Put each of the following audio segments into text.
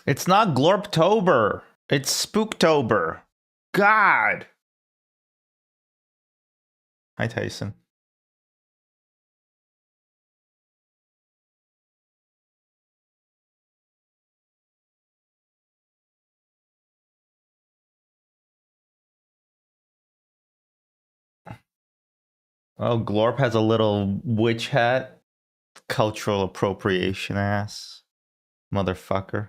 It's not Glorptober. It's Spooktober. God. Hi, Tyson. Oh, Glorp has a little witch hat. Cultural appropriation ass. Motherfucker.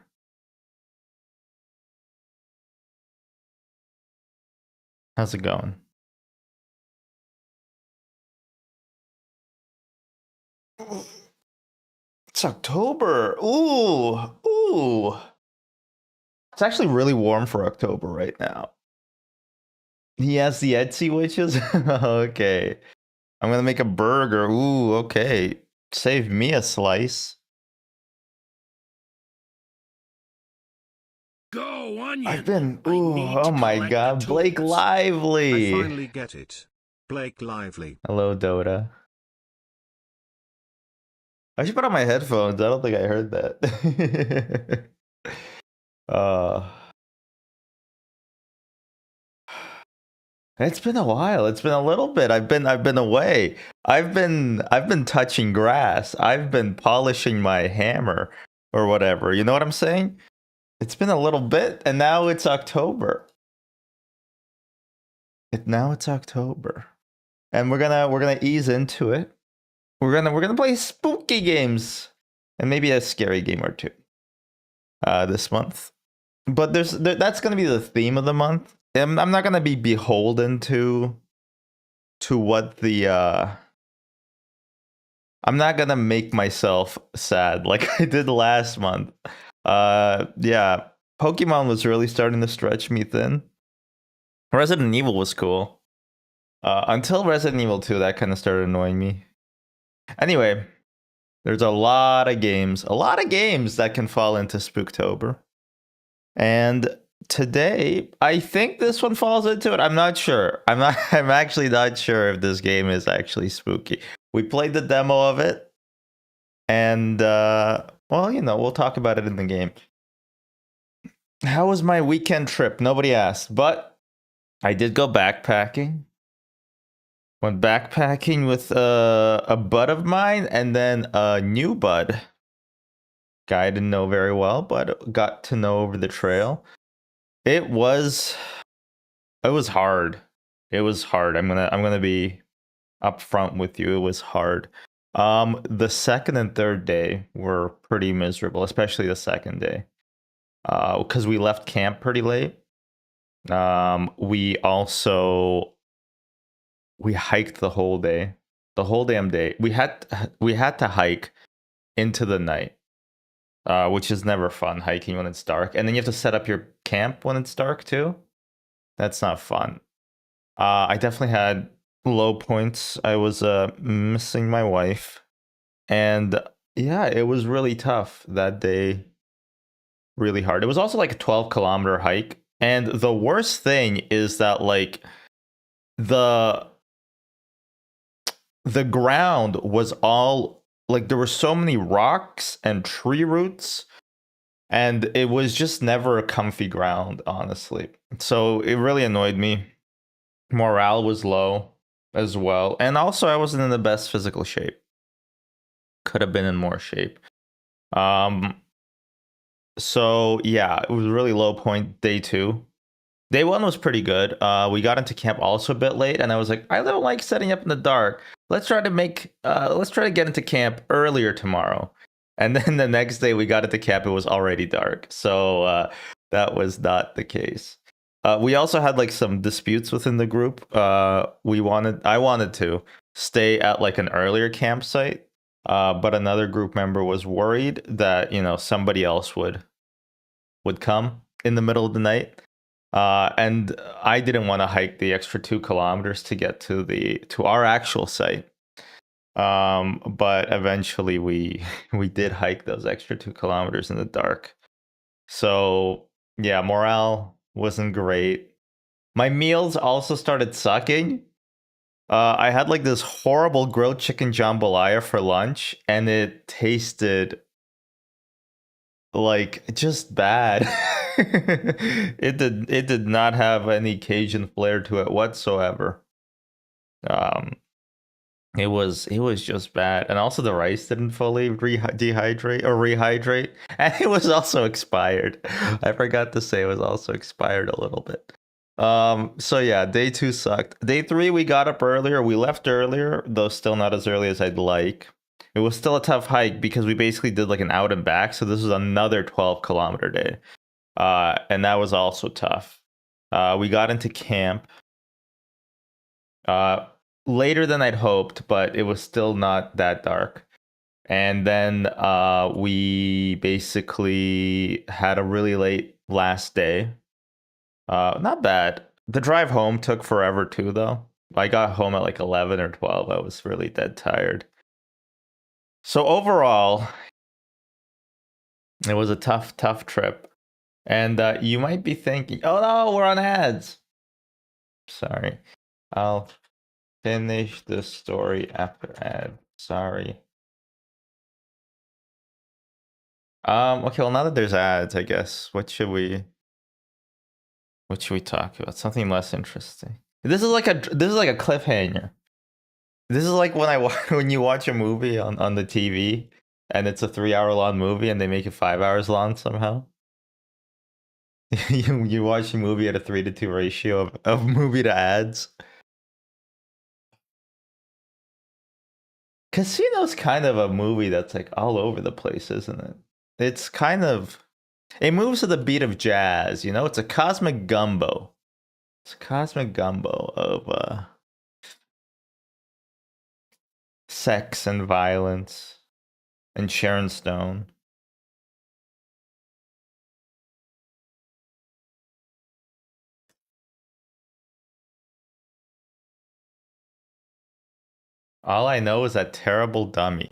How's it going? It's October. Ooh. Ooh. It's actually really warm for October right now. He has the Etsy witches? Okay. I'm gonna make a burger. Ooh, okay. Save me a slice. Go, Onion! I've been. Ooh, oh my god. Blake Lively! I finally get it. Blake Lively. Hello, Dota. I should put on my headphones. I don't think I heard that. It's been a while. It's been a little bit. I've been away. I've been touching grass. I've been polishing my hammer or whatever. You know what I'm saying? It's been a little bit, and now it's October. Now it's October, and we're gonna ease into it. We're gonna play spooky games and maybe a scary game or two this month. But that's gonna be the theme of the month. I'm not gonna be beholden to what the I'm not gonna make myself sad like I did last month. Yeah, Pokemon was really starting to stretch me thin. Resident Evil was cool. Until Resident Evil 2, that kind of started annoying me. Anyway, there's a lot of games that can fall into Spooktober. And today, I think this one falls into it. I'm not sure. I'm actually not sure if this game is actually spooky. We played the demo of it, and well, we'll talk about it in the game. How was my weekend trip? Nobody asked, but I did go backpacking. Went backpacking with a bud of mine, and then a new bud. Guy I didn't know very well, but got to know over the trail. It was hard. It was hard. I'm gonna be upfront with you. It was hard. The second and third day were pretty miserable, especially the second day, because we left camp pretty late. We hiked the whole day, the whole damn day. We had to hike into the night, which is never fun, hiking when it's dark, and then you have to set up your camp when it's dark too. That's not fun. I definitely had low points. I was missing my wife, and yeah, it was really tough that day. Really hard. It was also like a 12-kilometer hike, and the worst thing is that like the ground was all like there were so many rocks and tree roots, and it was just never a comfy ground, honestly. So it really annoyed me. Morale was low as well, and also I wasn't in the best physical shape. Could have been in more shape. So yeah, it was really low point day 2. Day 1 was pretty good. We got into camp also a bit late, and I was like, I don't like setting up in the dark. Let's try to get into camp earlier tomorrow. And then the next day we got into camp, it was already dark. So that was not the case. We also had like some disputes within the group. I wanted to stay at like an earlier campsite, but another group member was worried that somebody else would come in the middle of the night. And I didn't want to hike the extra 2 kilometers to get to our actual site. But eventually we did hike those extra 2 kilometers in the dark. So yeah, morale wasn't great. My meals also started sucking. I had like this horrible grilled chicken jambalaya for lunch, and it tasted like just bad. It did not have any Cajun flair to it whatsoever. Um, it was just bad, and also the rice didn't fully dehydrate or rehydrate, and it was also expired. I forgot to say it was also expired a little bit. So yeah, day two sucked. Day three we got up earlier. We left earlier, though still not as early as I'd like. It was still a tough hike because we basically did like an out and back. So this was another 12-kilometer day. And that was also tough. We got into camp uh, later than I'd hoped, but it was still not that dark. And then we basically had a really late last day. Not bad. The drive home took forever too, though. I got home at like 11 or 12. I was really dead tired. So overall, it was a tough, tough trip. And you might be thinking, oh no, we're on ads. Sorry. I'll finish the story after ad. Sorry. Okay, well now that there's ads, I guess, what should we talk about? Something less interesting. This is like a cliffhanger. This is like when when you watch a movie on the TV and it's a 3 hour long movie and they make it 5 hours long somehow. You watch a movie at a 3-to-2 ratio of movie to ads. Casino's kind of a movie that's like all over the place, isn't it? It's kind of it moves to the beat of jazz, you know? It's a cosmic gumbo. It's a cosmic gumbo of sex and violence and Sharon Stone. All I know is that terrible dummy.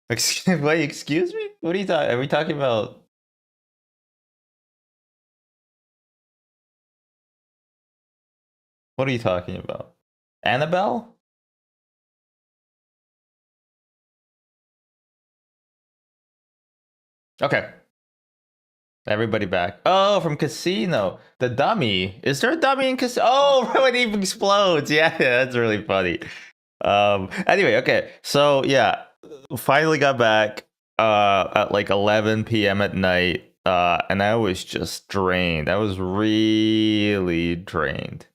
Wait, excuse me? What are you talking? Are we talking about? What are you talking about? Annabelle? Okay, everybody back. Oh, from Casino. The dummy. Is there a dummy in Casino? Oh, when he explodes. Yeah, that's really funny. Anyway, okay. So yeah, finally got back at like 11 p.m. at night. And I was just drained. I was really drained.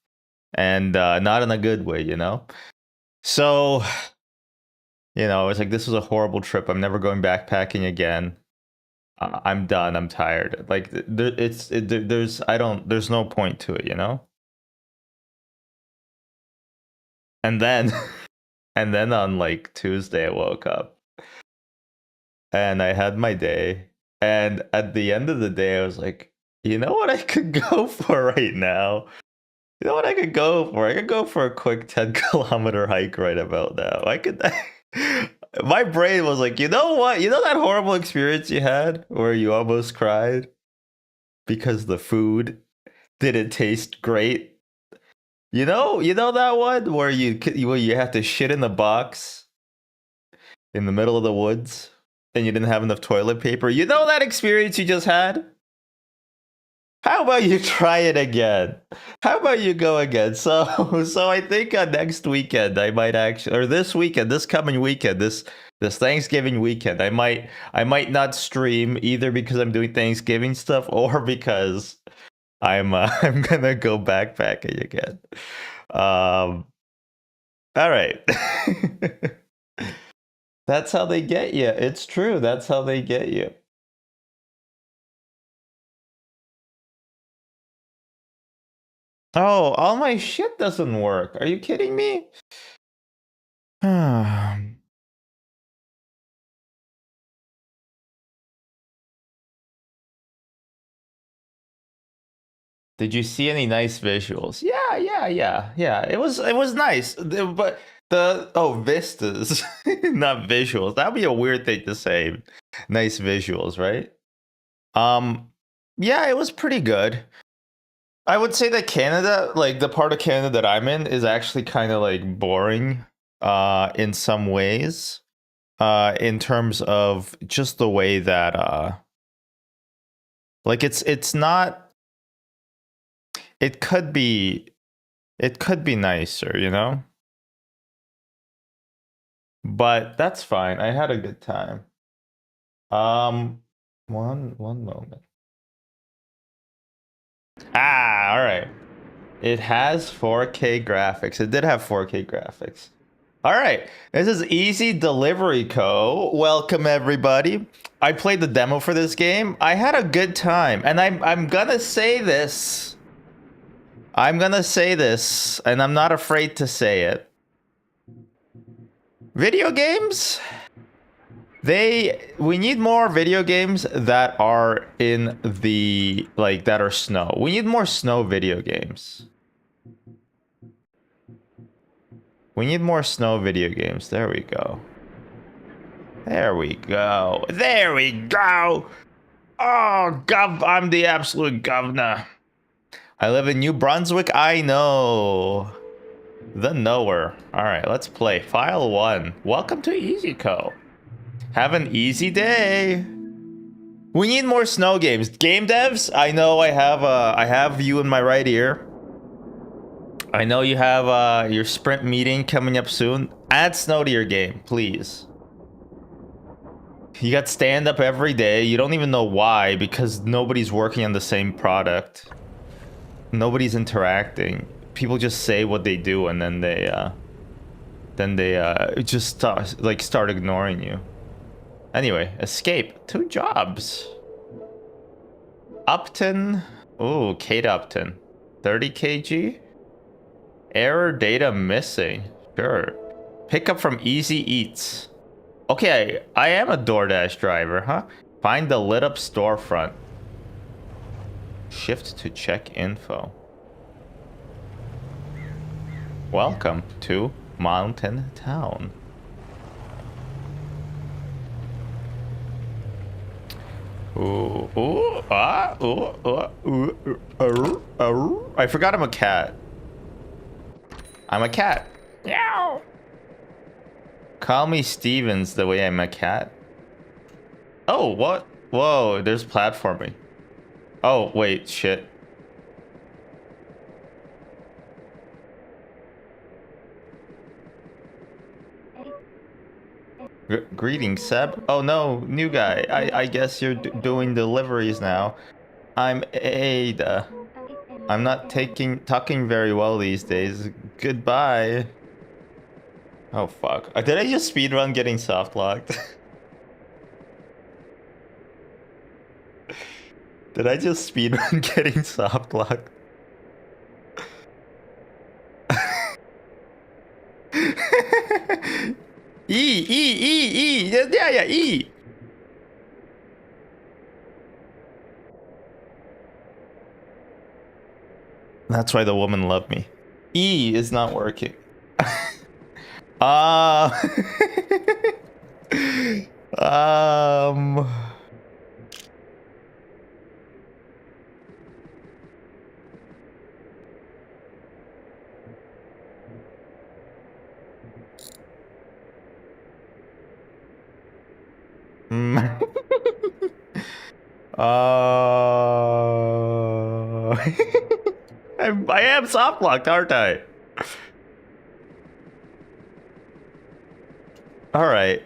And not in a good way, you know? So, I was like, this was a horrible trip. I'm never going backpacking again. I'm done. I'm tired. Like there's no point to it, you know? And then and then on like Tuesday I woke up and I had my day. And at the end of the day I was like, you know what I could go for right now? You know what I could go for? I could go for a quick 10-kilometer hike right about now. I could my brain was like, you know what? You know that horrible experience you had where you almost cried because the food didn't taste great? You know that one where you have to shit in the box in the middle of the woods and you didn't have enough toilet paper? You know that experience you just had? How about you try it again? How about you go again? So I think next weekend I might actually, or this weekend, this coming weekend, this Thanksgiving weekend, I might not stream either because I'm doing Thanksgiving stuff or because I'm I'm gonna go backpacking again. All right. That's how they get you. It's true. That's how they get you. Oh, all my shit doesn't work. Are you kidding me? Did you see any nice visuals? Yeah, yeah, yeah, yeah. It was nice. But vistas, not visuals. That'd be a weird thing to say. Nice visuals, right? Um yeah, it was pretty good. I would say that Canada, like the part of Canada that I'm in, is actually kind of like boring in some ways. In terms of just the way that Like it's not. It could be nicer, you know? But that's fine. I had a good time. One moment. Ah, all right. It has 4K graphics. It did have 4K graphics. All right. This is Easy Delivery Co. Welcome everybody. I played the demo for this game. I had a good time, and I'm gonna say this. I'm gonna say this, and I'm not afraid to say it. Video games, we need more video games that are in the, like, that are snow. We need more snow video games. We need more snow video games. There we go. There we go. There we go. Oh, I'm the absolute governor. I live in New Brunswick. I know. The knower. All right, let's play. File 1. Welcome to EasyCo. Have an easy day. We need more snow games. Game devs, I know I have you in my right ear. I know you have your sprint meeting coming up soon. Add snow to your game, please. You got stand up every day. You don't even know why, because nobody's working on the same product. Nobody's interacting. People just say what they do, and then they just start ignoring you. Anyway, escape. 2 jobs. Upton. Ooh, Kate Upton. 30 kg. Error data missing. Sure. Pickup from Easy Eats. Okay, I am a DoorDash driver, huh? Find the lit up storefront. Shift to check info. Welcome to Mountain Town. I forgot I'm a cat. I'm a cat. Meow. Call me Stevens the way I'm a cat. Oh, what? Whoa, there's platforming. Oh, wait, shit. Greetings, Seb. Oh no, new guy. I guess you're doing deliveries now. I'm Ada. I'm not talking very well these days. Goodbye. Oh fuck. Did I just speedrun getting soft locked? Did I just speedrun getting soft locked? E. Yeah, E. That's why the woman loved me. E is not working. I am soft locked, aren't I? All right.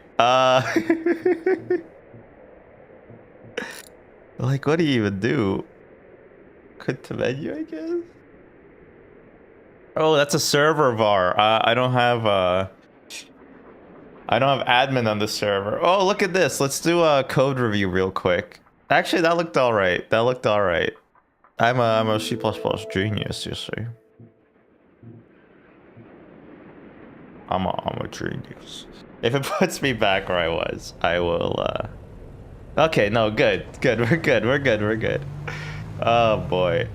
Like, what do you even do? Quit to menu, I guess. Oh, that's a server var. I don't have admin on the server. Oh, look at this. Let's do a code review real quick. Actually, that looked all right. I'm a C++ genius, you see. I'm a genius. If it puts me back where I was, I will. Okay, no, good. We're good. Oh boy.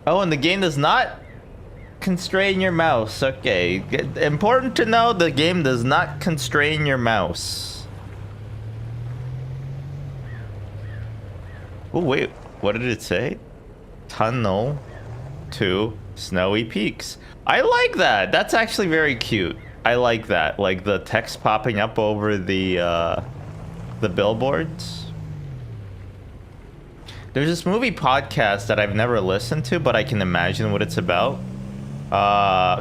Oh, and the game does not constrain your mouse. Okay, important to know, the game does not constrain your mouse. Oh wait, what did it say? Tunnel to snowy peaks. I like that. That's actually very cute. I like that. Like the text popping up over the billboards. There's this movie podcast that I've never listened to, but I can imagine what it's about.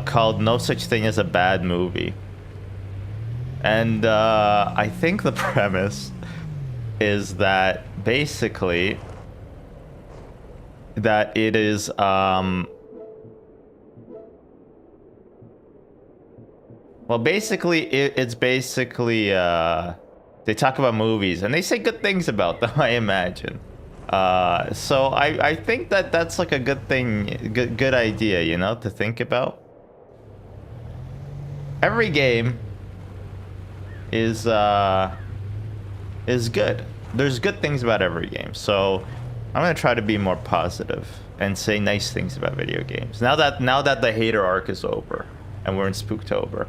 Called No Such Thing as a Bad Movie. And I think the premise is that basically that it is well, basically it's basically they talk about movies and they say good things about them, I imagine. So I think that that's like a good thing, good idea, you know, to think about. Every game is good. There's good things about every game. So I'm gonna try to be more positive and say nice things about video games. Now that the hater arc is over and we're in Spooktober.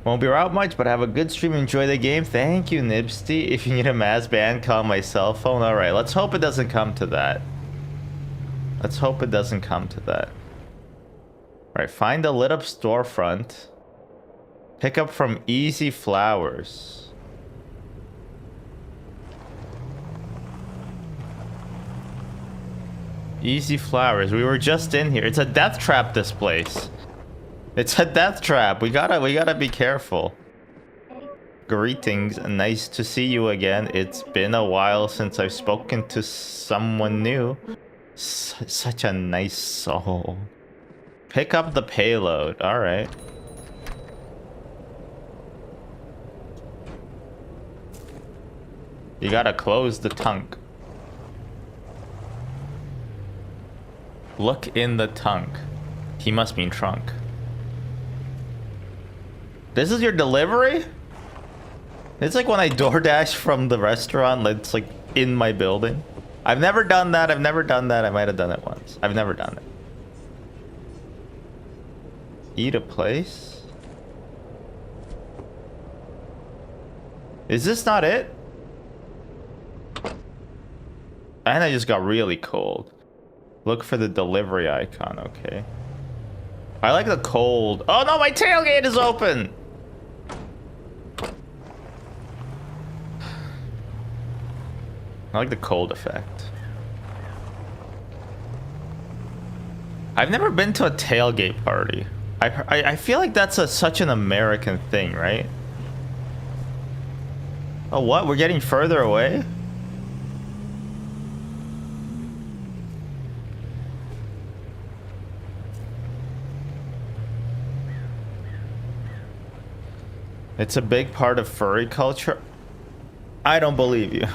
Won't be out much, but have a good stream. Enjoy the game. Thank you, Nibsty. If you need a mass ban, call my cell phone. All right, let's hope it doesn't come to that. Let's hope it doesn't come to that. All right, find a lit up storefront. Pick up from Easy Flowers. Easy Flowers. We were just in here. It's a death trap, this place. It's a death trap. We gotta be careful. Greetings. Nice to see you again. It's been a while since I've spoken to someone new. Such a nice soul. Pick up the payload. All right. You gotta close the trunk. Look in the trunk. He must mean trunk. This is your delivery? It's like when I DoorDash from the restaurant, it's like in my building. I've never done that. I might have done it once. I've never done it. Eat a place? Is this not it? And I just got really cold. Look for the delivery icon, okay. I like the cold. Oh no, my tailgate is open! I like the cold effect. I've never been to a tailgate party. I feel like that's such an American thing, right? Oh, what? We're getting further away? It's a big part of furry culture. I don't believe you.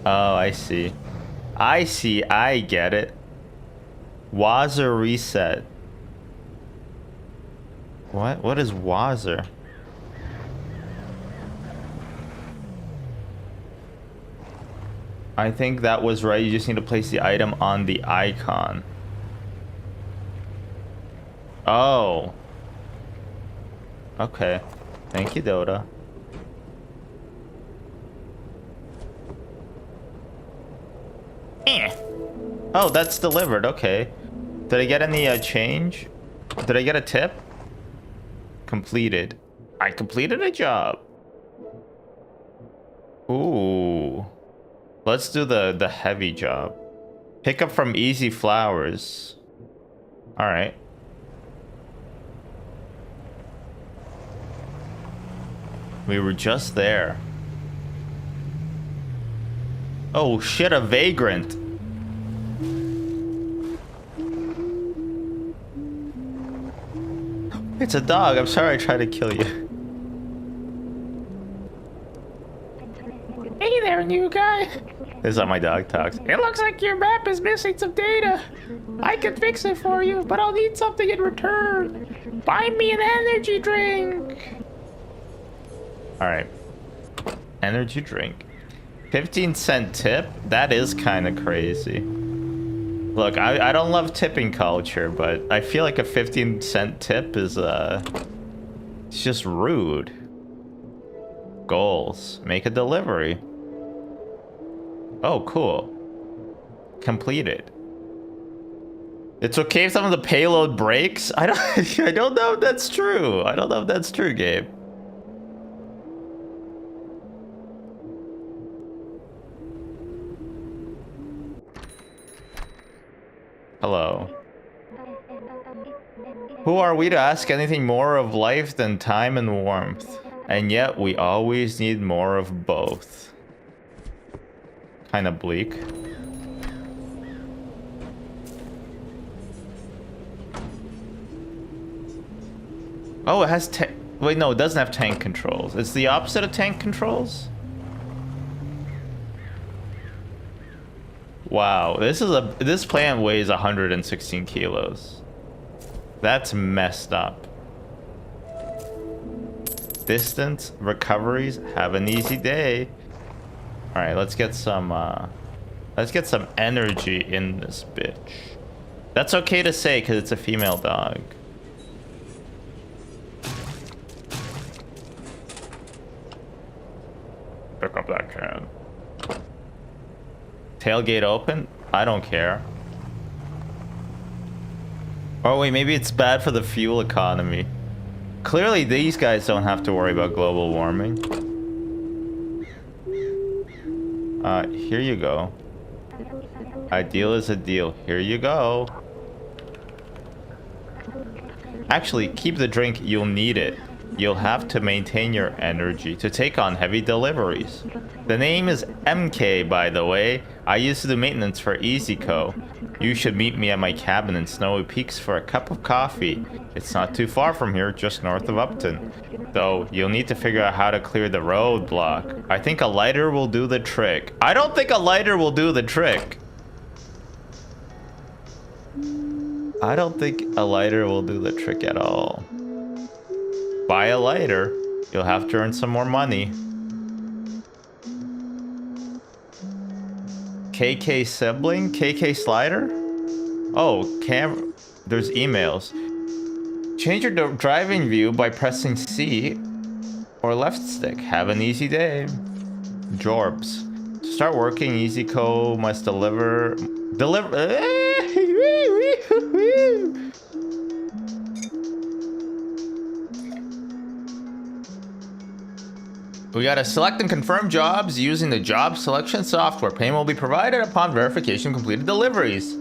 Oh, I see. I get it. Wazzer reset. What is Wazzer? I think that was right. You just need to place the item on the icon. Oh. Okay. Thank you, Dota. Oh, that's delivered. Okay. Did I get any change? Did I get a tip? Completed. I completed a job. Ooh. Let's do the heavy job. Pick up from Easy Flowers. All right. We were just there. Oh shit, a vagrant. It's a dog. I'm sorry I tried to kill you. Hey there, new guy. This is how my dog talks. It looks like your map is missing some data. I can fix it for you, but I'll need something in return. Buy me an energy drink. All right. Energy drink. 15-cent tip? That is kind of crazy. Look, I don't love tipping culture, but I feel like a 15-cent tip is, it's just rude. Goals. Make a delivery. Oh, cool. Completed. It's okay if some of the payload breaks? I don't know if that's true. I don't know if that's true, Gabe. Hello. Who are we to ask anything more of life than time and warmth? And yet we always need more of both. Kind of bleak. Oh, it has wait, no, it doesn't have tank controls. It's the opposite of tank controls? Wow, this plant weighs 116 kilos. That's messed up. Distance, recoveries, have an easy day. All right, let's get some energy in this bitch. That's okay to say because it's a female dog. Pick up that can. Tailgate open? I don't care. Oh wait, maybe it's bad for the fuel economy. Clearly these guys don't have to worry about global warming. Here you go. A deal is a deal. Here you go. Actually, keep the drink. You'll need it. You'll have to maintain your energy to take on heavy deliveries. The name is MK, by the way. I used to do maintenance for EasyCo. You should meet me at my cabin in Snowy Peaks for a cup of coffee. It's not too far from here, just north of Upton. Though, you'll need to figure out how to clear the roadblock. I think a lighter will do the trick. I don't think a lighter will do the trick. I don't think a lighter will do the trick at all. Buy a lighter. You'll have to earn some more money. KK sibling? KK slider? Oh, there's emails. Change your driving view by pressing C or left stick. Have an easy day. Jorbs. To start working, EasyCo must deliver... We gotta select and confirm jobs using the job selection software. Payment will be provided upon verification of completed deliveries.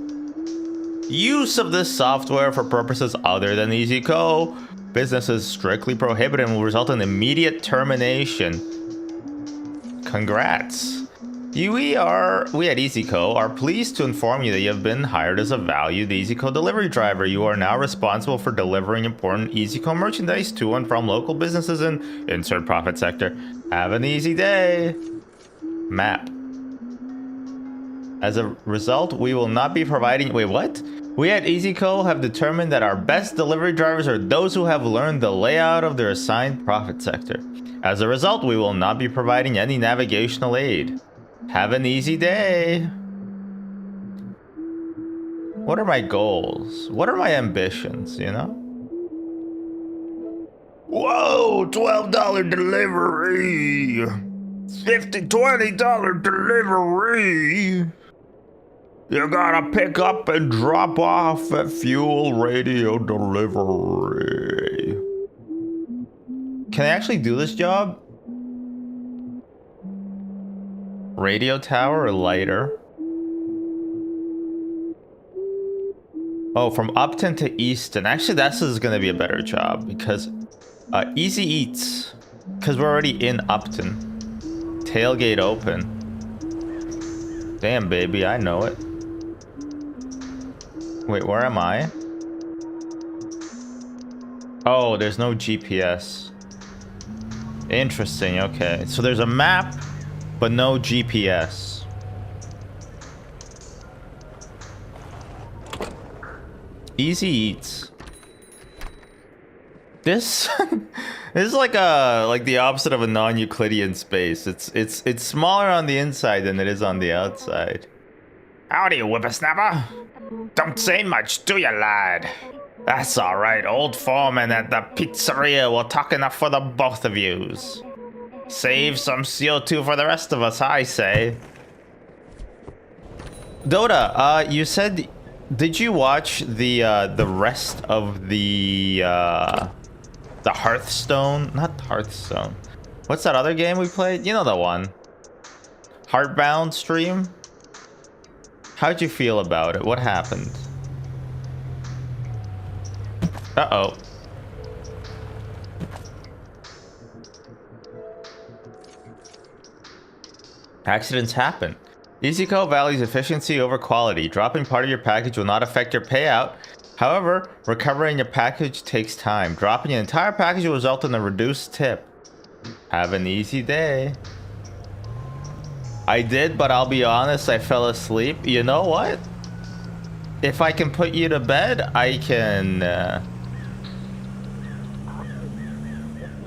Use of this software for purposes other than EasyCo business is strictly prohibited and will result in immediate termination. Congrats. We at EasyCo are pleased to inform you that you have been hired as a valued EasyCo delivery driver. You are now responsible for delivering important EasyCo merchandise to and from local businesses in insert profit sector. Have an easy day. Map. As a result, we will not be providing... Wait, what? We at EasyCo have determined that our best delivery drivers are those who have learned the layout of their assigned profit sector. As a result, we will not be providing any navigational aid. Have an easy day. What are my goals? What are my ambitions, you know? Whoa, $12 delivery. $20 delivery. You gotta pick up and drop off at fuel radio delivery. Can I actually do this job? Radio tower or lighter? Oh, from Upton to Easton. Actually, this is gonna be a better job because Easy Eats. Because we're already in Upton. Tailgate open. Damn, baby, I know it. Wait, where am I? Oh, there's no GPS. Interesting, okay. So there's a map, but no GPS. Easy Eats. This this is like the opposite of a non-Euclidean space. It's smaller on the inside than it is on the outside. Howdy, whippersnapper. Don't say much, do ya, lad? That's all right. Old foreman at the pizzeria will talk enough for the both of yous. Save some CO2 for the rest of us, I say. Dota, you said, did you watch the rest of the Hearthstone? Not Hearthstone. What's that other game we played? You know the one. Heartbound stream? How'd you feel about it? What happened? Uh-oh. Accidents happen. EasyCo values efficiency over quality. Dropping part of your package will not affect your payout. However, recovering your package takes time. Dropping your entire package will result in a reduced tip. Have an easy day. I did, but I'll be honest, I fell asleep. You know what? If I can put you to bed, I can...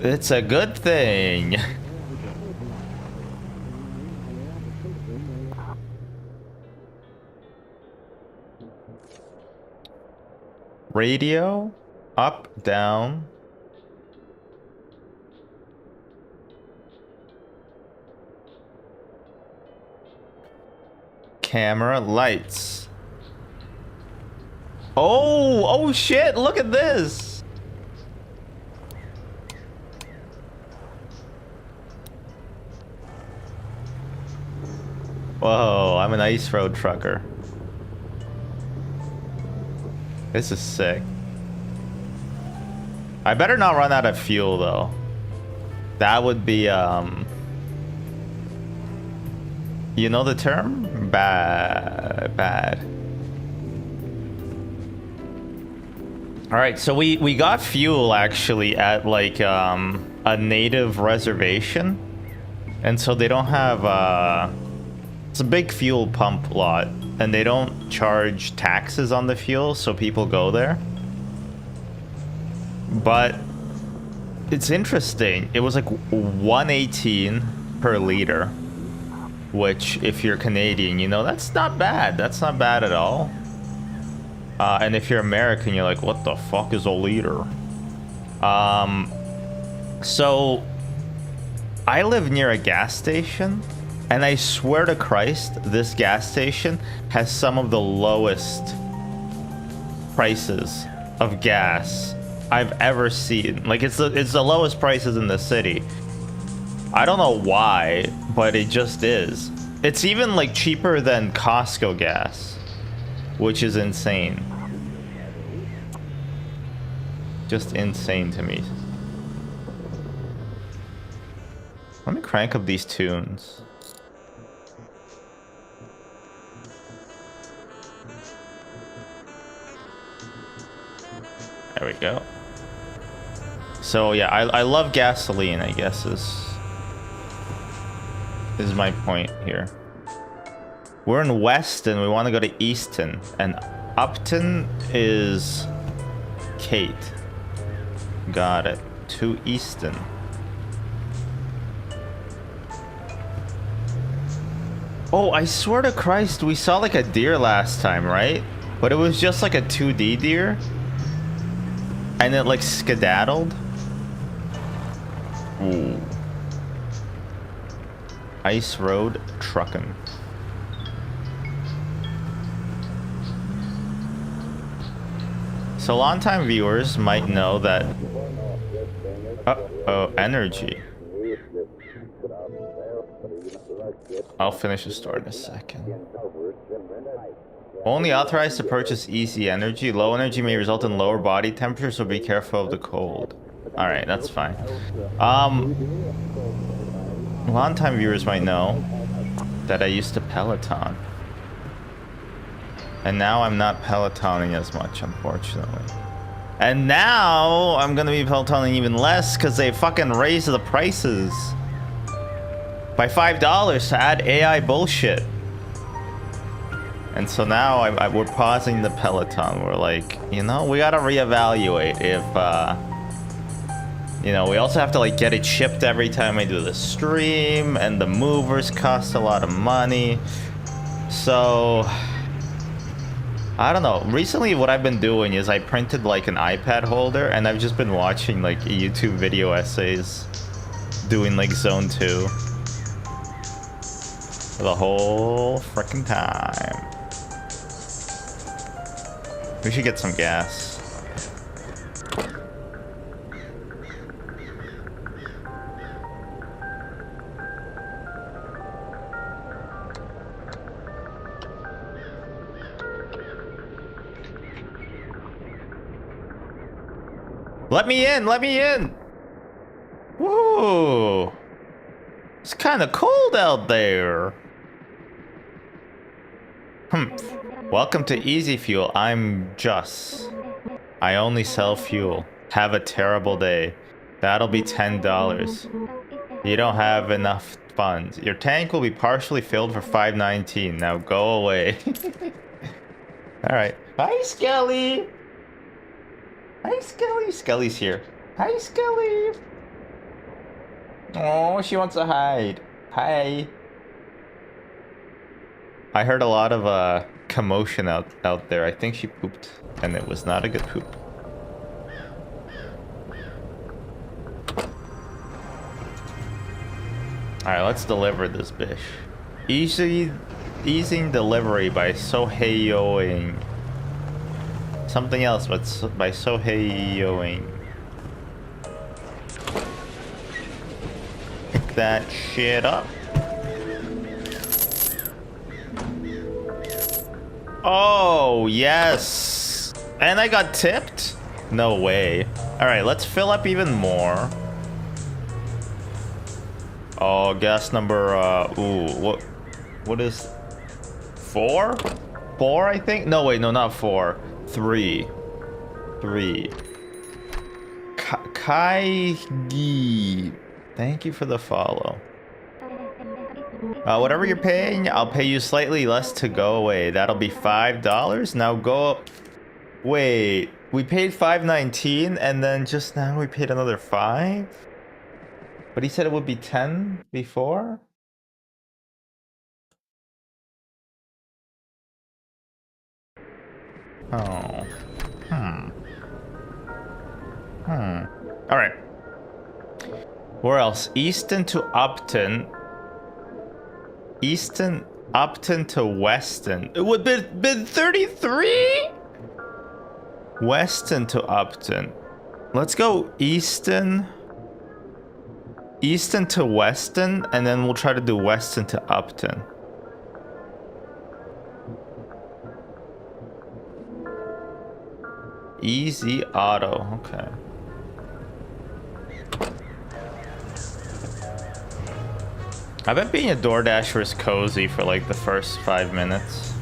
It's a good thing. Radio, up, down. Camera, lights. Oh shit, look at this. Whoa, I'm an ice road trucker. This is sick. I better not run out of fuel though. That would be you know the term? Bad. Alright, so we got fuel actually at like a native reservation. And so they don't have it's a big fuel pump lot. And they don't charge taxes on the fuel, so people go there. But it's interesting. It was like 118 per liter, which if you're Canadian, you know, that's not bad. That's not bad at all. And if you're American, you're like, what the fuck is a liter? So I live near a gas station. And I swear to Christ, this gas station has some of the lowest prices of gas I've ever seen. Like, it's the lowest prices in the city. I don't know why, but it just is. It's even, like, cheaper than Costco gas, which is insane. Just insane to me. Let me crank up these tunes. There we go. So yeah, I love gasoline, I guess is my point here. We're in Weston, we want to go to Easton, and Upton is Kate. Got it. To Easton. Oh, I swear to Christ, we saw like a deer last time, right? But it was just like a 2D deer. And it like skedaddled. Ooh. Ice road trucking. So long-time viewers might know that. Uh-oh, energy. I'll finish the story in a second. Only authorized to purchase easy energy. Low energy may result in lower body temperature, so be careful of the cold. Alright, that's fine. Long-time viewers might know that I used to Peloton. And now I'm not Pelotoning as much, unfortunately. And now I'm gonna be Pelotoning even less because they fucking raised the prices by $5 to add AI bullshit. And so now we're pausing the Peloton. We're like, you know, we gotta reevaluate if, you know, we also have to like get it shipped every time I do the stream, and the movers cost a lot of money. So, I don't know. Recently what I've been doing is I printed like an iPad holder, and I've just been watching like YouTube video essays doing like Zone 2 the whole freaking time. We should get some gas. Let me in, let me in. Whoa. It's kind of cold out there. Welcome to Easy Fuel. I'm Just. I only sell fuel. Have a terrible day. That'll be $10. You don't have enough funds. Your tank will be partially filled for $5.19. Now go away. Alright. Hi, Skelly. Hi, Skelly. Skelly's here. Hi, Skelly. Oh, she wants to hide. Hi. I heard a lot of commotion out there. I think she pooped, and it was not a good poop. Alright, let's deliver this bitch. Easing delivery by Soheyoing. Something else, but by Soheyoing. Pick that shit up. Oh, yes. And I got tipped? No way. Alright, let's fill up even more. Oh, gas number, ooh, what is 4? 4, I think? No, wait, no, not 4. 3. Kaigi. Thank you for the follow. Whatever you're paying, I'll pay you slightly less to go away. That'll be $5. Now go up. Wait, we paid $5.19 and then just now we paid another 5? But he said it would be 10 before? Oh. Alright. Where else? Easton to Upton. Easton, Upton to Weston. It would have been 33? Weston to Upton. Let's go Easton. Easton to Weston, and then we'll try to do Weston to Upton. Easy auto, okay. I bet being a DoorDasher is cozy for like the first 5 minutes.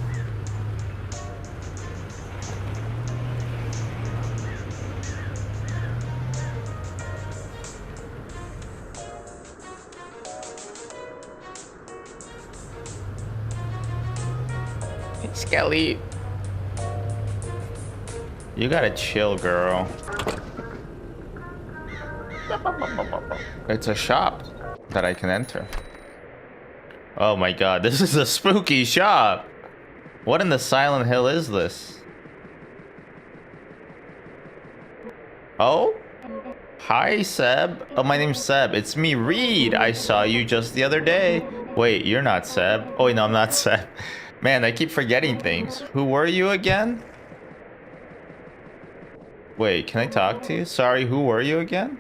Hey, Skelly. You gotta chill, girl. It's a shop that I can enter. Oh my god, this is a spooky shop. What in the Silent Hill is this? Oh? Hi, Seb. Oh, my name's Seb. It's me, Reed. I saw you just the other day. Wait, you're not Seb. Oh, wait, no, I'm not Seb. Man, I keep forgetting things. Who were you again? Wait, can I talk to you? Sorry, who were you again?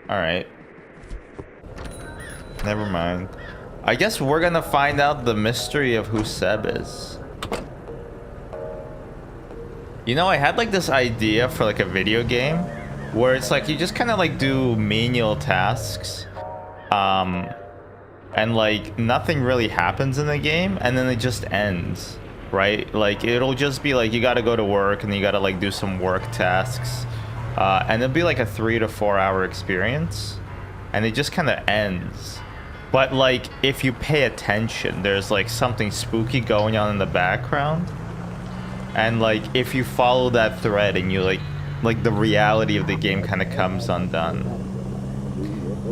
Alright. Never mind. I guess we're gonna find out the mystery of who Seb is. You know, I had like this idea for like a video game where it's like you just kind of like do menial tasks. And like nothing really happens in the game and then it just ends. Right? Like it'll just be like you gotta go to work and you gotta like do some work tasks. And it'll be like a 3 to 4 hour experience. And it just kind of ends. But like if you pay attention, there's like something spooky going on in the background. And like if you follow that thread and you like the reality of the game kind of comes undone.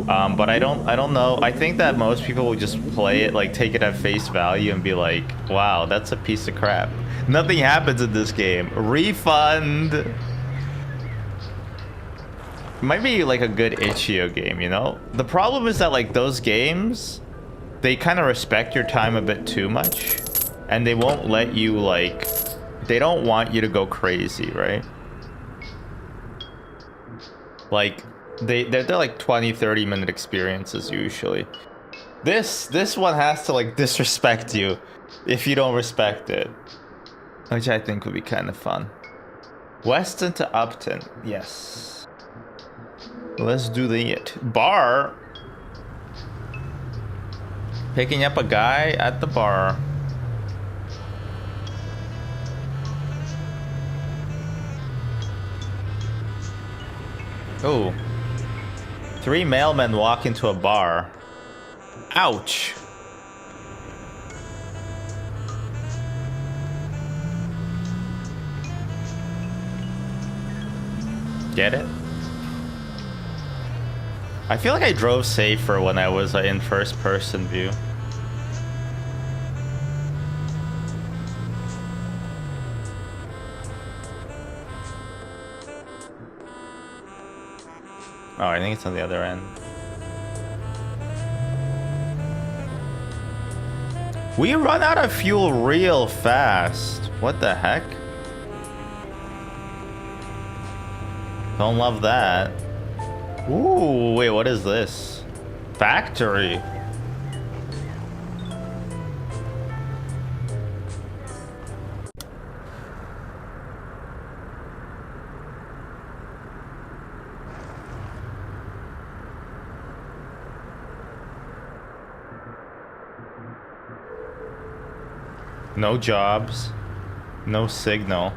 But I don't know. I think that most people will just play it, like take it at face value and be like, wow, that's a piece of crap. Nothing happens in this game. Refund. It might be like a good itch.io game, you know? The problem is that like those games, they kind of respect your time a bit too much. And they won't let you like, they don't want you to go crazy, right? Like, they're like 20-30 minute experiences usually. This one has to like disrespect you if you don't respect it, which I think would be kind of fun. Weston to Upton. Yes. Let's do the bar. Picking up a guy at the bar. Oh. 3 mailmen walk into a bar. Ouch. Get it? I feel like I drove safer when I was in first person view. Oh, I think it's on the other end. We run out of fuel real fast. What the heck? Don't love that. Ooh, wait, what is this? Factory. No jobs. No signal.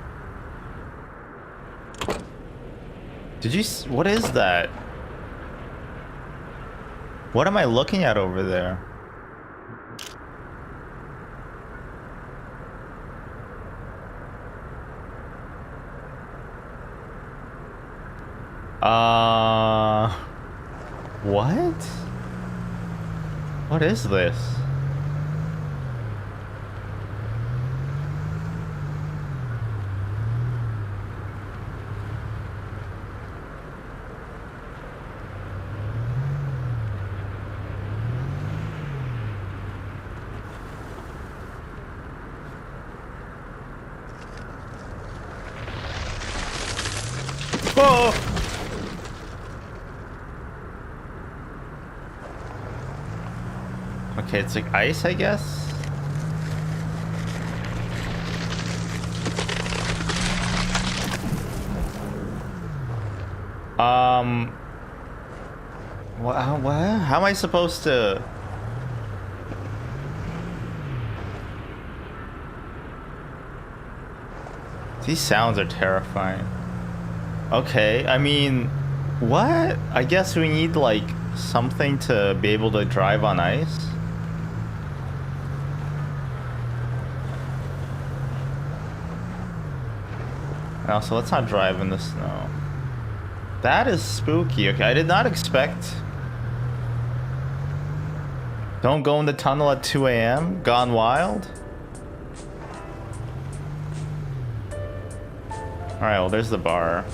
Did you what is that? What am I looking at over there? What? What is this? Oh! Okay, it's like ice, I guess. What? How am I supposed to? These sounds are terrifying. Okay, I mean, what? I guess we need like something to be able to drive on ice. Also, let's not drive in the snow. That is spooky. Okay, I did not expect. Don't go in the tunnel at 2 a.m. Gone wild. All right, well, there's the bar.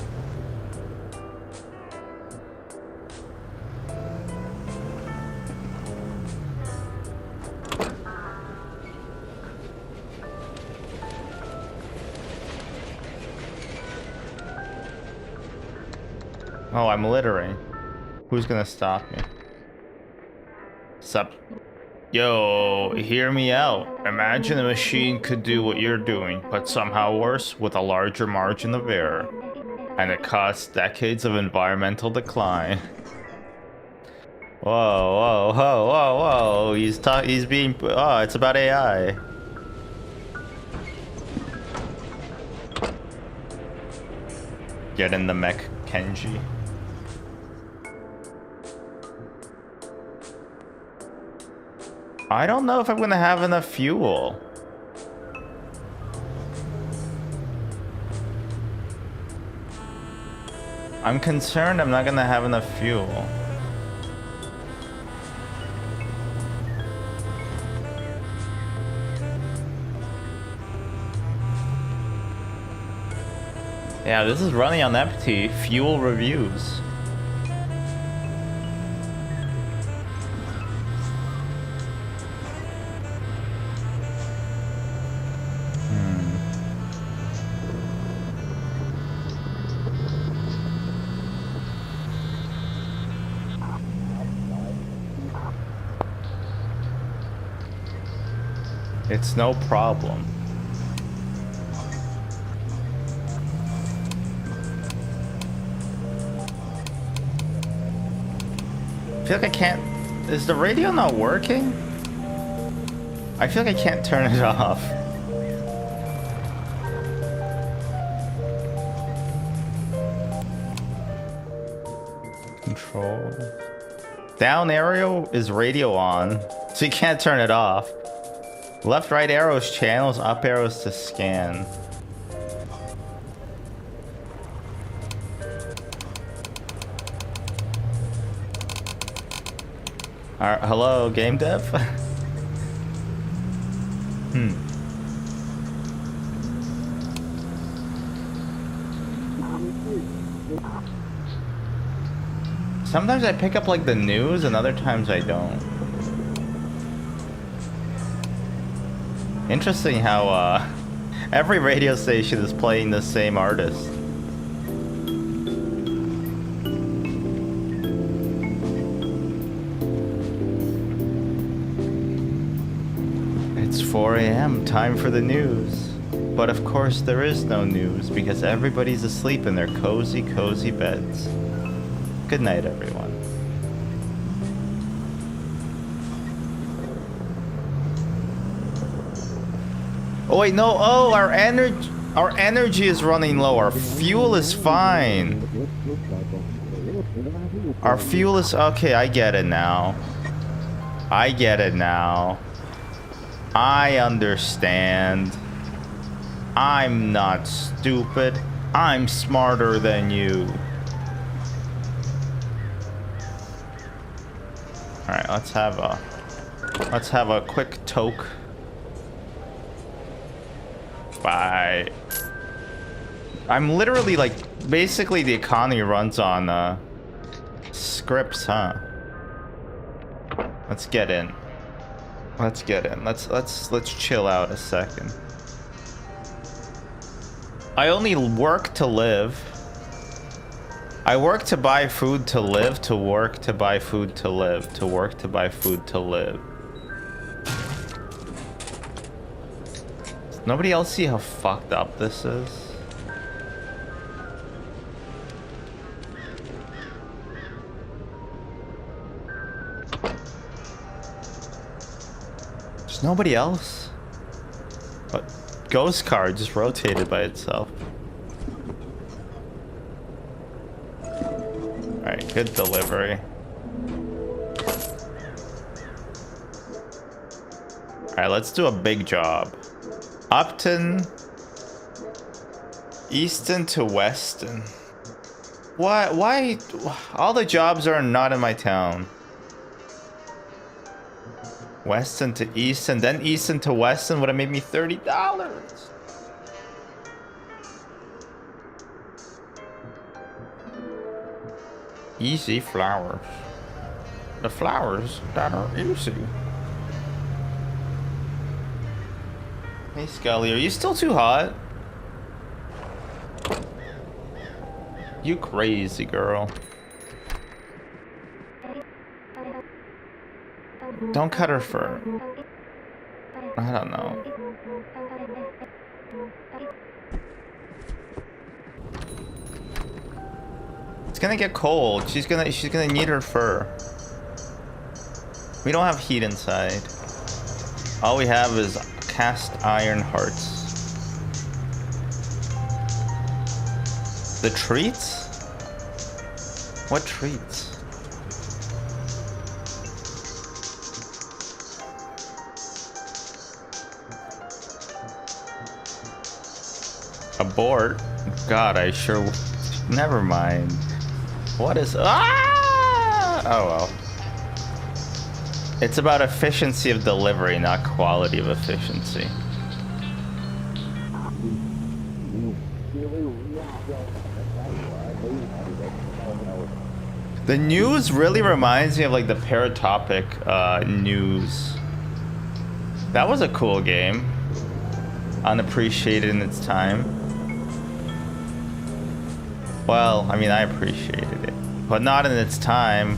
Oh, I'm littering. Who's gonna stop me? Sup? Yo, hear me out. Imagine a machine could do what you're doing, but somehow worse with a larger margin of error. And it costs decades of environmental decline. Whoa, whoa, whoa, whoa, whoa. He's being, oh, it's about AI. Get in the mech, Kenji. I don't know if I'm gonna have enough fuel. I'm concerned I'm not gonna have enough fuel. Yeah, this is running on empty. Fuel reviews. It's no problem. feel like I can't... Is the radio not working? I feel like I can't turn it off. Control. Down arrow is radio on, so you can't turn it off. Left, right arrows channels, up arrows to scan. Alright, hello, game dev? Sometimes I pick up like the news and other times I don't. Interesting how every radio station is playing the same artist. It's 4 a.m. time for the news. But of course there is no news because everybody's asleep in their cozy, cozy beds. Good night, everyone. Oh wait, no. Oh, our energy is running low. Our fuel is fine. Our fuel is okay. I get it now. I get it now. I understand. I'm not stupid. I'm smarter than you. All right, let's have a quick toke. Bye. I'm literally like basically the economy runs on scripts, huh? Let's get in. Let's get in. Let's chill out a second. I only work to live. I work to buy food to live, to work to buy food to live, to work to buy food to live. Does nobody else see how fucked up this is? There's nobody else? But ghost car just rotated by itself. Alright, good delivery. Alright, let's do a big job. Upton, Easton to Weston. Why? All the jobs are not in my town. Weston to Easton, then Easton to Weston would have made me $30. Easy flowers. The flowers that are easy. Hey Scully, are you still too hot? You crazy girl. Don't cut her fur. I don't know. It's gonna get cold. She's gonna need her fur. We don't have heat inside. All we have is cast iron hearts. The treats? What treats? Abort? God, I sure... Never mind. What is... Ah! Oh well. It's about efficiency of delivery, not quality of efficiency. The news really reminds me of like the Paratopic news. That was a cool game. Unappreciated in its time. Well, I mean, I appreciated it, but not in its time.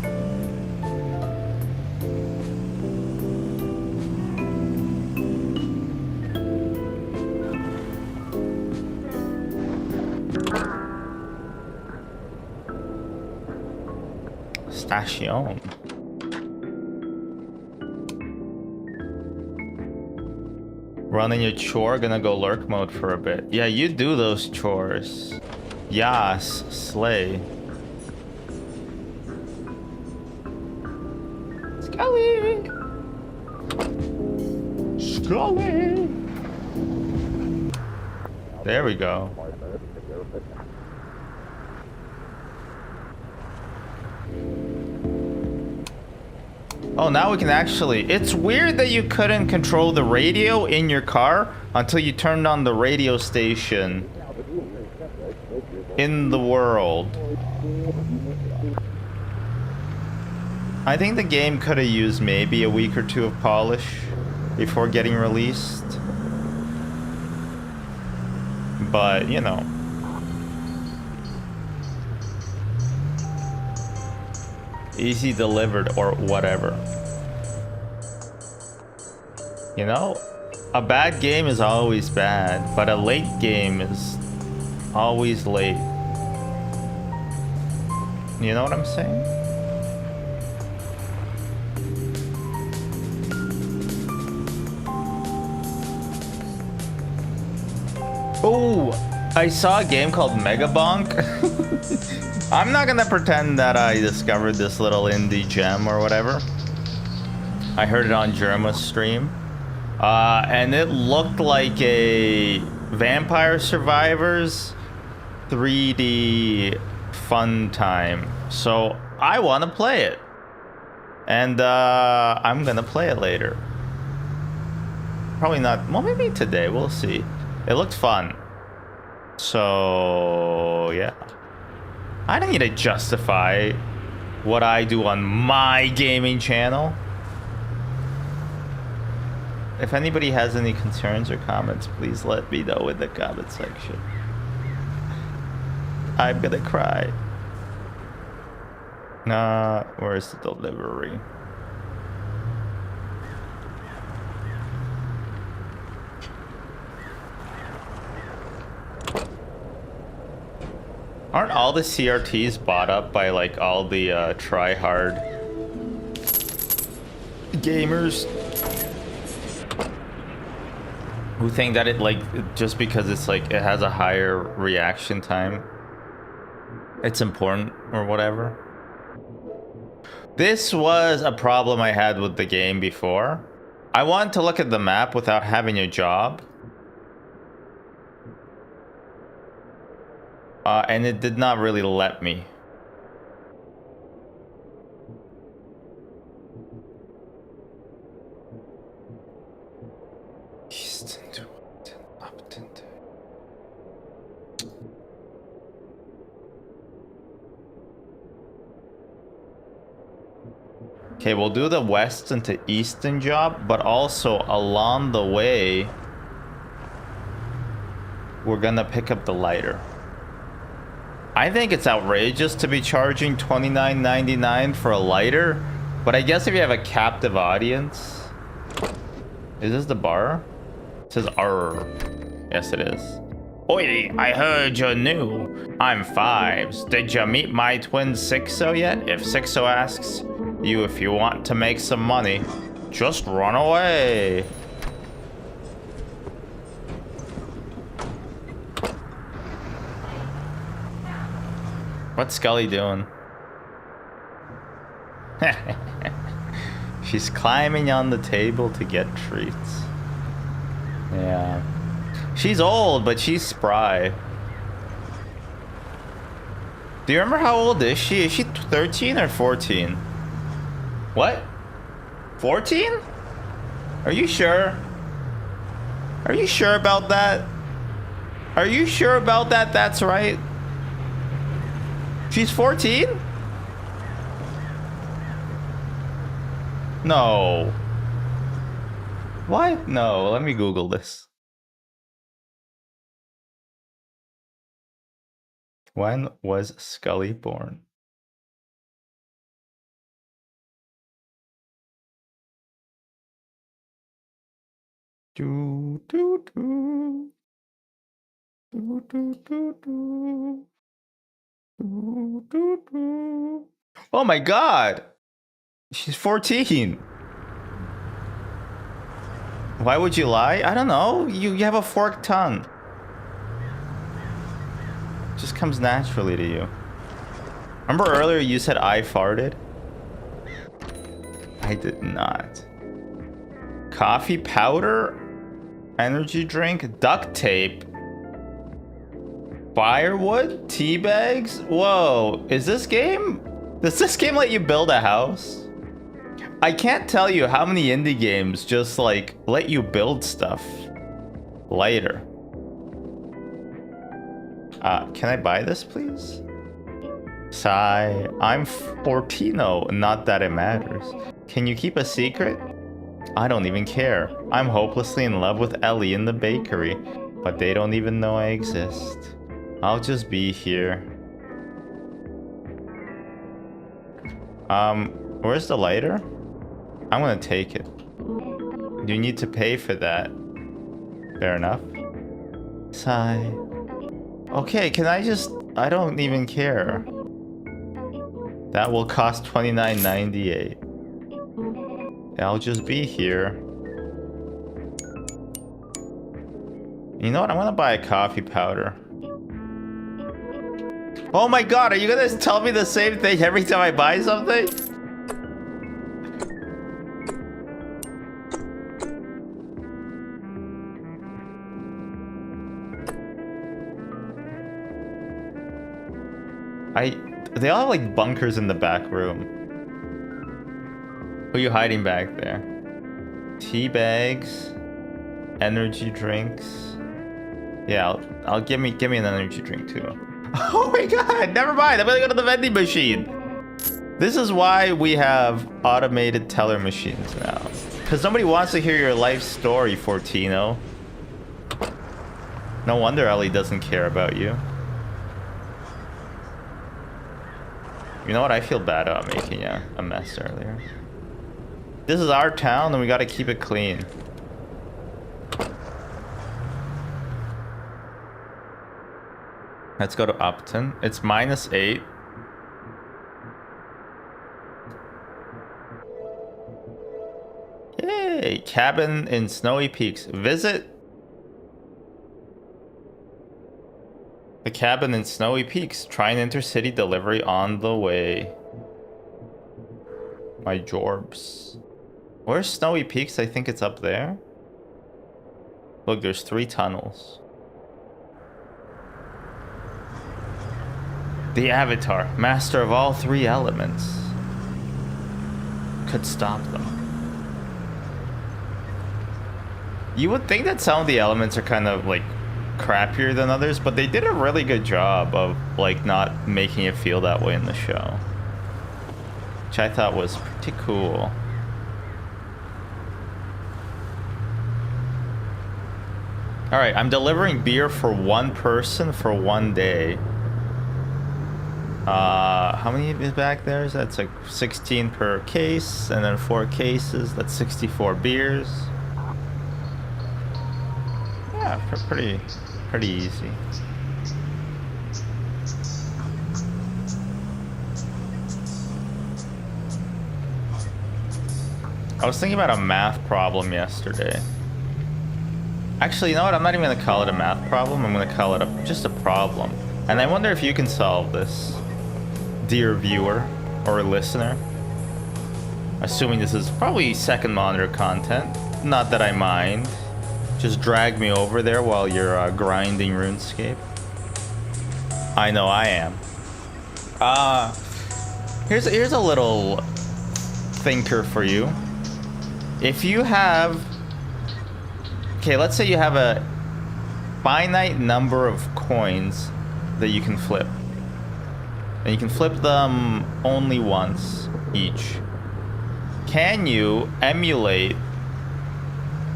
Station. Running your chore, gonna go lurk mode for a bit. Yeah, you do those chores. Yas, slay. Scully! Scully! There we go. Oh, now we can actually... It's weird that you couldn't control the radio in your car until you turned on the radio station in the world. I think the game could have used maybe a week or two of polish before getting released. But, you know. Easy delivered or whatever. You know, a bad game is always bad, but a late game is always late. You know what I'm saying? Oh, I saw a game called Mega Bonk. I'm not gonna pretend that I discovered this little indie gem or whatever. I heard it on Germa's stream. And it looked like a Vampire Survivors 3D fun time. So I want to play it. And I'm gonna play it later. Probably not, well, maybe today, we'll see. It looked fun. So, yeah. I don't need to justify what I do on my gaming channel. If anybody has any concerns or comments, please let me know in the comment section. I'm gonna cry. Where's the delivery? Aren't all the CRTs bought up by like all the try-hard gamers who think that it, like, just because it's like it has a higher reaction time, it's important or whatever? This was a problem I had with the game before. I wanted to look at the map without having a job. And it did not really let me. Okay, we'll do the western to eastern job, but also along the way, we're gonna pick up the lighter. I think it's outrageous to be charging $29.99 for a lighter, but I guess if you have a captive audience... Is this the bar? It says R. Yes, it is. Oi, I heard you're new. I'm Fives. Did you meet my twin Sixo yet? If Sixo asks you if you want to make some money, just run away. What's Scully doing? She's climbing on the table to get treats. Yeah. She's old, but she's spry. Do you remember how old is she? Is she 13 or 14? What? 14? Are you sure? Are you sure about that? Are you sure about that? That's right. She's 14? No. What? No, let me Google this. When was Scully born? Do, do, do. Do, do, do, do. Do, do, do. Oh my god! She's 14. Why would you lie? I don't know. You have a forked tongue. It just comes naturally to you. Remember earlier you said I farted? I did not. Coffee powder? Energy drink? Duct tape? Firewood? Tea bags? Whoa, is this game? Does this game let you build a house? I can't tell you how many indie games just like let you build stuff later. Can I buy this, please? Sigh. I'm Fortino, not that it matters. Can you keep a secret? I don't even care. I'm hopelessly in love with Ellie in the bakery, but they don't even know I exist. I'll just be here. Where's the lighter? I'm gonna take it. You need to pay for that. Fair enough. Sigh. Okay, can I just... I don't even care. That will cost $29.98. I'll just be here. You know what? I'm gonna buy a coffee powder. Oh my god, are you gonna tell me the same thing every time I buy something? They all have like bunkers in the back room. Who are you hiding back there? Tea bags, energy drinks. Yeah, I'll give me an energy drink too. Oh my god, never mind. I'm gonna go to the vending machine. This is why we have automated teller machines now. Because nobody wants to hear your life story, Fortino. No wonder Ellie doesn't care about you. You know what? I feel bad about making a mess earlier. This is our town and we gotta keep it clean. Let's go to Upton. It's -8. Yay! Cabin in Snowy Peaks. Visit the cabin in Snowy Peaks. Try an intercity delivery on the way. My Jorbs. Where's Snowy Peaks? I think it's up there. Look, there's 3 tunnels. The Avatar, master of all 3 elements, could stop them. You would think that some of the elements are kind of like crappier than others, but they did a really good job of like not making it feel that way in the show, which I thought was pretty cool. All right, I'm delivering beer for 1 person for 1 day. How many is back there? That's like 16 per case, and then 4 cases. That's 64 beers. Yeah, pretty easy. I was thinking about a math problem yesterday. Actually, you know what? I'm not even gonna call it a math problem. I'm gonna call it just a problem. And I wonder if you can solve this, dear viewer or listener. Assuming this is probably second monitor content. Not that I mind. Just drag me over there while you're grinding RuneScape. I know I am. Here's a little thinker for you. If you have... Okay, let's say you have a finite number of coins that you can flip. And you can flip them only once each. Can you emulate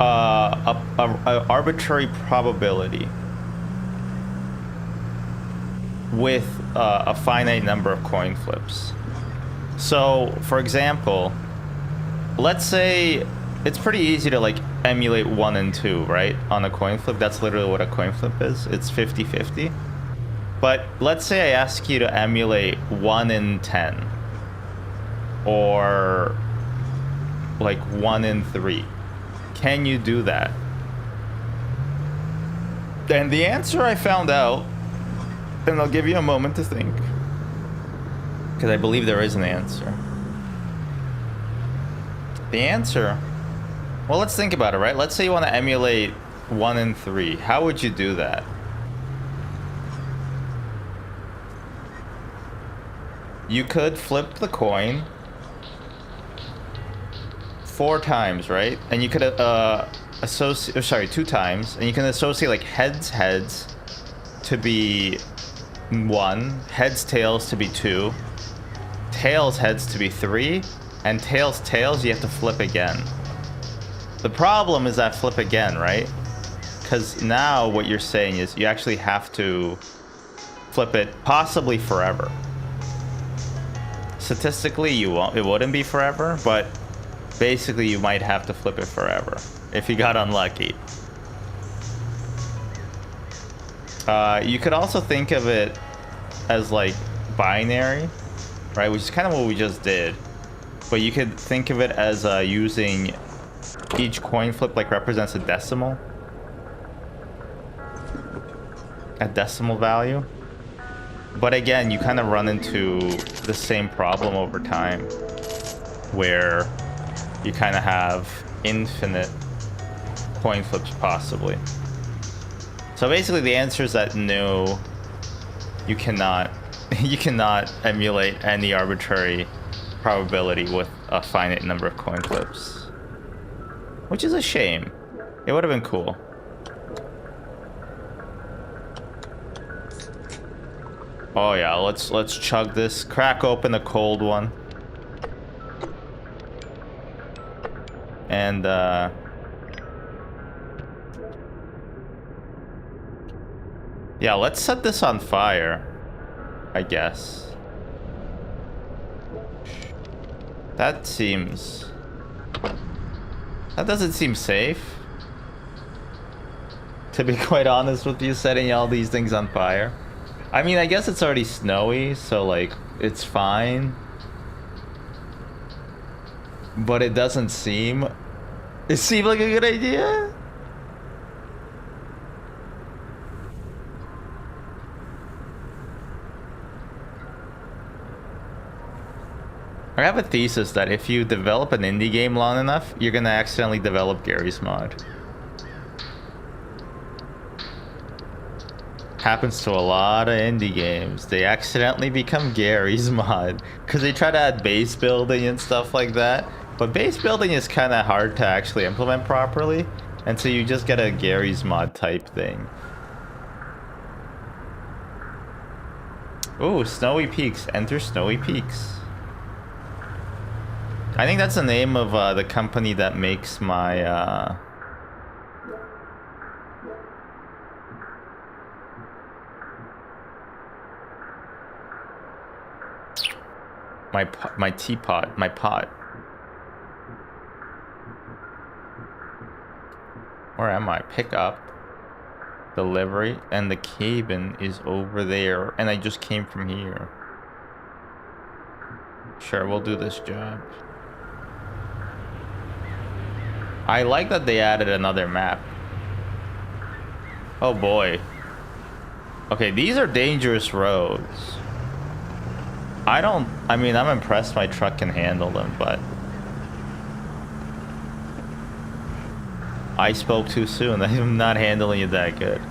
a arbitrary probability with a finite number of coin flips? So, for example, let's say it's pretty easy to like emulate 1 and 2, right? On a coin flip, that's literally what a coin flip is. It's 50-50. But let's say I ask you to emulate 1 in 10, or like 1 in 3. Can you do that? And the answer I found out, and I'll give you a moment to think, because I believe there is an answer. The answer, well, let's think about it, right? Let's say you want to emulate 1 and 3. How would you do that? You could flip the coin 4 times, right? And you could associate, sorry, 2 times, and you can associate like heads to be 1, heads tails to be 2, tails heads to be 3, and tails you have to flip again. The problem is that flip again, right? Because now what you're saying is you actually have to flip it possibly forever. Statistically, it wouldn't be forever, but basically you might have to flip it forever if you got unlucky. You could also think of it as like binary, right? Which is kind of what we just did. But you could think of it as using each coin flip like represents a decimal value. But again, you kind of run into the same problem over time where you kind of have infinite coin flips possibly. So basically the answer is that no, you cannot emulate any arbitrary probability with a finite number of coin flips, which is a shame. It would have been cool. Oh yeah, let's chug this. Crack open a cold one. And yeah, let's set this on fire, I guess. That doesn't seem safe, to be quite honest with you, setting all these things on fire. I mean, I guess it's already snowy, so like it's fine. But it doesn't seem... It seemed like a good idea? I have a thesis that if you develop an indie game long enough, you're gonna accidentally develop Gary's mod. Happens to a lot of indie games. They accidentally become Gary's mod because they try to add base building and stuff like that. But base building is kind of hard to actually implement properly, and so you just get a Gary's mod type thing. Ooh, Snowy Peaks. Enter Snowy Peaks. I think that's the name of the company that makes my my teapot, my pot. Where am I? Pick up, delivery, and the cabin is over there, and I just came from here. Sure, we'll do this job. I like that they added another map. Oh boy. Okay, these are dangerous roads. I mean, I'm impressed my truck can handle them, but I spoke too soon. I'm not handling it that good.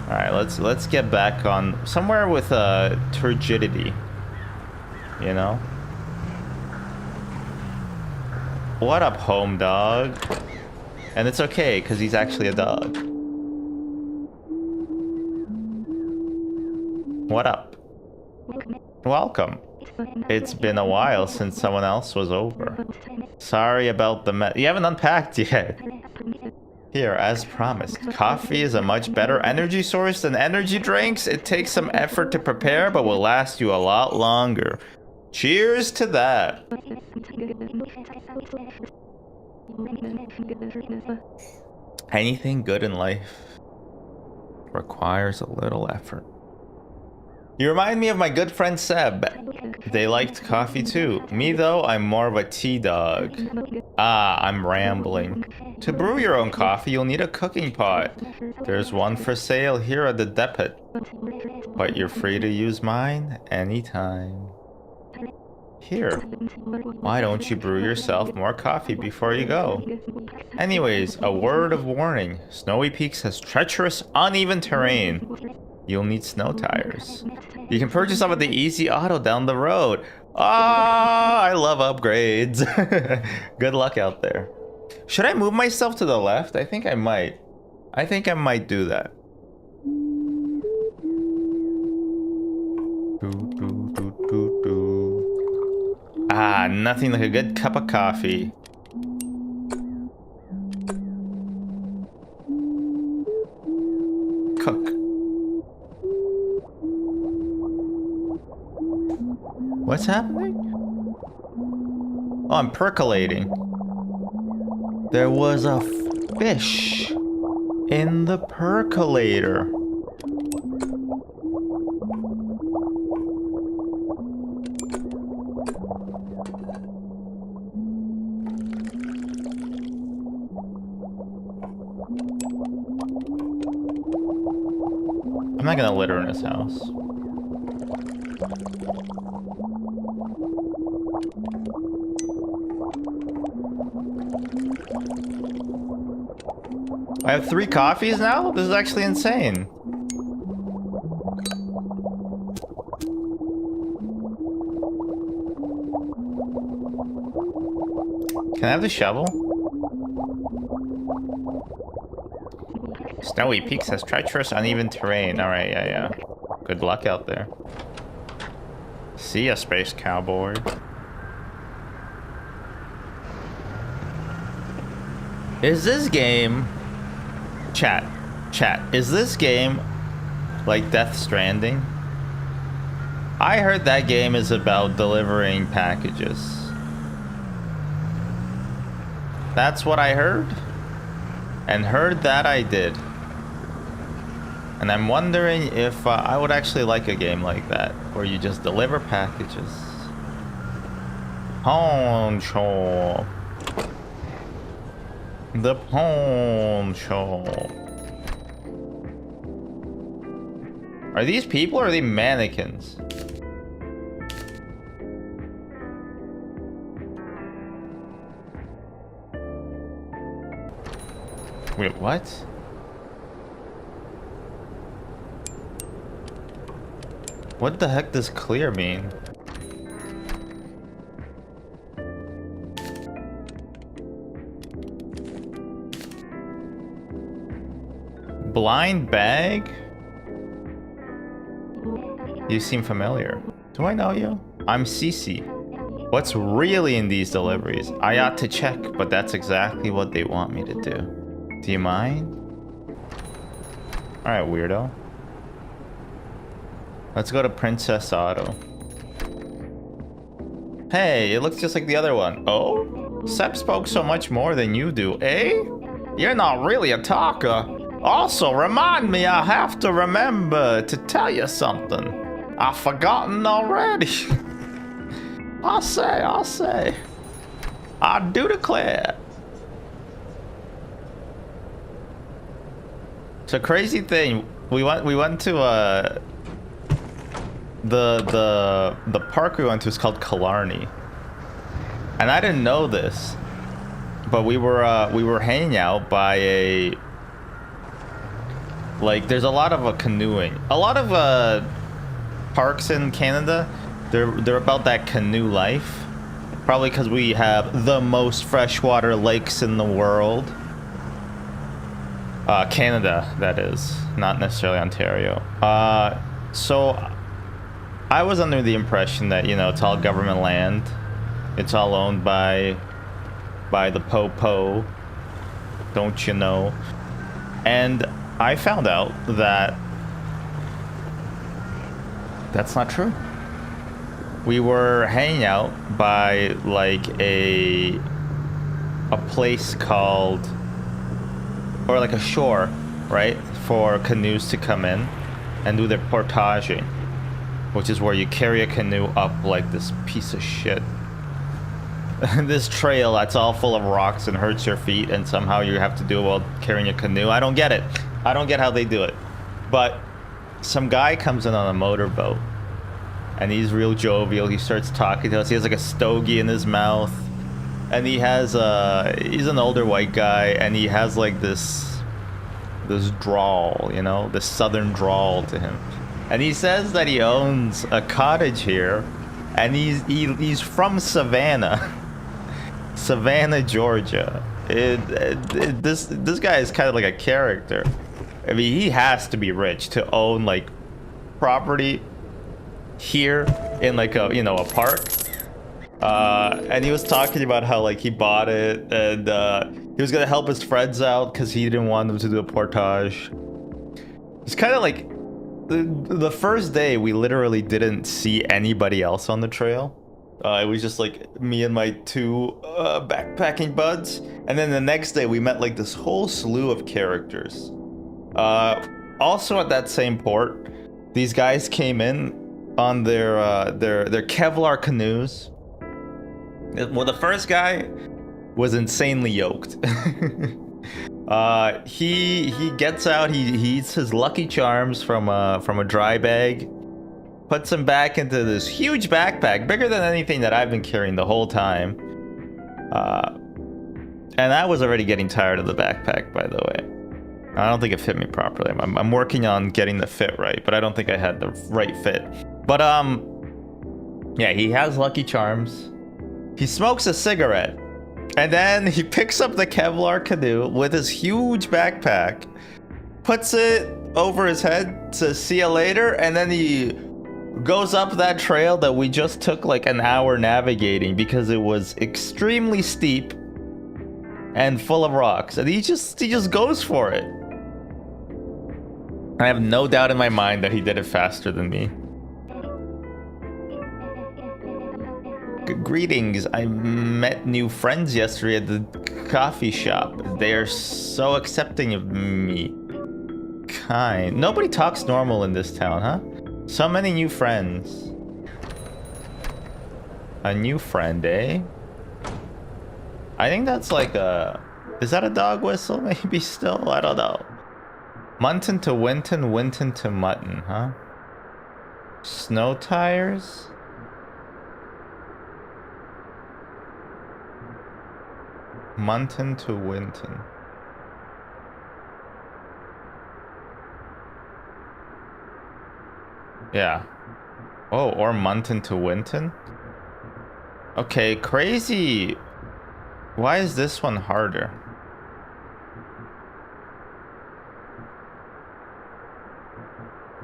Alright, let's get back on somewhere with turgidity. You know? What up, home dog? And it's okay, because he's actually a dog. What up? Welcome. It's been a while since someone else was over. Sorry about the mess. You haven't unpacked yet. Here, as promised, coffee is a much better energy source than energy drinks. It takes some effort to prepare, but will last you a lot longer. Cheers to that. Anything good in life requires a little effort. You remind me of my good friend Seb. They liked coffee too. Me though, I'm more of a tea dog. Ah, I'm rambling. To brew your own coffee, you'll need a cooking pot. There's one for sale here at the depot. But you're free to use mine anytime. Here, why don't you brew yourself more coffee before you go? Anyways, a word of warning. Snowy Peaks has treacherous, uneven terrain. You'll need snow tires. You can purchase them at the Easy Auto down the road. Ah, I love upgrades. Good luck out there. Should I move myself to the left? I think I might. I think I might do that. Ah, nothing like a good cup of coffee. Cook. What's happening? Oh, I'm percolating. There was a fish in the percolator. I'm not gonna litter in his house. I have 3 coffees now? This is actually insane. Can I have the shovel? Snowy Peaks has treacherous, uneven terrain. Alright, yeah. Good luck out there. See ya, space cowboy. Is this game... Chat, is this game like Death Stranding? I heard that game is about delivering packages. That's what I heard. And heard that I did. And I'm wondering if I would actually like a game like that, where you just deliver packages. Poncho. The poncho. Are these people or are they mannequins? Wait, what? What the heck does clear mean? Blind bag? You seem familiar. Do I know you? I'm Cece. What's really in these deliveries? I ought to check, but that's exactly what they want me to do. Do you mind? Alright, weirdo. Let's go to Princess Auto. Hey, it looks just like the other one. Oh? Sep spoke so much more than you do, eh? You're not really a talker. Also, remind me, I have to remember to tell you something. I've forgotten already. I'll say. I do declare. So crazy thing, we went to the park we went to is called Killarney, and I didn't know this, but we were hanging out by a, like, there's a lot of canoeing. A lot of parks in Canada, they're about that canoe life. Probably because we have the most freshwater lakes in the world. Canada, that is, not necessarily Ontario. So I was under the impression that, you know, it's all government land. It's all owned by the po-po, don't you know? And I found out that that's not true. We were hanging out by like a place called, or like a shore, right, for canoes to come in and do their portaging. which is where you carry a canoe up like this piece of shit. This trail that's all full of rocks and hurts your feet, and somehow you have to do it while carrying a canoe. I don't get it. I don't get how they do it. But some guy comes in on a motorboat, and he's real jovial. He starts talking to us. He has like a stogie in his mouth, and he has he's an older white guy, and he has like this drawl, you know, this southern drawl to him. And he says that he owns a cottage here, and he's from Savannah. Savannah, Georgia. This guy is kind of like a character. I mean, he has to be rich to own like property here in like a, you know, a park. And he was talking about how like he bought it, and he was gonna help his friends out because he didn't want them to do a portage. It's kind of like the first day we literally didn't see anybody else on the trail. It was just like me and my two backpacking buds, and then the next day we met like this whole slew of characters. Also at that same port, these guys came in on their Kevlar canoes. Well, the first guy was insanely yoked. He gets out, he eats his Lucky Charms from a dry bag, puts him back into this huge backpack, bigger than anything that I've been carrying the whole time. And I was already getting tired of the backpack, by the way. I don't think it fit me properly. I'm working on getting the fit right, but I don't think I had the right fit. But yeah, he has Lucky Charms. He smokes a cigarette, and then he picks up the Kevlar canoe with his huge backpack, puts it over his head, says see you later, and then he goes up that trail that we just took like an hour navigating because it was extremely steep and full of rocks, and he just goes for it. I have no doubt in my mind that he did it faster than me. Greetings, I met new friends yesterday at the coffee shop. They are so accepting of me. Kind. Nobody talks normal in this town, huh? So many new friends. A new friend, eh? I think that's like a... Is that a dog whistle maybe still? I don't know. Munton to Winton, Winton to Mutton, huh? Snow tires? Munton to Winton. Yeah. Oh, or Munton to Winton? Okay, crazy. Why is this one harder?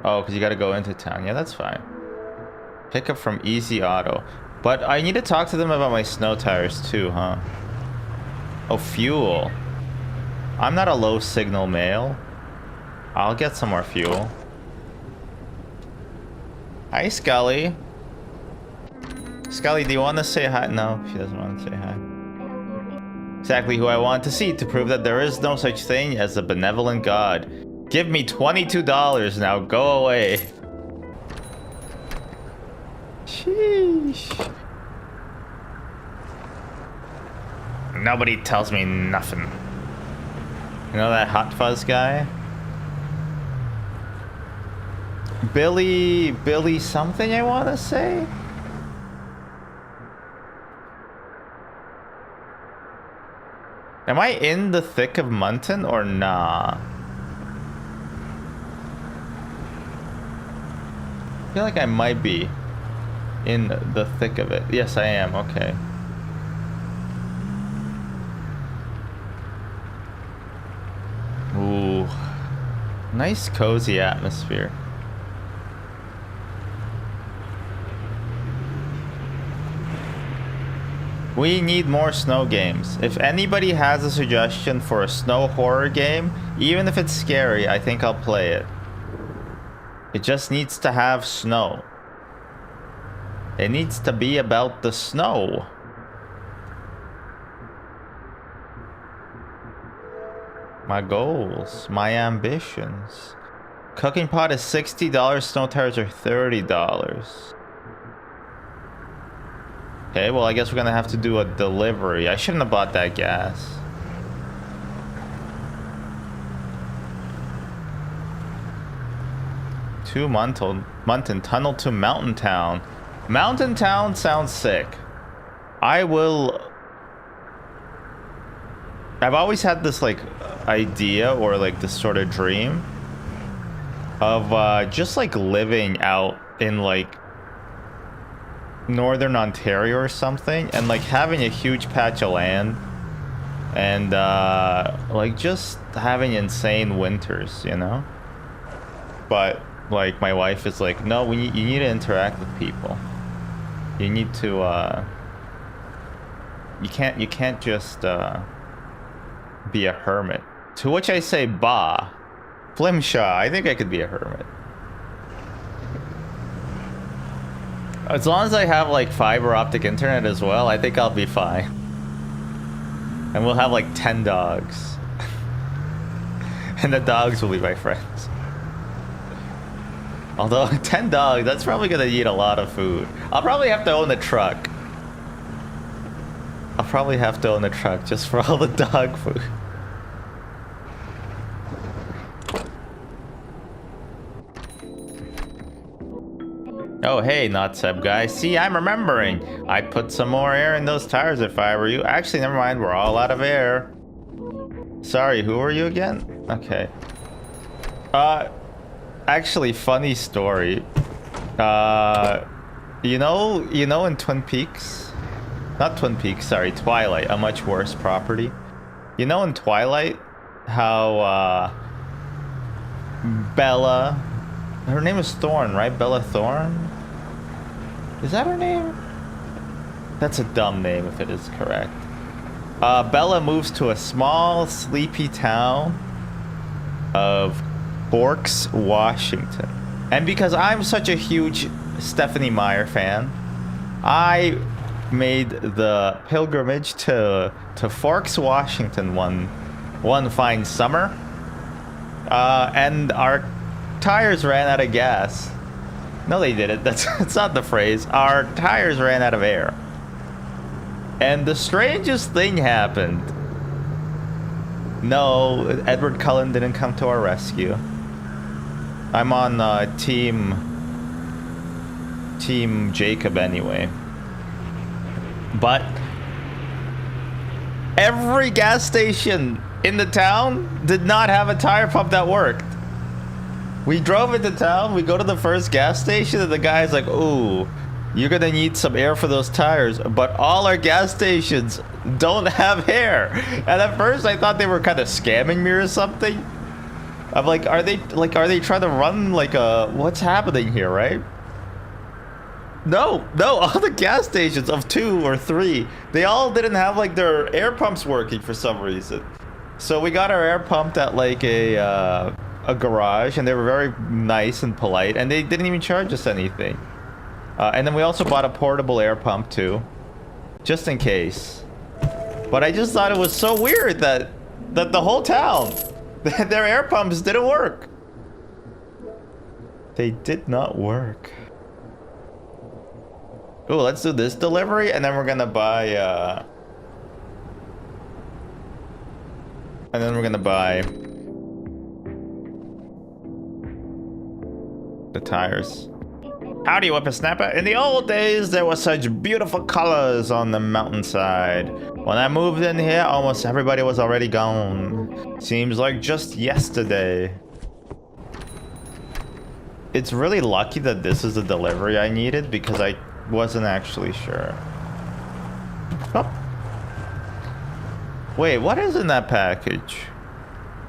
Oh, because you gotta go into town. Yeah, that's fine. Pick up from Easy Auto. But I need to talk to them about my snow tires too, huh? Oh, fuel. I'm not a low signal male. I'll get some more fuel. Hi, Scully. Scully, do you want to say hi? No, she doesn't want to say hi. Exactly who I want to see to prove that there is no such thing as a benevolent God. Give me $22 now. Go away. Sheesh. Nobody tells me nothing. You know that Hot Fuzz guy? Billy something, I want to say? Am I in the thick of Munton or nah? I feel like I might be in the thick of it. Yes, I am. Okay. Ooh. Nice cozy atmosphere. We need more snow games. If anybody has a suggestion for a snow horror game, even if it's scary, I think I'll play it. It just needs to have snow. It needs to be about the snow. My goals, my ambitions. Cooking pot is $60. Snow tires are $30. Okay, well, I guess we're gonna have to do a delivery. I shouldn't have bought that gas. To Munton Tunnel to Mountain Town. Mountain Town sounds sick. I've always had this like idea or like this sort of dream of just like living out in like northern Ontario or something, and like having a huge patch of land and like just having insane winters, you know? But like my wife is like, no, you need to interact with people. You need to you can't just be a hermit. To which I say, bah, Flimshaw, I think I could be a hermit. As long as I have like fiber optic internet as well, I think I'll be fine. And we'll have like 10 dogs. And the dogs will be my friends. Although 10 dogs, that's probably gonna eat a lot of food. I'll probably have to own a truck. I'll probably have to own a truck just for all the dog food. Oh, hey, not Seb guy. See, I'm remembering. I'd put some more air in those tires if I were you. Actually, never mind. We're all out of air. Sorry, who are you again? Okay. Actually, funny story. You know in Twin Peaks? Not Twin Peaks, sorry, Twilight, a much worse property. You know in Twilight how Bella, her name is Thorne, right? Bella Thorne? Is that her name? That's a dumb name if it is correct. Bella moves to a small, sleepy town of Forks, Washington. And because I'm such a huge Stephanie Meyer fan, I made the pilgrimage to Forks, Washington one fine summer. And our tires ran out of gas. No, they didn't. That's not the phrase. Our tires ran out of air. And the strangest thing happened. No, Edward Cullen didn't come to our rescue. I'm on team Jacob anyway. But every gas station in the town did not have a tire pump that worked. We drove into town, we go to the first gas station, and the guy's like, ooh, you're gonna need some air for those tires, but all our gas stations don't have air. And at first I thought they were kind of scamming me or something. I'm like, are they trying to run like a, what's happening here, right? No, all the gas stations of 2 or 3, they all didn't have like their air pumps working for some reason. So we got our air pumped at like a garage, and they were very nice and polite, and they didn't even charge us anything. And then we also bought a portable air pump too, just in case. But I just thought it was so weird that the whole town, their air pumps didn't work. They did not work. Ooh, let's do this delivery, and then we're gonna buy the tires. Howdy, whippersnapper. In the old days, there were such beautiful colors on the mountainside. When I moved in here, almost everybody was already gone. Seems like just yesterday. It's really lucky that this is the delivery I needed, because I wasn't actually sure. Oh. Wait, what is in that package?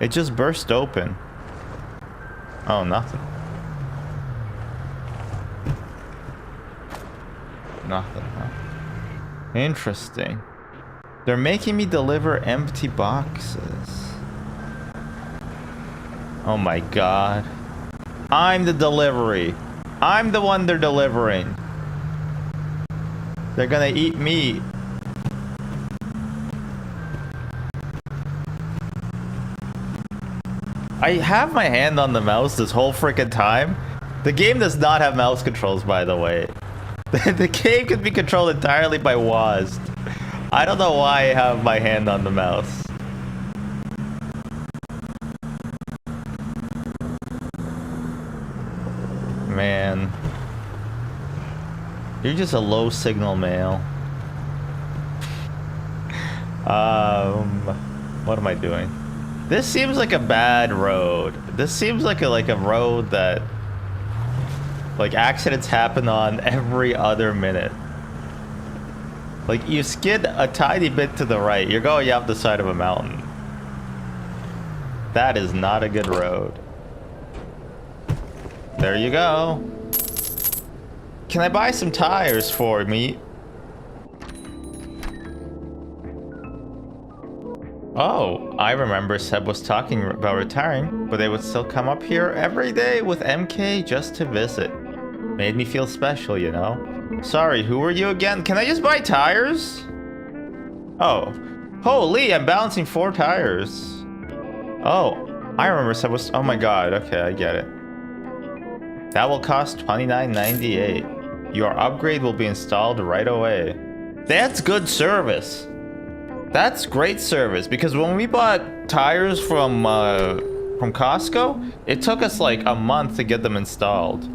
It just burst open. Oh, nothing. Nothing, huh? Interesting. They're making me deliver empty boxes. Oh my god. I'm the delivery. I'm the one they're delivering. They're gonna eat me. I have my hand on the mouse this whole freaking time. The game does not have mouse controls, by the way. The game can be controlled entirely by WASD. I don't know why I have my hand on the mouse. Man. You're just a low signal male. What am I doing? This seems like a bad road. This seems like a road that like accidents happen on every other minute. Like you skid a tiny bit to the right, you're going up the side of a mountain. That is not a good road. There you go. Can I buy some tires for me? Oh, I remember Seb was talking about retiring, but they would still come up here every day with MK just to visit. Made me feel special, you know? Sorry, who were you again? Can I just buy tires? Oh. Holy, I'm balancing 4 tires. Oh, I remember Seb was... Oh my god, okay, I get it. That will cost $29.98. Your upgrade will be installed right away. That's good service. That's great service, because when we bought tires from Costco, it took us like a month to get them installed.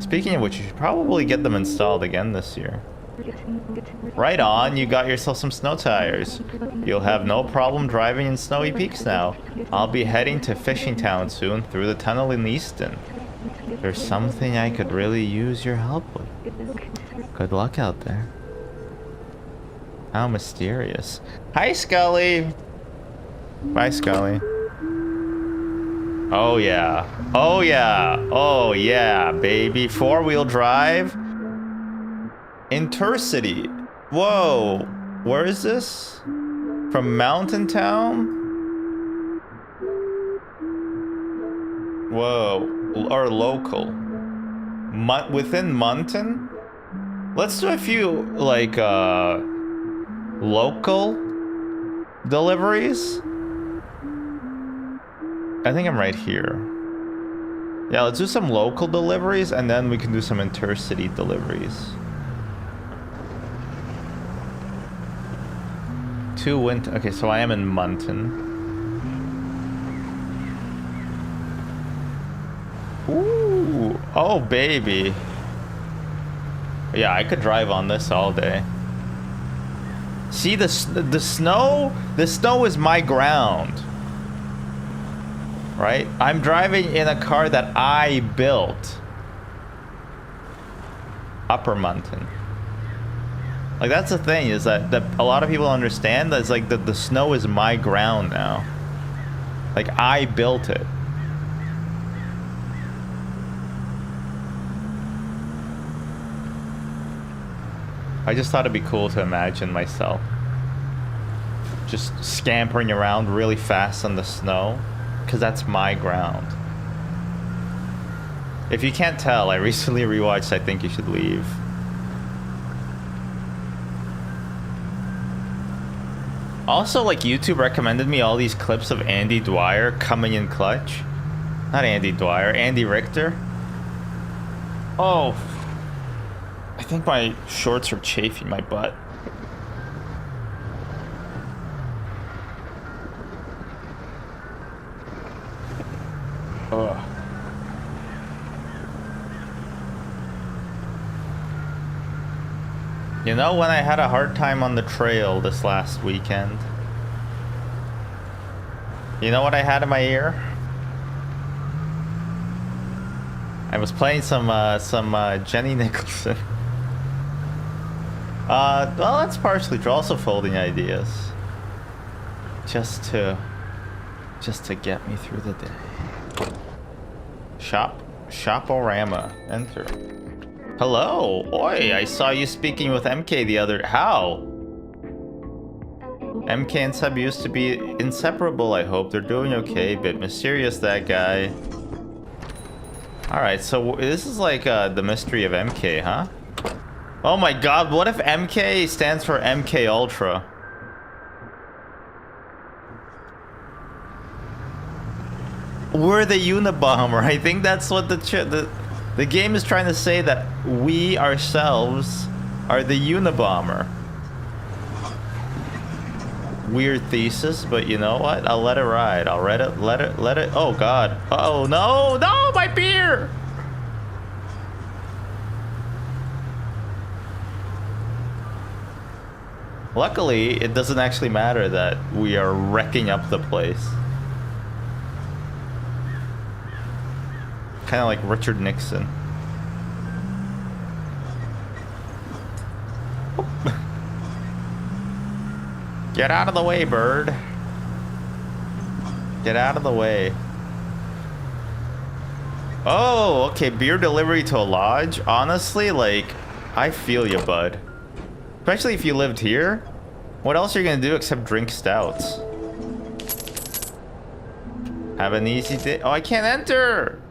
Speaking of which, you should probably get them installed again this year. Right on, you got yourself some snow tires. You'll have no problem driving in snowy peaks now. I'll be heading to Fishing Town soon through the tunnel in Easton. There's something I could really use your help with. Good luck out there. How mysterious. Hi, Scully. Bye, Scully. Oh, yeah. Oh, yeah. Oh, yeah, baby. 4-wheel drive. Intercity. Whoa. Where is this? From Mountain Town? Whoa. Or local. Within Munton? Let's do a few, like, local deliveries. I think I'm right here. Yeah, let's do some local deliveries and then we can do some intercity deliveries. 2 winter. Okay, so I am in Munton. Ooh, oh baby. Yeah, I could drive on this all day. See the snow? The snow is my ground. Right? I'm driving in a car that I built. Upper Munton. Like that's the thing, is that a lot of people understand that it's like the snow is my ground now. Like I built it. I just thought it'd be cool to imagine myself just scampering around really fast on the snow, because that's my ground. If you can't tell, I recently rewatched I Think You Should Leave. Also, like, YouTube recommended me all these clips of Andy Dwyer coming in clutch. Not Andy Dwyer, Andy Richter. Oh, I think my shorts are chafing my butt. Ugh. You know, when I had a hard time on the trail this last weekend, you know what I had in my ear? I was playing some Jenny Nicholson. Well, that's partially true. Also folding ideas, just to get me through the day. Shoporama. Enter. Hello. Oi, I saw you speaking with MK the other... How? MK and Seb used to be inseparable. I hope they're doing okay. Bit mysterious, that guy. Alright, so this is like the mystery of MK, huh? Oh my god, what if MK stands for MK Ultra? we're the Unabomber. I think that's what the game is trying to say, that we ourselves are the Unabomber. Weird thesis, but you know what? I'll let it ride. I'll let it. Oh God. Oh no, no, my beer. Luckily, it doesn't actually matter that we are wrecking up the place. Kind of like Richard Nixon. Get out of the way, bird. Get out of the way. Oh, okay. Beer delivery to a lodge. Honestly, like, I feel you, bud. Especially if you lived here. What else are you gonna do except drink stouts? Have an easy day. Oh, I can't enter.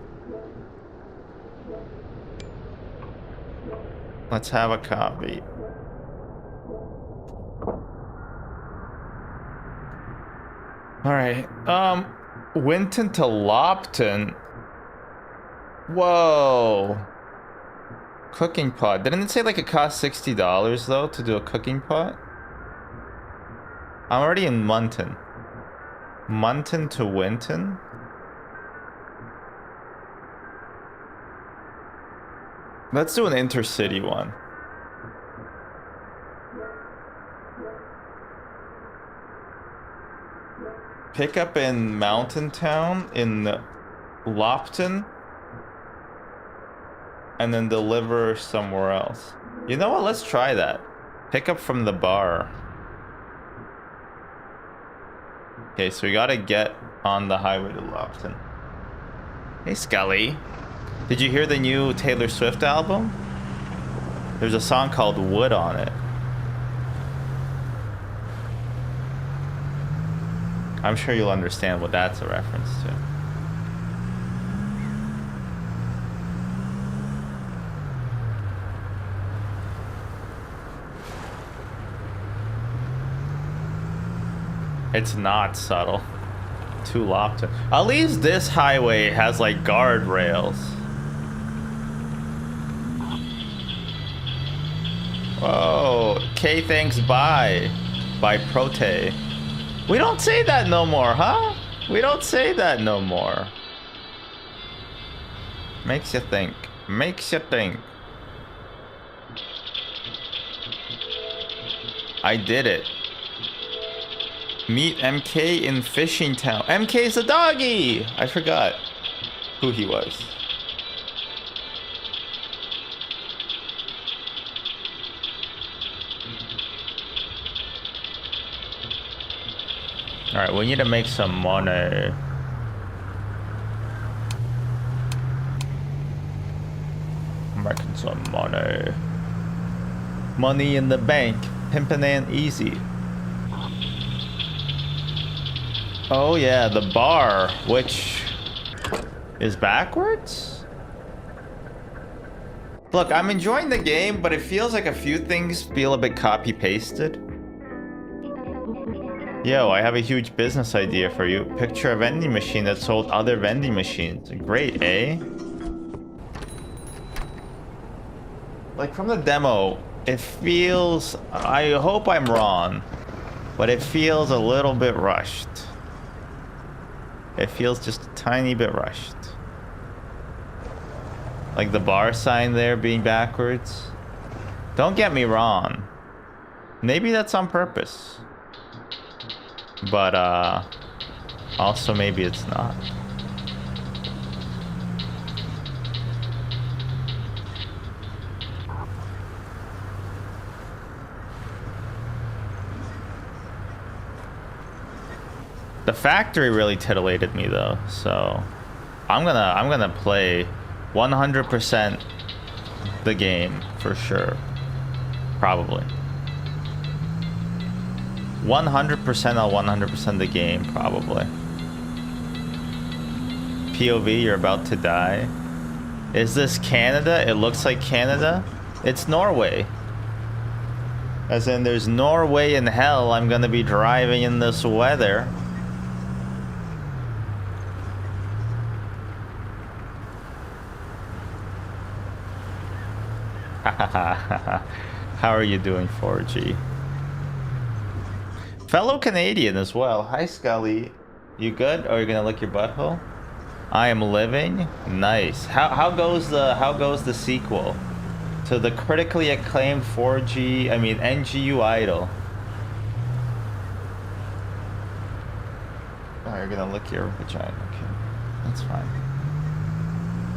Let's have a coffee. All right. Winton to Lopton. Whoa. Cooking pot. Didn't it say like it cost $60 though to do a cooking pot? I'm already in Munton. Munton to Winton. Let's do an intercity one. Pick up in Mountain Town in Lopton. And then deliver somewhere else. You know what? Let's try that. Pick up from the bar. Okay, so we gotta get on the highway to Lopton. Hey, Scully. Did you hear the new Taylor Swift album? There's a song called Wood on it. I'm sure you'll understand what that's a reference to. It's not subtle. To Lopton. At least this highway has like guardrails. Whoa. K thanks bye. By Prote. We don't say that no more, huh? We don't say that no more. Makes you think. Makes you think. I did it. Meet MK in Fishing Town. MK's a doggy! I forgot who he was. Alright, we need to make some money. Making some money. Money in the bank. Pimpin' and easy. Oh yeah, the bar, which is backwards? Look, I'm enjoying the game, but it feels like a few things feel a bit copy-pasted. Yo, I have a huge business idea for you. Picture a vending machine that sold other vending machines. Great, eh? Like from the demo, it feels... I hope I'm wrong, but it feels a little bit rushed. It feels just a tiny bit rushed. Like the bar sign there being backwards. Don't get me wrong. Maybe that's on purpose. But also maybe it's not. The factory really titillated me though, so I'm gonna play 100% the game for sure. Probably 100%. I'll 100% the game probably. POV, you're about to die. Is this Canada? It looks like Canada. It's Norway. As in, there's Norway in hell. I'm gonna be driving in this weather. How are you doing, 4G? Fellow Canadian as well. Hi, Scully. You good? Or are you gonna lick your butthole? I am living. Nice. How goes the sequel to the critically acclaimed NGU Idol? Oh, you're gonna lick your vagina. Okay, that's fine.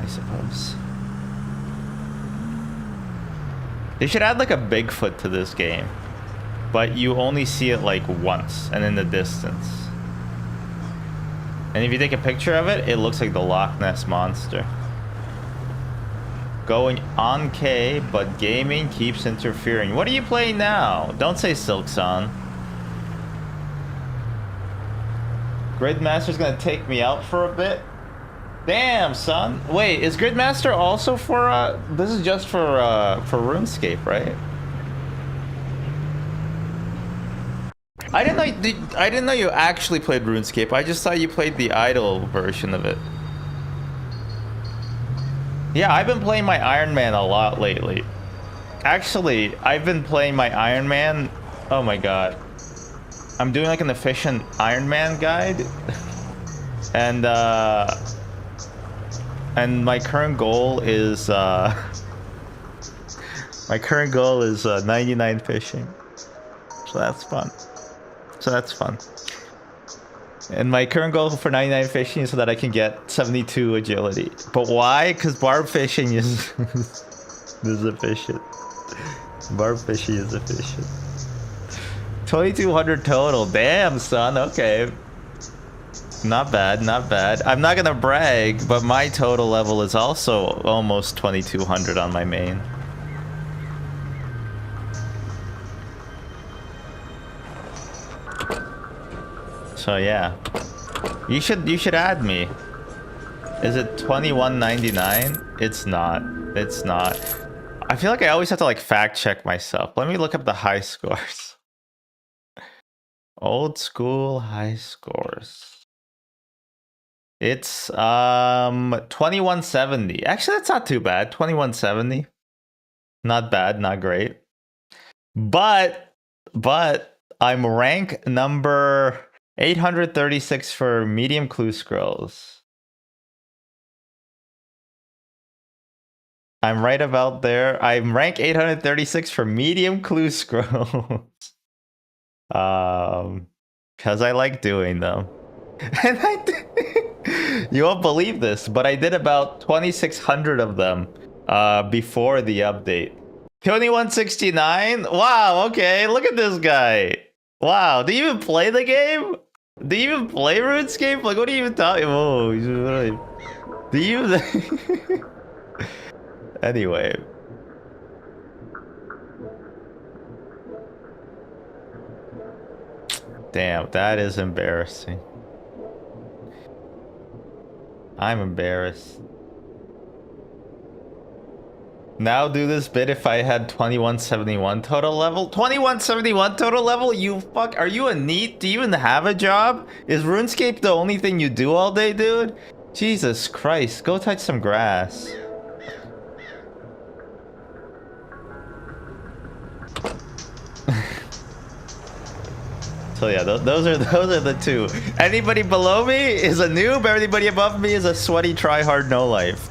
I suppose. They should add like a Bigfoot to this game, but you only see it like once and in the distance. And if you take a picture of it, it looks like the Loch Ness Monster. Going on K, but gaming keeps interfering. What are you playing now? Don't say Silkson. Gridmaster's gonna take me out for a bit. Damn, son. Wait, is Gridmaster also for this is just for RuneScape, right? I didn't know you actually played RuneScape. I just thought you played the idle version of it. Yeah, I've been playing my Iron Man a lot lately. Actually, I've been playing my Iron Man. Oh my god. I'm doing like an efficient Iron Man guide. And my current goal is 99 fishing. So that's fun. And my current goal for 99 fishing is so that I can get 72 agility. But why? Because barb fishing is efficient. Barb fishing is efficient. 2200 total. Damn, son. Okay. Not bad, not bad. I'm not gonna brag, but my total level is also almost 2200 on my main. So yeah, you should add me. Is it 21.99? It's not. It's not. I feel like I always have to like fact check myself. Let me look up the high scores. Old school high scores. It's 2170. Actually, that's not too bad. 2170. Not bad, not great. But I'm rank number 836 for medium clue scrolls. I'm right about there. I'm rank 836 for medium clue scrolls. Because I like doing them. And you won't believe this, but I did about 2,600 of them before the update. 2169? Wow, okay, look at this guy. Wow, do you even play the game? Do you even play RuneScape? Like, what are you even talking? Whoa, do you? Anyway. Damn, that is embarrassing. I'm embarrassed. Now do this bit if I had 2171 total level. 2171 total level? You fuck, are you a NEET? Do you even have a job? Is RuneScape the only thing you do all day, dude? Jesus Christ, go touch some grass. So yeah, those are the two. Anybody below me is a noob. Everybody above me is a sweaty tryhard no life.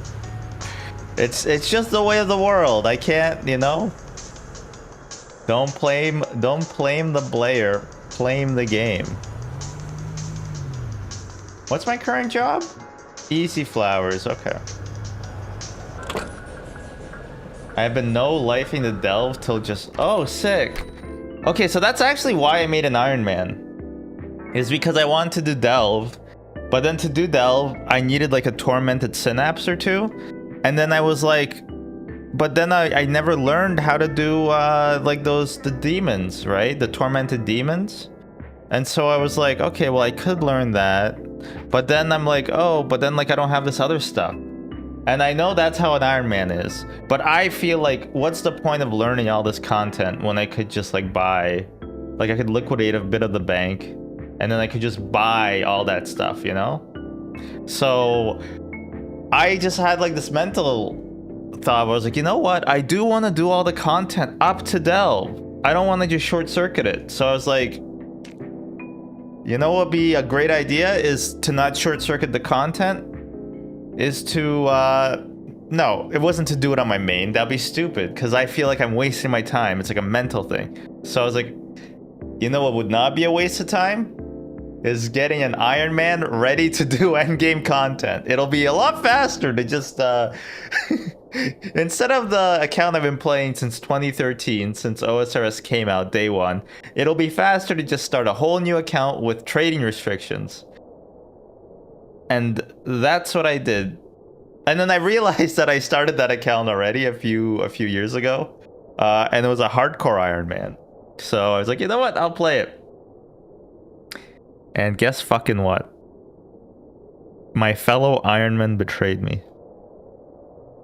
It's just the way of the world. I can't, you know. Don't blame the player. Blame the game. What's my current job? Easy flowers. Okay. I have been no lifing the delve till just. Oh, sick. Okay, so that's actually why I made an Iron Man. Is because I wanted to do delve, but then to do delve, I needed like a tormented synapse or two. And then I was like, but then I never learned how to do like the demons, right? The tormented demons. And so I was like, okay, well I could learn that. But then I'm like, oh, but then like I don't have this other stuff. And I know that's how an Iron Man is. But I feel like, what's the point of learning all this content when I could just like buy, like I could liquidate a bit of the bank and then I could just buy all that stuff, you know? So I just had like this mental thought, I was like, you know what? I do want to do all the content up to Delve. I don't want to just short circuit it. So I was like, you know what would be a great idea is to not short circuit the content, is to, no, it wasn't to do it on my main. That'd be stupid because I feel like I'm wasting my time. It's like a mental thing. So I was like, you know what would not be a waste of time? Is getting an Iron Man ready to do endgame content. It'll be a lot faster to just, instead of the account I've been playing since 2013, since OSRS came out day one, it'll be faster to just start a whole new account with trading restrictions. And that's what I did. And then I realized that I started that account already a few years ago. And it was a hardcore Iron Man. So I was like, you know what? I'll play it. And guess fucking what? My fellow Ironmen betrayed me.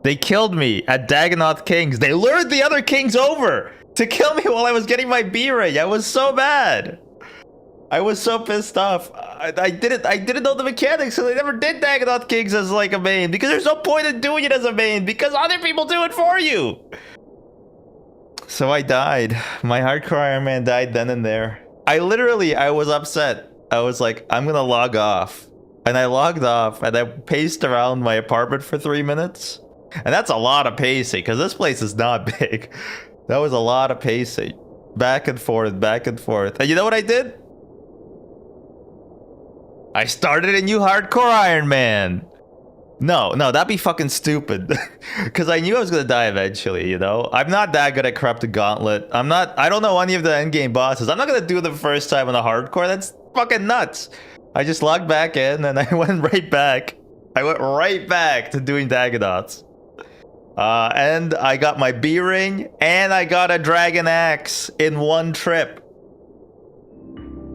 They killed me at Dagonoth Kings. They lured the other kings over to kill me while I was getting my B ring. I was so mad. I was so pissed off. I didn't know the mechanics, so they never did Dagonoth Kings as like a main because there's no point in doing it as a main because other people do it for you. So I died. My hardcore Iron Man died then and there. I was upset. I was like, I'm gonna log off. And I logged off and I paced around my apartment for 3 minutes. And that's a lot of pacing because this place is not big. That was a lot of pacing. Back and forth, back and forth. And you know what I did? I started a new hardcore Iron Man. No, that'd be fucking stupid. Because I knew I was gonna die eventually, you know? I'm not that good at Corrupted Gauntlet. I don't know any of the endgame bosses. I'm not gonna do it the first time on a hardcore. That's fucking nuts. I just logged back in and I went right back. I went right back to doing Dagonoths. And I got my B ring and I got a dragon axe in one trip.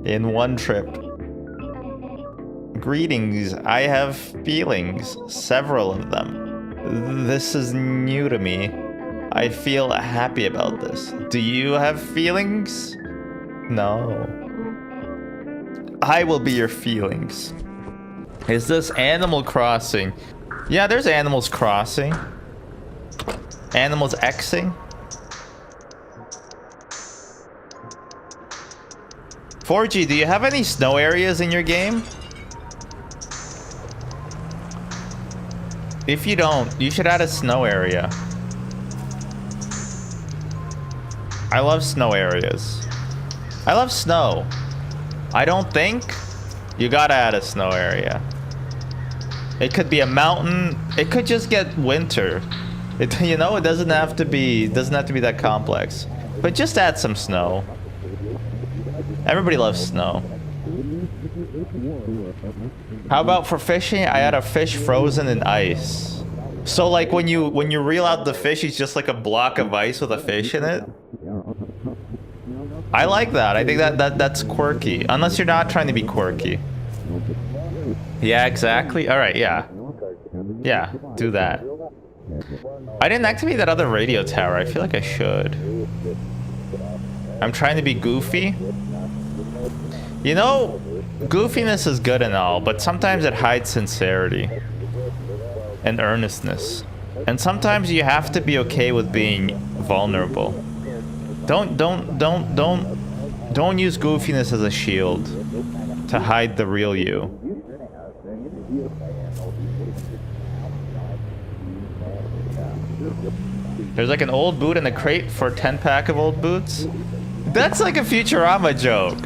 In one trip. Greetings, I have feelings, several of them. This is new to me. I feel happy about this. Do you have feelings? No. I will be your feelings. Is this Animal Crossing? Yeah, there's Animals Crossing. Animals Xing. 4G, do you have any snow areas in your game? If you don't, you should add a snow area. I love snow areas. I love snow. I don't think you gotta add a snow area. It could be a mountain. It could just get winter. You know, it doesn't have to be that complex. But just add some snow. Everybody loves snow. How about for fishing? I had a fish frozen in ice. So like when you reel out the fish, it's just like a block of ice with a fish in it. I like that. I think that's quirky. Unless you're not trying to be quirky. Yeah, exactly. All right, yeah. Yeah, do that. I didn't activate that other radio tower. I feel like I should. I'm trying to be goofy. You know, goofiness is good and all, but sometimes it hides sincerity and earnestness. And sometimes you have to be okay with being vulnerable. Don't use goofiness as a shield to hide the real you. There's like an old boot in a crate for a 10-pack of old boots. That's like a Futurama joke.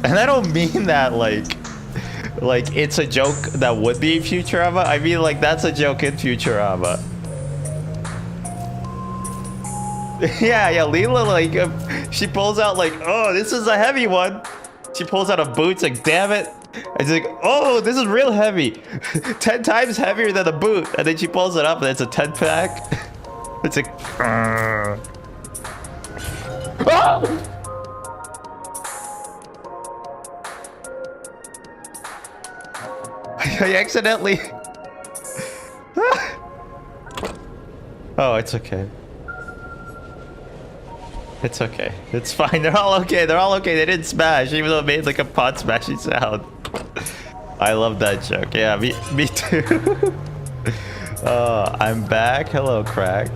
And I don't mean that like it's a joke that would be Futurama. I mean like that's a joke in Futurama. yeah, Leela like she pulls out like, oh, this is a heavy one. She pulls out a boot, it's like, damn it. It's like, oh, this is real heavy. 10 times heavier than a boot. And then she pulls it up and it's a 10-pack. It's like, oh! I accidentally. Oh, it's okay. It's okay. It's fine. They're all okay. They're all okay. They didn't smash, even though it made like a pot smashing sound. I love that joke. Yeah, me too. I'm back. Hello, Crack.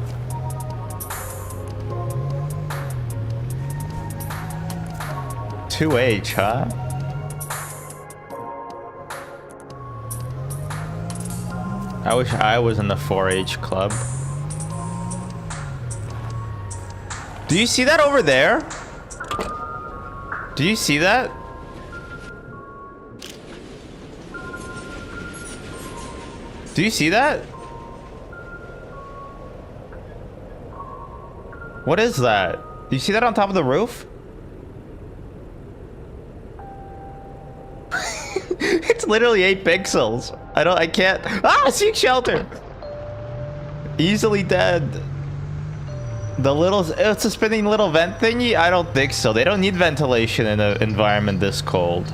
"2H, huh? I wish I was in the 4-H club. Do you see that over there? Do you see that? Do you see that? What is that? Do you see that on top of the roof? It's literally 8 pixels. I can't. Ah, seek shelter. Easily dead. The little, it's a spinning little vent thingy? I don't think so. They don't need ventilation in an environment this cold.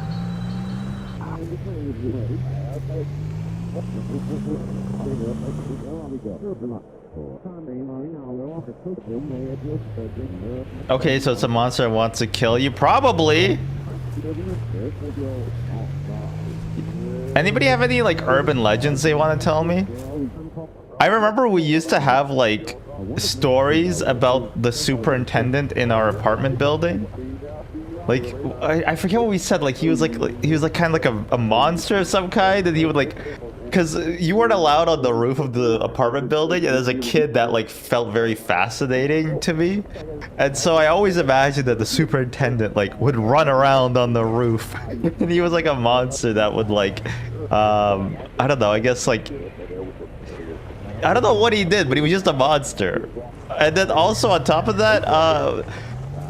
Okay, so it's a monster that wants to kill you? Probably. Anybody have any like urban legends they want to tell me? I remember we used to have like stories about the superintendent in our apartment building. Like I forget what we said. Like he was like kind of like a monster of some kind, and he would like, because you weren't allowed on the roof of the apartment building, and as a kid that like felt very fascinating to me, and so I always imagined that the superintendent like would run around on the roof and he was like a monster that would like I don't know, I guess like I don't know what he did, but he was just a monster. And then also on top of that,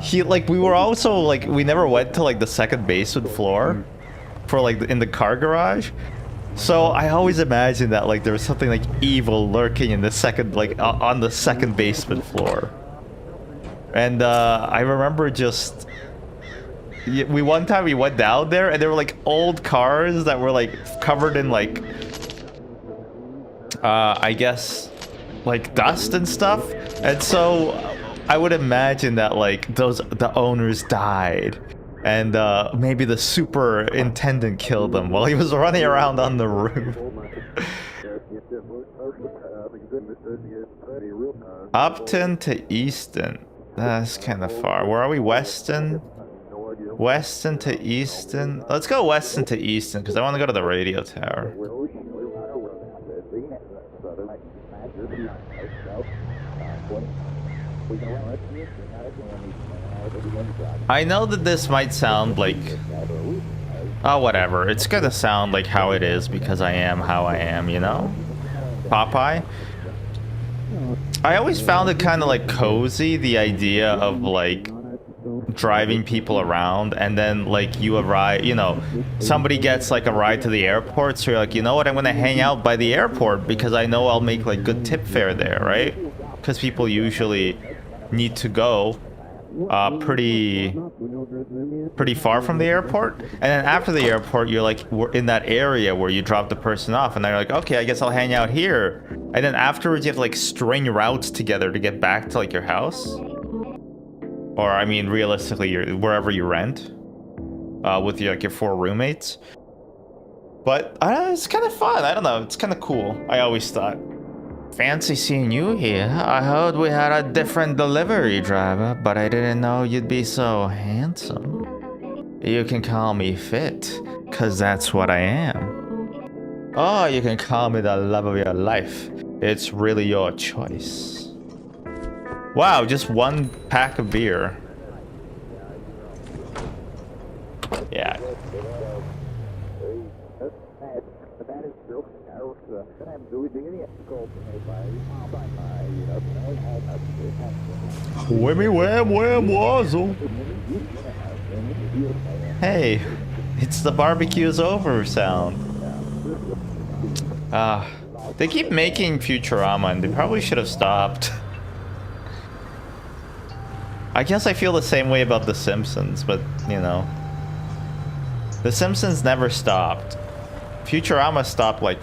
he like we were also like we never went to like the second basement floor for like in the car garage. So I always imagined that like there was something like evil lurking in the second like on the second basement floor. And I remember just one time we went down there and there were like old cars that were like covered in like I guess like dust and stuff. And so I would imagine that like the owners died. And maybe the superintendent killed him while he was running around on the roof. Upton to Easton. That's kind of far. Where are we? Weston? Weston to Easton? Let's go Weston to Easton because I want to go to the radio tower. I know that this might sound like, oh, whatever. It's gonna sound like how it is because I am how I am, you know? Popeye? I always found it kind of like cozy, the idea of like driving people around and then like you arrive, you know, somebody gets like a ride to the airport, so you're like, you know what, I'm gonna hang out by the airport because I know I'll make like good tip fare there, right? Because people usually need to go pretty far from the airport, and then after the airport you're like we're in that area where you drop the person off, and they're like, okay, I guess I'll hang out here, and then afterwards you have to like string routes together to get back to like your house, or I mean realistically wherever you rent with your like your 4 roommates. But it's kind of fun. I don't know, it's kind of cool. I always thought. Fancy seeing you here. I heard we had a different delivery driver, but I didn't know you'd be so handsome. You can call me fit, cause that's what I am. Or you can call me the love of your life. It's really your choice. Wow, just 1 pack of beer. Yeah. Whammy wham wham wazzle. Hey, it's the barbecue's over sound. They keep making Futurama and they probably should have stopped. I guess I feel the same way about The Simpsons, but you know. The Simpsons never stopped. Futurama stopped like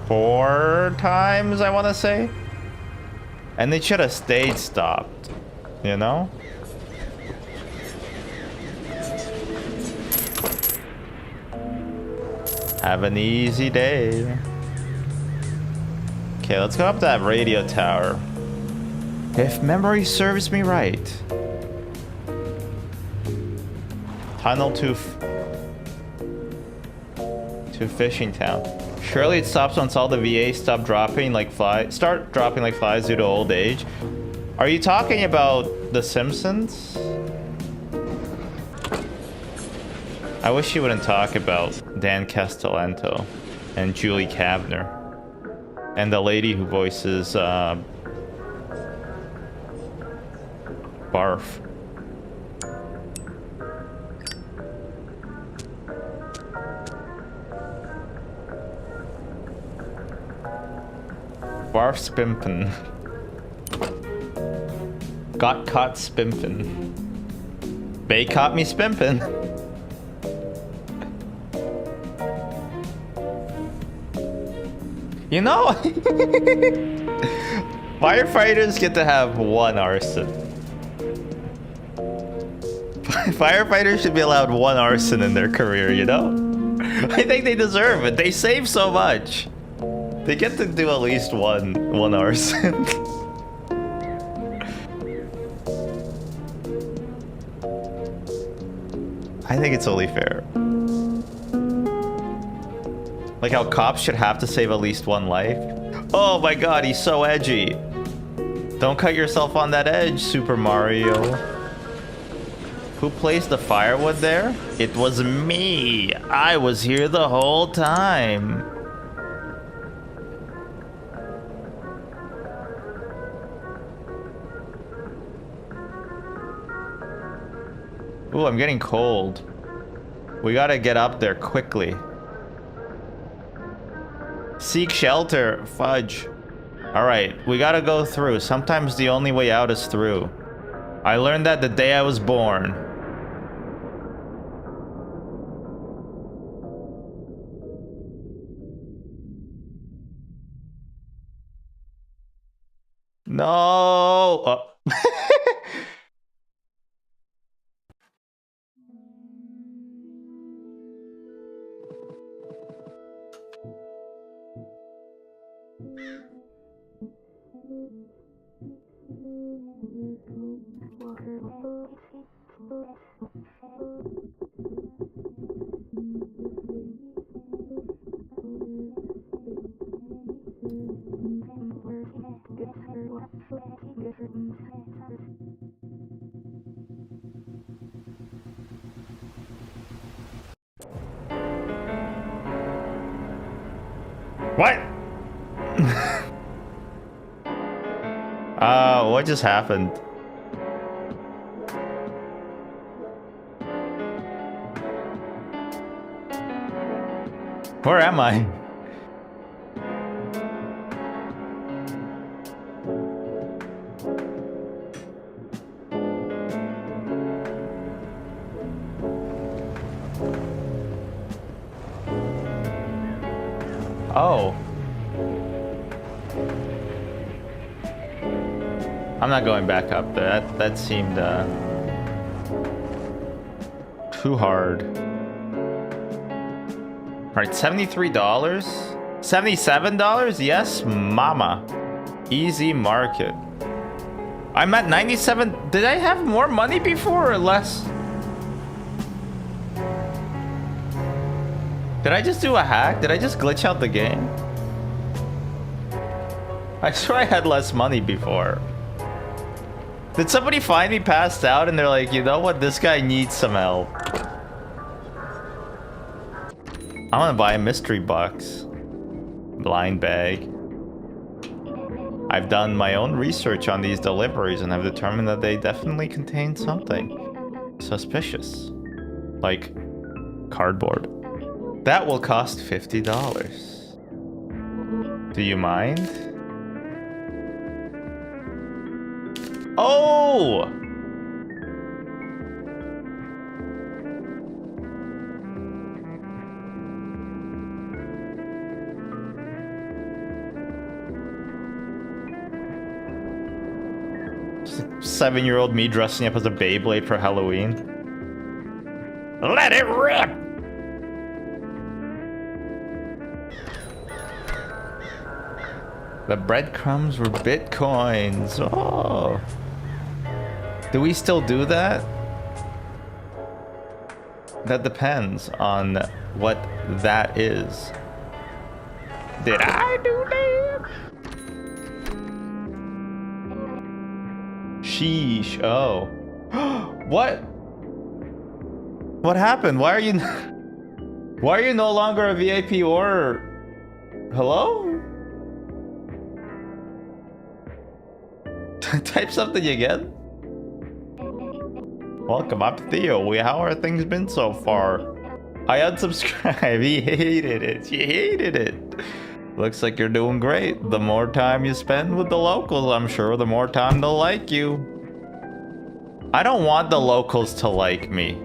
4 times, I want to say. And they should have stayed stopped, you know? Have an easy day. Okay, let's go up that radio tower. If memory serves me right. Tunnel to Fishing Town. Surely it stops once all the VAs start dropping like flies due to old age. Are you talking about The Simpsons? I wish you wouldn't talk about Dan Castellanto and Julie Kavner and the lady who voices Barf. Barf Spimpin. Got caught spimpin'. They caught me spimpin'. You know, firefighters get to have one arson. Firefighters should be allowed one arson in their career, you know? I think they deserve it. They save so much. They get to do at least one arson. I think it's only fair. Like how cops should have to save at least one life. Oh my god, he's so edgy. Don't cut yourself on that edge, Super Mario. Who placed the firewood there? It was me. I was here the whole time. Ooh, I'm getting cold. We gotta get up there quickly. Seek shelter. Fudge. Alright, we gotta go through. Sometimes the only way out is through. I learned that the day I was born. No! Oh. What? What just happened? Where am I? Oh. I'm not going back up there. That seemed too hard. Alright, $73? $77? Yes, mama. Easy market. I'm at 97. Did I have more money before or less? Did I just do a hack? Did I just glitch out the game? I swear I had less money before. Did somebody find me passed out and they're like, you know what? This guy needs some help. I want to buy a mystery box. Blind bag. I've done my own research on these deliveries and have determined that they definitely contain something suspicious. Like cardboard. That will cost $50. Do you mind? Oh! Just like 7-year-old me dressing up as a Beyblade for Halloween. Let it rip! The breadcrumbs were bitcoins. Oh. Do we still do that? That depends on what that is. Did I do that? Sheesh. Oh. What? What happened? Why are you no longer a VIP or hello? Type something again. Welcome, I'm Theo. How are things been so far? I unsubscribe. He hated it. He hated it. Looks like you're doing great. The more time you spend with the locals, I'm sure the more time they'll like you. I don't want the locals to like me.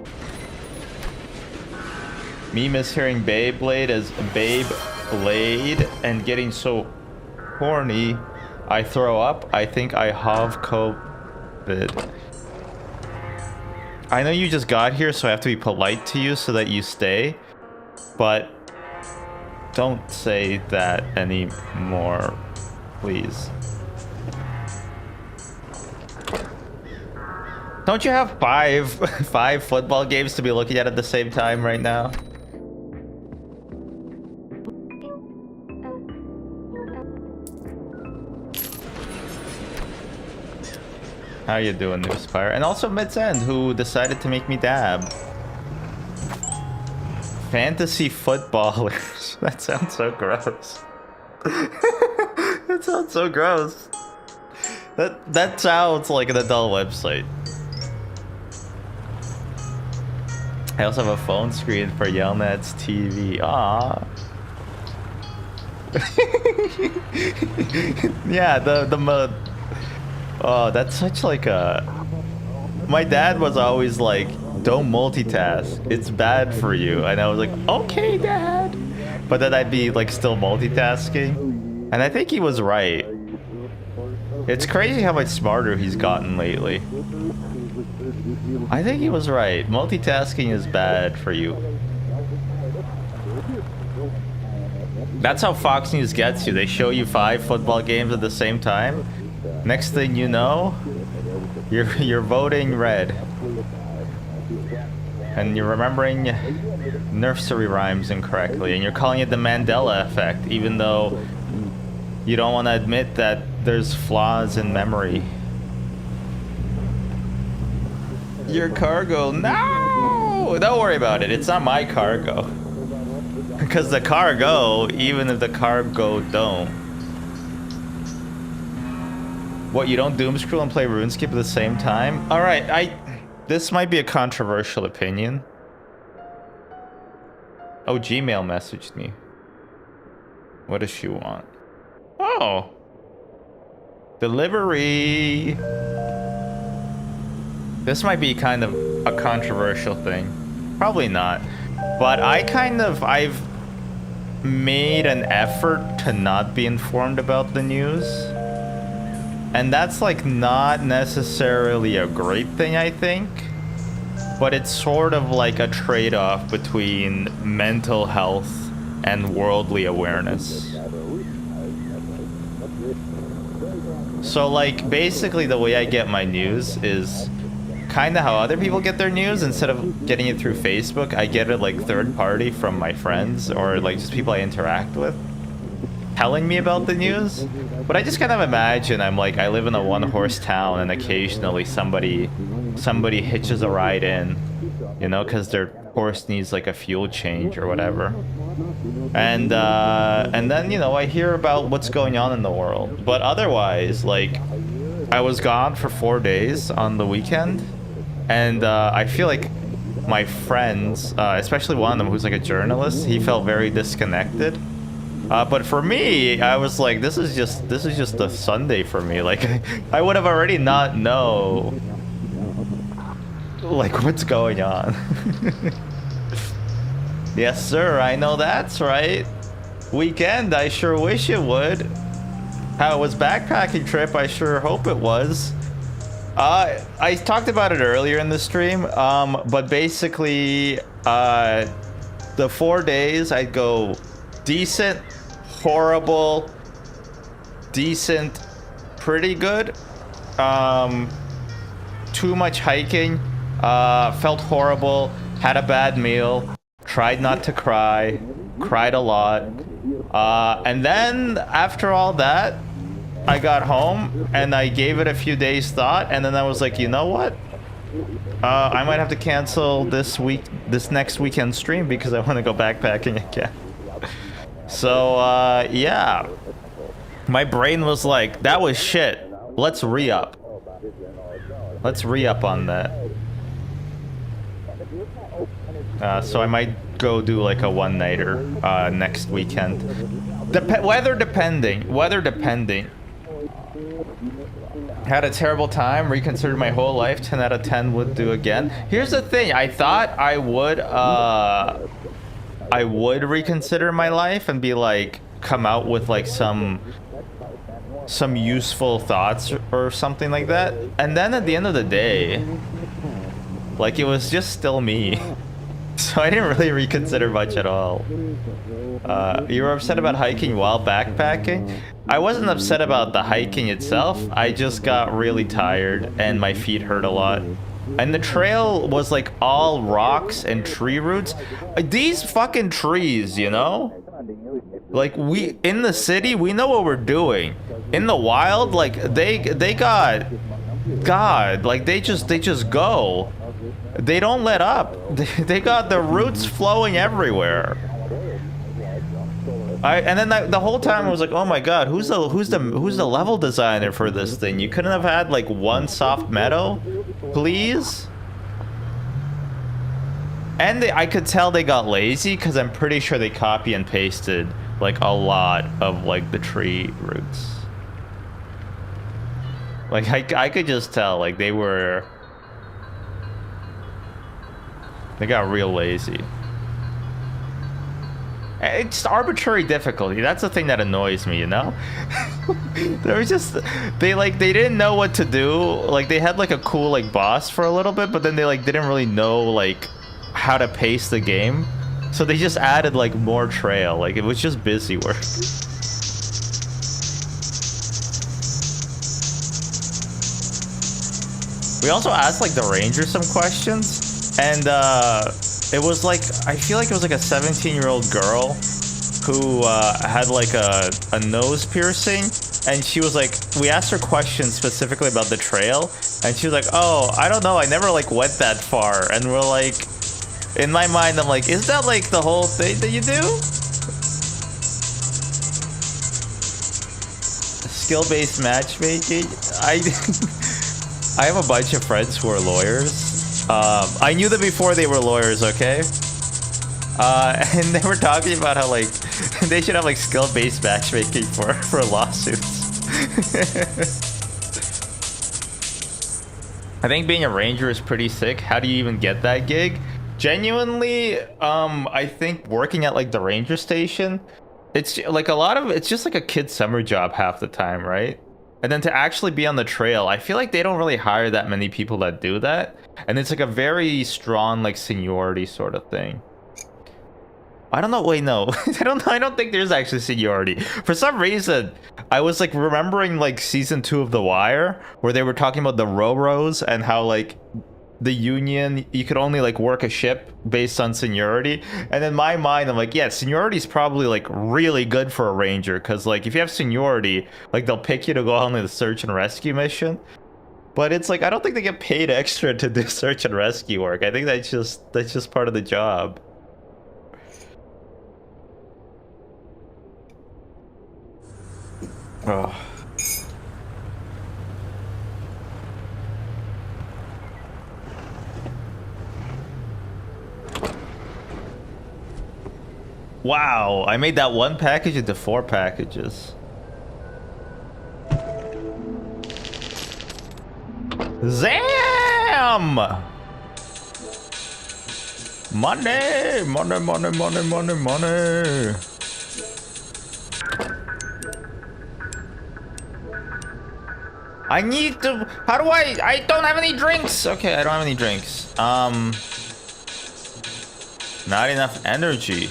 Me mishearing Beyblade as Babe-Blade and getting so horny I throw up. I think I have COVID. I know you just got here, so I have to be polite to you so that you stay. But don't say that anymore, please. Don't you have five football games to be looking at the same time right now? How you doing, Newspire? And also Midsend, who decided to make me dab. Fantasy footballers. That sounds so gross. That sounds so gross. That sounds like an adult website. I also have a phone screen for Yelnats TV. Aww. Yeah, the mode. Oh, that's such like a... My dad was always like, don't multitask. It's bad for you. And I was like, okay, Dad. But then I'd be like still multitasking. And I think he was right. It's crazy how much smarter he's gotten lately. I think he was right. Multitasking is bad for you. That's how Fox News gets you. They show you 5 football games at the same time. Next thing you know, you're voting red. And you're remembering nursery rhymes incorrectly. And you're calling it the Mandela effect, even though you don't want to admit that there's flaws in memory. Your cargo. No! Don't worry about it. It's not my cargo. Because the cargo, even if the cargo don't. What, you don't doom scroll and play RuneScape at the same time? Alright, this might be a controversial opinion. Oh, Gmail messaged me. What does she want? Oh. Delivery. This might be kind of a controversial thing. Probably not. But I've made an effort to not be informed about the news. And that's like not necessarily a great thing, I think. But it's sort of like a trade-off between mental health and worldly awareness. So like basically the way I get my news is kind of how other people get their news. Instead of getting it through Facebook, I get it like third party from my friends or like just people I interact with telling me about the news. But I just kind of imagine I live in a one-horse town and occasionally somebody hitches a ride in, you know, because their horse needs like a fuel change or whatever. And then, you know, I hear about what's going on in the world. But otherwise, like, I was gone for 4 days on the weekend, and I feel like my friends, especially one of them who's like a journalist, he felt very disconnected. But for me, I was like, this is just a Sunday for me. Like, I would have already not know, like, what's going on. Yes, sir, I know that's right. Weekend, I sure wish it would. How it was backpacking trip, I sure hope it was. I talked about it earlier in the stream, but basically, the 4 days, I'd go decent, horrible, decent, pretty good. Too much hiking. Felt horrible. Had a bad meal. Tried not to cry. Cried a lot. And then after all that, I got home and I gave it a few days thought, and then I was like, you know what? I might have to cancel this next weekend stream because I want to go backpacking again. So, yeah. My brain was like, that was shit. Let's re-up. Let's re-up on that. So I might go do like a one-nighter next weekend. Weather depending. Had a terrible time. Reconsidered my whole life. 10 out of 10 would do again. Here's the thing. I thought I would reconsider my life and be like, come out with like some useful thoughts or something like that. And then at the end of the day, like, it was just still me. So I didn't really reconsider much at all. You were upset about hiking while backpacking? I wasn't upset about the hiking itself. I just got really tired and my feet hurt a lot. And the trail was like all rocks and tree roots. These fucking trees, you know? Like, we in the city, we know what we're doing. In the wild, like, they got God, like, they just go. They don't let up. They got the roots flowing everywhere. And then the whole time I was like, oh my god, who's the level designer for this thing? You couldn't have had like one soft meadow, please? And I could tell they got lazy because I'm pretty sure they copy and pasted like a lot of like the tree roots. Like, I could just tell, like, they got real lazy. It's arbitrary difficulty. That's the thing that annoys me, you know? They didn't know what to do. Like, they had like a cool like boss for a little bit, but then they like didn't really know like how to pace the game. So they just added like more trail. Like, it was just busy work. We also asked like the ranger some questions, and it was like, I feel like it was like a 17-year-old girl who had like a nose piercing, and she was like, we asked her questions specifically about the trail, and she was like, oh, I don't know, I never like went that far. And we're like, in my mind, I'm like, is that like the whole thing that you do? Skill-based matchmaking? I have a bunch of friends who are lawyers. I knew them before they were lawyers, okay? And they were talking about how, like, they should have, like, skill-based matchmaking for lawsuits. I think being a ranger is pretty sick. How do you even get that gig? Genuinely, I think working at, like, the ranger station, it's, like, it's just, like, a kid's summer job half the time, right? And then to actually be on the trail, I feel like they don't really hire that many people that do that. And it's like a very strong, like, seniority sort of thing. I don't know. Wait, no. I don't think there's actually seniority. For some reason, I was, like, remembering, like, season 2 of The Wire, where they were talking about the Ro-Ros and how, like, the union, you could only like work a ship based on seniority. And in my mind, I'm like, yeah, seniority is probably like really good for a ranger, because like if you have seniority, like they'll pick you to go on the search and rescue mission. But it's like, I don't think they get paid extra to do search and rescue work. I think that's just part of the job. Oh. Wow, I made that one package into 4 packages. Zam! Money, money, money, money, money, money. I need to, how do I don't have any drinks. Okay, I don't have any drinks. Not enough energy.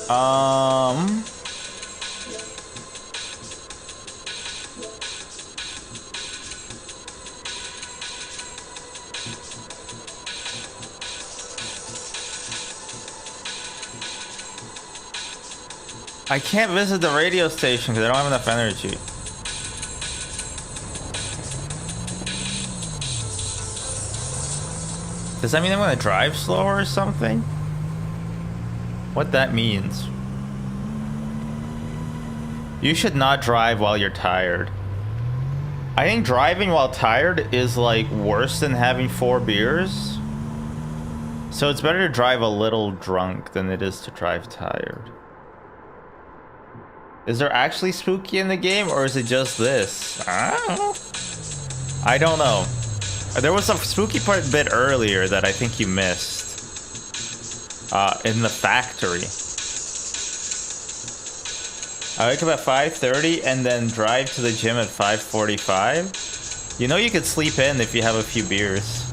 I can't visit the radio station because I don't have enough energy. Does that mean I'm gonna drive slower or something? What that means? You should not drive while you're tired. I think driving while tired is like worse than having 4 beers. So it's better to drive a little drunk than it is to drive tired. Is there actually spooky in the game, or is it just this? I don't know. There was a spooky part bit earlier that I think you missed. In the factory. I wake up at 5:30 and then drive to the gym at 5:45. You know you could sleep in if you have a few beers.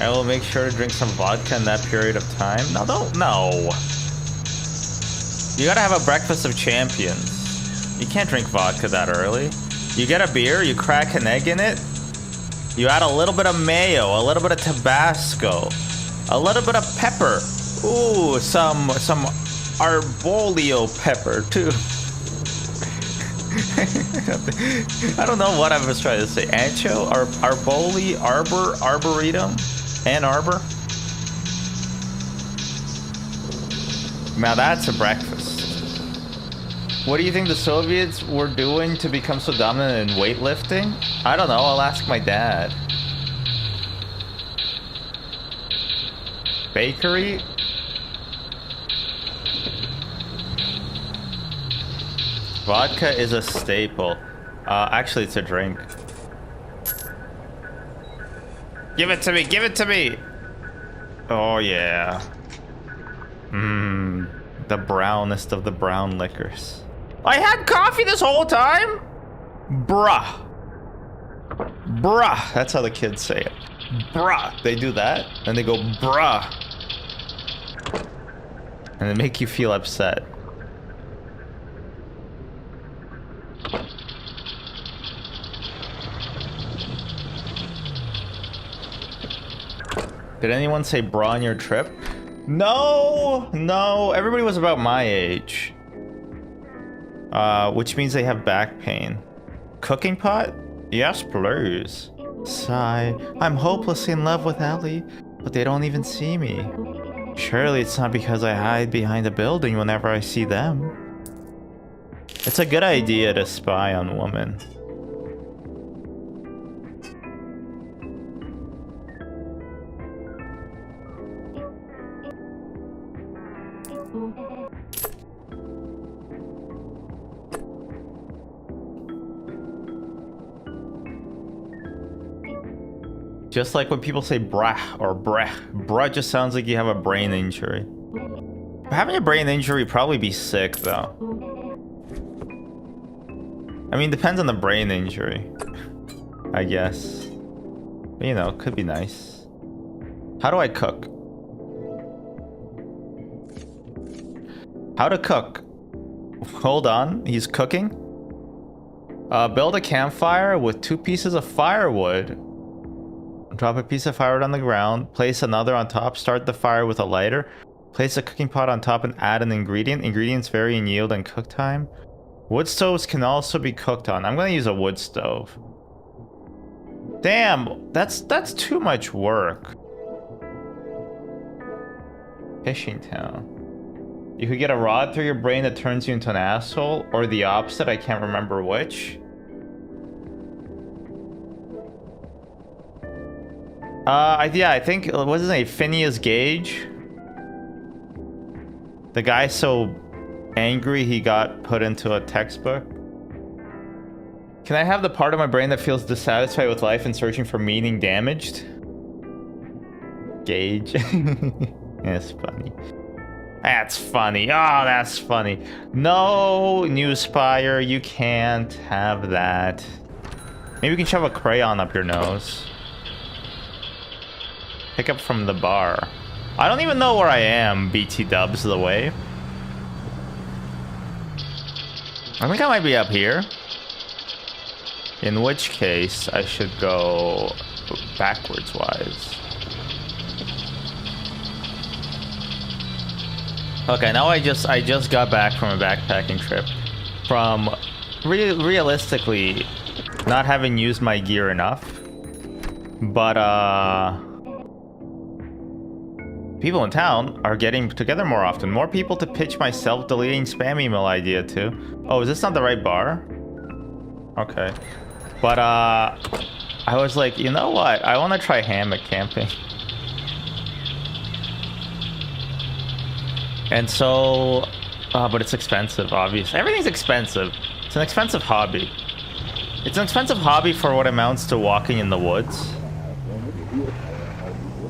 I will make sure to drink some vodka in that period of time. No, no. You gotta have a breakfast of champions. You can't drink vodka that early. You get a beer, you crack an egg in it. You add a little bit of mayo, a little bit of Tabasco, a little bit of pepper. Ooh, some arbolio pepper too. I don't know what I was trying to say. Ancho, arboli, arboretum, Ann Arbor. Now that's a breakfast. What do you think the Soviets were doing to become so dominant in weightlifting? I don't know, I'll ask my dad. Bakery? Vodka is a staple. Actually, it's a drink. Give it to me, give it to me! Oh yeah. The brownest of the brown liquors. I had coffee this whole time? Bruh. Bruh. That's how the kids say it. Bruh. They do that, and they go, bruh. And they make you feel upset. Did anyone say bra on your trip? No, no. Everybody was about my age. Which means they have back pain. Cooking pot? Yes, please. Sigh. I'm hopelessly in love with Ellie, but they don't even see me. Surely it's not because I hide behind a building whenever I see them. It's a good idea to spy on women. Just like when people say brah or breh. Brah just sounds like you have a brain injury. Having a brain injury would probably be sick though. I mean, depends on the brain injury, I guess. But, you know, could be nice. How do I cook? How to cook? Hold on, he's cooking. Build a campfire with 2 pieces of firewood. Drop a piece of firewood on the ground. Place another on top. Start the fire with a lighter. Place a cooking pot on top and add an ingredient. Ingredients vary in yield and cook time. Wood stoves can also be cooked on. I'm gonna use a wood stove. Damn, that's too much work. Fishing town. You could get a rod through your brain that turns you into an asshole, or the opposite. I can't remember which. Yeah, I think, what's his name? Phineas Gage? The guy so angry he got put into a textbook. Can I have the part of my brain that feels dissatisfied with life and searching for meaning damaged? Gage. That's funny. That's funny. Oh, that's funny. No, Newspire, you can't have that. Maybe we can shove a crayon up your nose. Pick up from the bar. I don't even know where I am, BT dubs the way. I think I might be up here. In which case, I should go backwards wise. Okay, now I just got back from a backpacking trip. From realistically not having used my gear enough. But people in town are getting together more often. More people to pitch my self-deleting spam email idea to. Oh, is this not the right bar? Okay. But I was like, you know what? I want to try hammock camping. And so, but it's expensive, obviously. Everything's expensive. It's an expensive hobby. It's an expensive hobby for what amounts to walking in the woods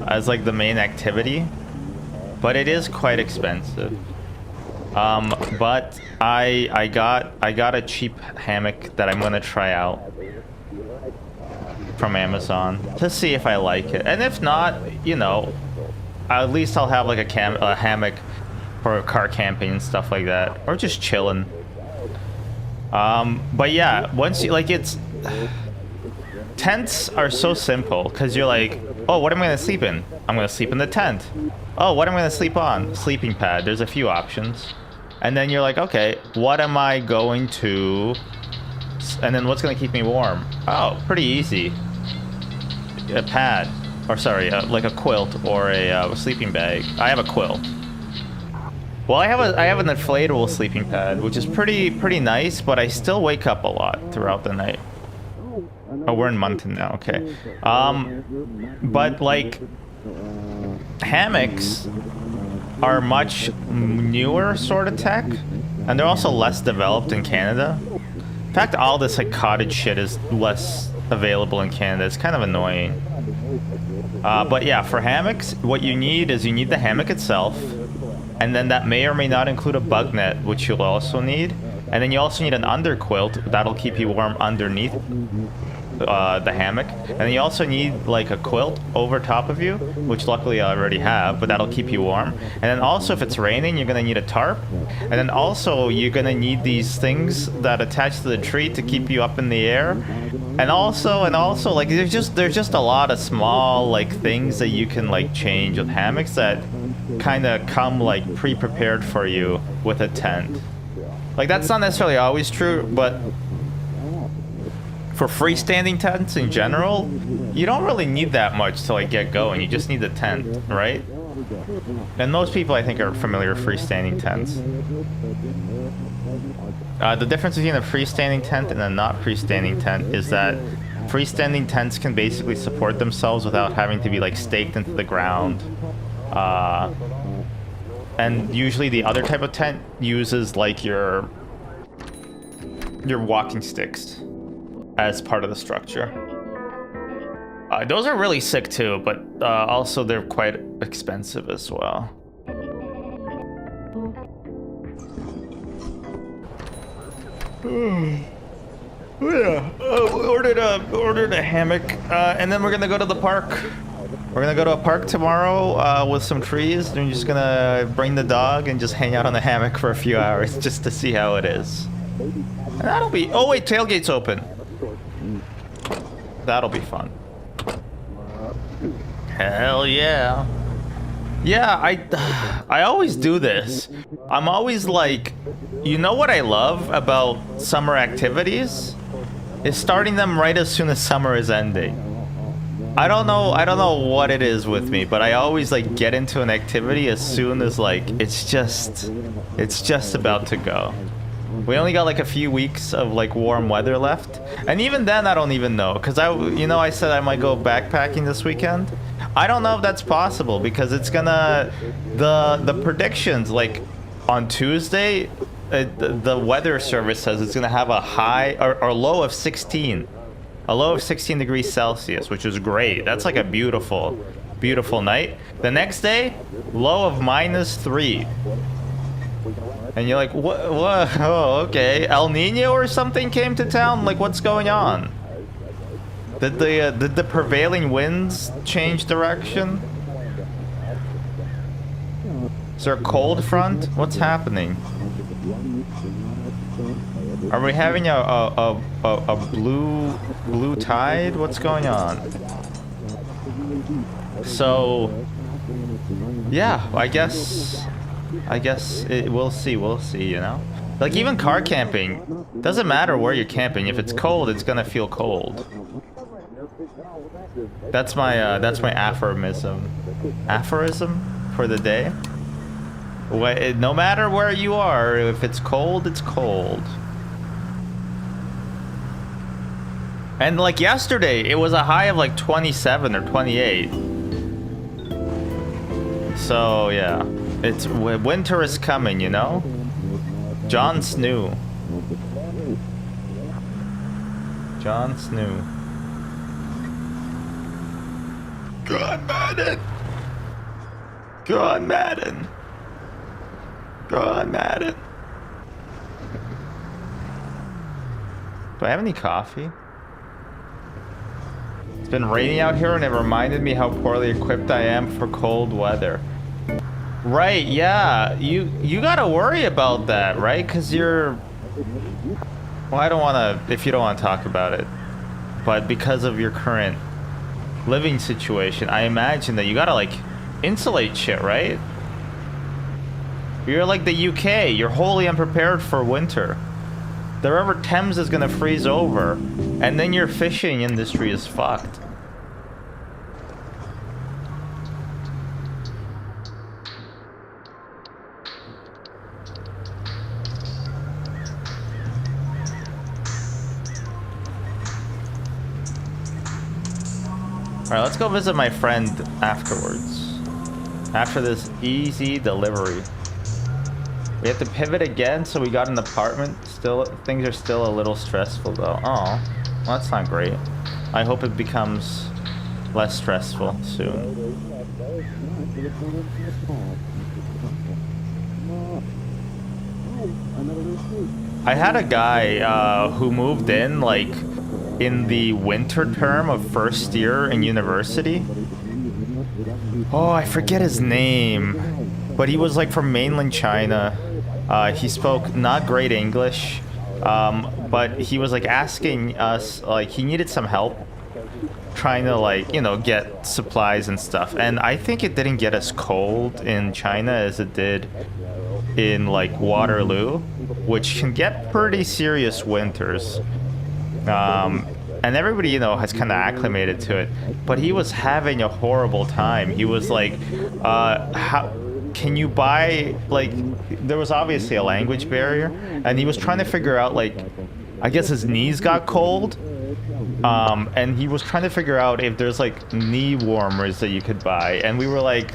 as like the main activity. But it is quite expensive. But I got a cheap hammock that I'm gonna try out from Amazon to see if I like it, and if not, you know, at least I'll have like a hammock for car camping and stuff like that, or just chilling. But yeah, once you like, tents are so simple because you're like, oh, what am I gonna sleep in? I'm gonna sleep in the tent. Oh, what am I gonna sleep on? Sleeping pad. There's a few options. And then you're like, okay, what am I going to... And then what's gonna keep me warm? Oh, pretty easy. A pad. Or sorry, like a quilt or a sleeping bag. I have a quilt. Well, I have an inflatable sleeping pad, which is pretty nice, but I still wake up a lot throughout the night. Oh, we're in Mountain now, okay. But like... hammocks are much newer sort of tech, and they're also less developed in Canada. In fact, all this like cottage shit is less available in Canada. It's kind of annoying. But yeah, for hammocks, what you need is the hammock itself, and then that may or may not include a bug net, which you'll also need. And then you also need an underquilt that'll keep you warm underneath the hammock, and then you also need like a quilt over top of you, which luckily I already have, but that'll keep you warm. And then also, if it's raining, you're gonna need a tarp, and then also you're gonna need these things that attach to the tree to keep you up in the air. And also like there's just a lot of small like things that you can like change with hammocks that kind of come like pre-prepared for you with a tent. Like that's not necessarily always true, but for freestanding tents in general, you don't really need that much to like get going. You just need the tent, right? And most people, I think, are familiar with freestanding tents. The difference between a freestanding tent and a not freestanding tent is that freestanding tents can basically support themselves without having to be like staked into the ground. And usually the other type of tent uses like your walking sticks as part of the structure. Those are really sick too, but also they're quite expensive as well. Yeah, we ordered a hammock, and then we're gonna go to the park. We're gonna go to a park tomorrow with some trees, and we're just gonna bring the dog and just hang out on the hammock for a few hours just to see how it is. And that'll be... Oh wait, tailgate's open. That'll be fun. Hell yeah. Yeah, I always do this. I'm always like, you know what I love about summer activities? Is starting them right as soon as summer is ending. I don't know what it is with me, but I always like get into an activity as soon as like it's just about to go. We only got like a few weeks of like warm weather left, and even then I don't even know, because I said I might go backpacking this weekend. I don't know if that's possible, because it's gonna the predictions like on Tuesday, the weather service says it's gonna have a high or low of 16, a low of 16 degrees Celsius, which is great. That's like a beautiful night. The next day, low of -3. And you're like, what? Oh, okay. El Nino or something came to town? Like, what's going on? Did the prevailing winds change direction? Is there a cold front? What's happening? Are we having a blue tide? What's going on? So yeah, I guess we'll see, you know? Like even car camping, doesn't matter where you're camping. If it's cold, it's gonna feel cold. That's my aphorism for the day. No matter where you are, if it's cold, it's cold. And like yesterday, it was a high of like 27 or 28. So yeah, winter is coming, you know? Jon Snow. Jon Snow. Go on, Madden. Go on, Madden. Go on, Madden. Do I have any coffee? It's been raining out here and it reminded me how poorly equipped I am for cold weather. Right, yeah. You gotta worry about that, right? Because you're... Well, I don't want to... If you don't want to talk about it. But because of your current living situation, I imagine that you gotta, like, insulate shit, right? You're like the UK. You're wholly unprepared for winter. The River Thames is gonna freeze over. And then your fishing industry is fucked. Alright, let's go visit my friend afterwards. After this easy delivery. We have to pivot again, so we got an apartment. Still, things are still a little stressful though. Oh, well, that's not great. I hope it becomes less stressful soon. I had a guy who moved in like in the winter term of first year in university. Oh, I forget his name, but he was like from mainland China. He spoke not great English, but he was like asking us, like he needed some help trying to like, you know, get supplies and stuff. And I think it didn't get as cold in China as it did in like Waterloo, which can get pretty serious winters. And everybody, you know, has kind of acclimated to it, but he was having a horrible time. He was like, how can you buy, like, there was obviously a language barrier, and he was trying to figure out, like, I guess his knees got cold, and he was trying to figure out if there's like knee warmers that you could buy, and we were like,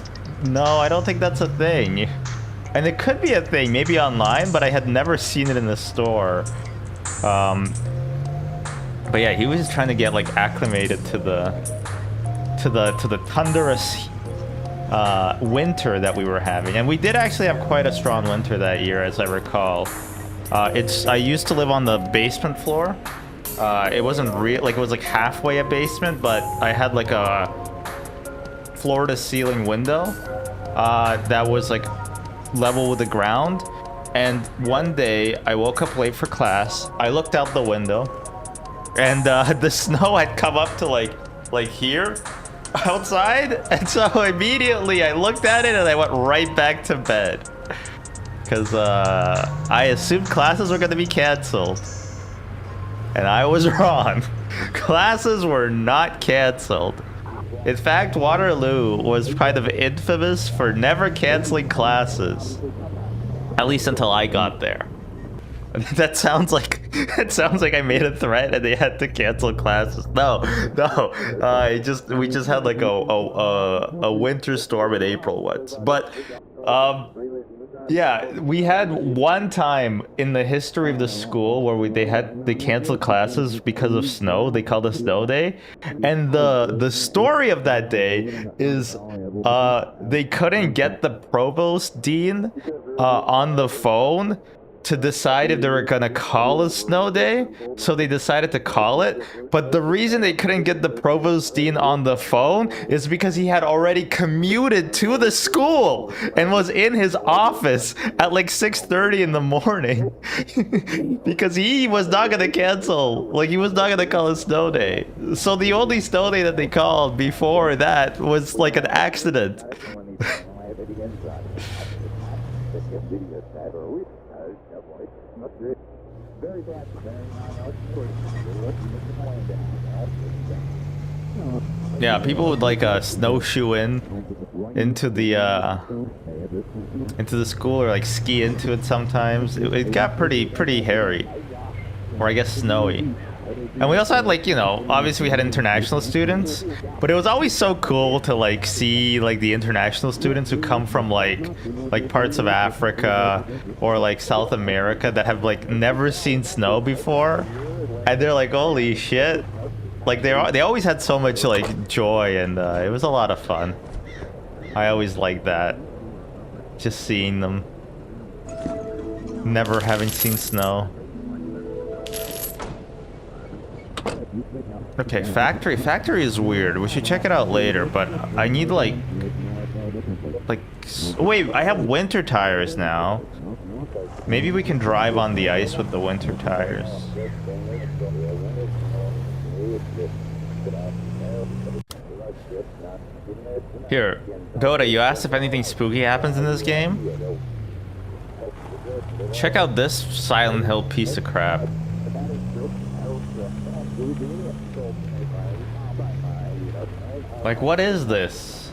no, I don't think that's a thing. And it could be a thing, maybe online, but I had never seen it in the store. But yeah, he was just trying to get like acclimated to the thunderous winter that we were having, and we did actually have quite a strong winter that year, as I recall. I used to live on the basement floor. It wasn't real, like it was like halfway a basement, but I had like a floor to ceiling window that was like level with the ground. And one day I woke up late for class. I looked out the window, and the snow had come up to like here outside, and so immediately I looked at it and I went right back to bed because I assumed classes were going to be canceled, and I was wrong. Classes were not canceled. In fact, Waterloo was kind of infamous for never canceling classes, at least until I got there. That sounds like I made a threat and they had to cancel classes. No. We just had like a winter storm in April once. But yeah, we had one time in the history of the school where they canceled classes because of snow. They called it snow day, and the story of that day is they couldn't get the provost dean on the phone to decide if they were gonna call a snow day, so they decided to call it. But the reason they couldn't get the provost dean on the phone is because he had already commuted to the school and was in his office at like 6:30 in the morning because he was not gonna cancel, like he was not gonna call a snow day. So the only snow day that they called before that was like an accident. Yeah, people would like snowshoe into the school, or like ski into it sometimes. It got pretty hairy, or I guess snowy. And we also had, like, you know, obviously we had international students, but it was always so cool to like see like the international students who come from like parts of Africa or like South America that have like never seen snow before, and they're like, holy shit. Like they always had so much like joy, and it was a lot of fun. I always liked that, just seeing them never having seen snow. Okay, factory is weird. We should check it out later, but I need like wait, I have winter tires now. Maybe we can drive on the ice with the winter tires. Here, Dota, you asked if anything spooky happens in this game? Check out this Silent Hill piece of crap. Like, what is this?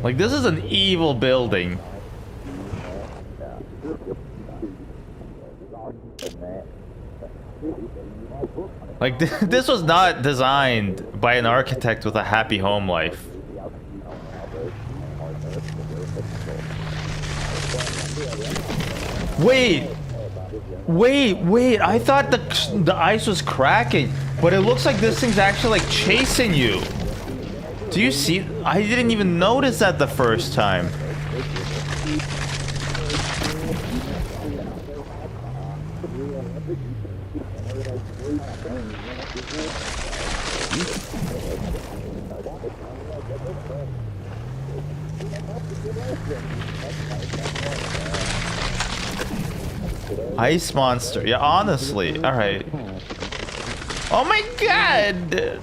Like, this is an evil building. Like, this was not designed by an architect with a happy home life. Wait! I thought the ice was cracking, but it looks like this thing's actually like chasing you. Do you see? I didn't even notice that the first time. Ice monster. Yeah, honestly. Alright. Oh my god!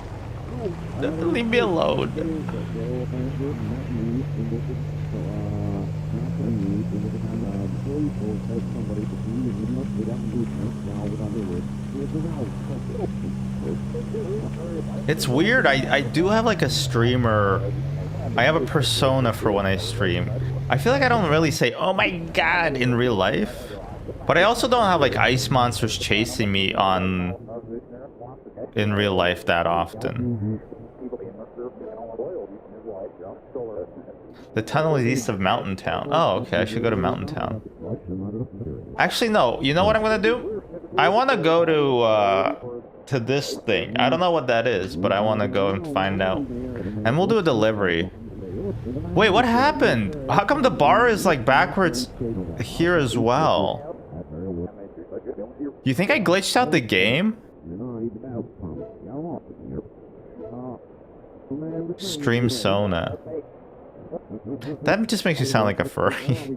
Leave me alone. It's weird. I do have like a streamer. I have a persona for when I stream. I feel like I don't really say, oh my god, in real life. But I also don't have like ice monsters chasing me in real life that often. The tunnel is east of Mountain Town. Oh, okay, I should go to Mountain Town. Actually, no. You know what I'm gonna do? I want to go to this thing. I don't know what that is, but I want to go and find out. And we'll do a delivery. Wait, what happened? How come the bar is like backwards here as well? You think I glitched out the game? Stream Sona. That just makes you sound like a furry.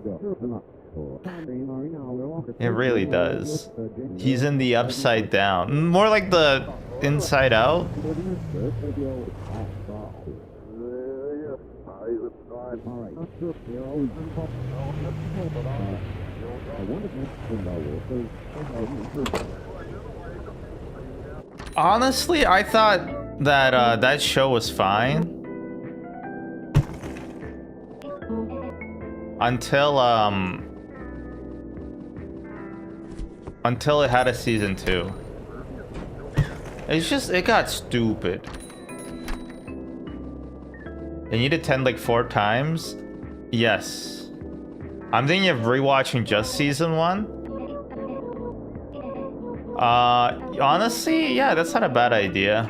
It really does. He's in the upside down. More like the inside out. Honestly, I thought that that show was fine until it had a season 2. It got stupid. You need to attend like 4 times? Yes. I'm thinking of rewatching just season 1. Honestly, yeah, that's not a bad idea.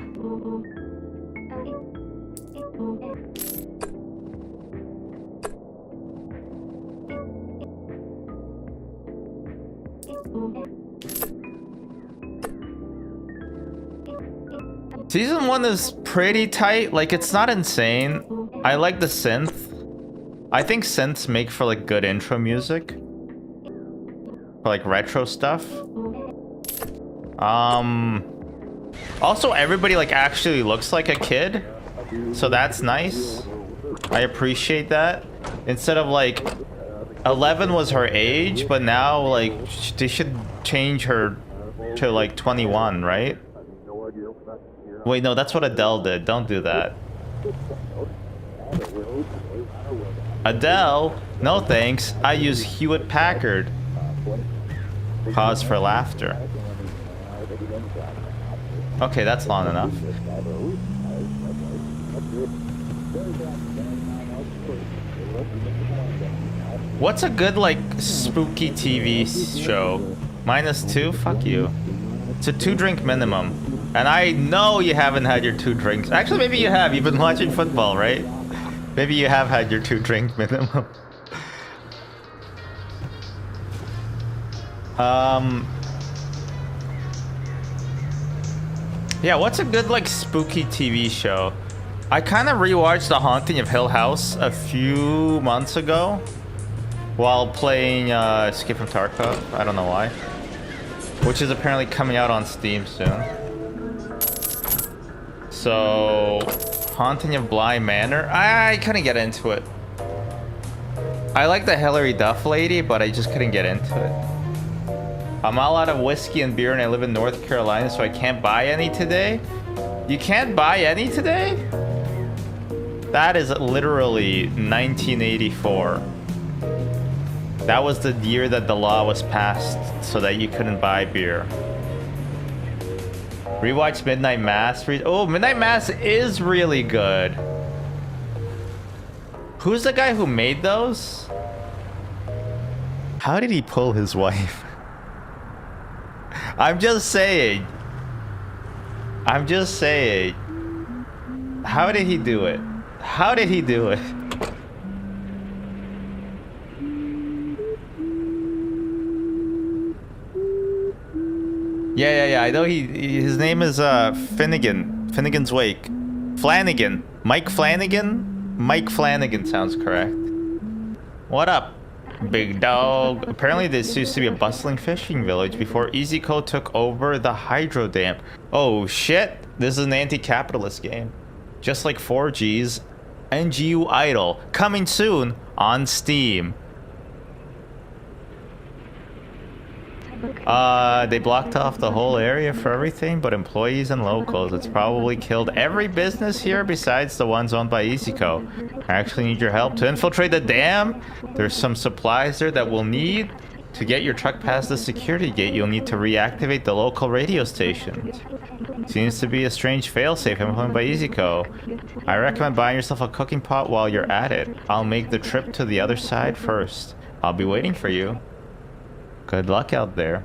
Season 1 is pretty tight. Like, it's not insane. I like the synth. I think synths make for like good intro music. For like retro stuff. Also, everybody like actually looks like a kid. So that's nice. I appreciate that. Instead of like 11 was her age, but now like they should change her to like 21, right? Wait, no, that's what Adele did. Don't do that. Adele? No thanks. I use Hewlett Packard. Pause for laughter. Okay, that's long enough. What's a good, like, spooky TV show? -2? Fuck you. It's a 2-drink minimum. And I know you haven't had your 2 drinks. Actually, maybe you have. You've been watching football, right? Maybe you have had your 2-drink minimum. Yeah, what's a good, like, spooky TV show? I kind of rewatched The Haunting of Hill House a few months ago while playing Escape from Tarkov. I don't know why. Which is apparently coming out on Steam soon. So, Haunting of Bly Manor. I couldn't get into it. I like the Hilary Duff lady, but I just couldn't get into it. I'm all out of whiskey and beer and I live in North Carolina, so I can't buy any today. You can't buy any today? That is literally 1984. That was the year that the law was passed so that you couldn't buy beer. Rewatch Midnight Mass. Oh, Midnight Mass is really good. Who's the guy who made those? How did he pull his wife? I'm just saying. I'm just saying. How did he do it? How did he do it? Yeah. I know his name is Finnegan. Finnegan's Wake. Flanagan. Mike Flanagan? Mike Flanagan sounds correct. What up, big dog? Apparently this used to be a bustling fishing village before EasyCo took over the hydro dam. Oh shit. This is an anti-capitalist game. Just like 4G's NGU Idol. Coming soon on Steam. They blocked off the whole area for everything but employees and locals. It's probably killed every business here besides the ones owned by EasyCo. I actually need your help to infiltrate the dam. There's some supplies there that we'll need. To get your truck past the security gate, you'll need to reactivate the local radio stations. Seems to be a strange failsafe implemented by EasyCo. I recommend buying yourself a cooking pot while you're at it. I'll make the trip to the other side first. I'll be waiting for you. Good luck out there.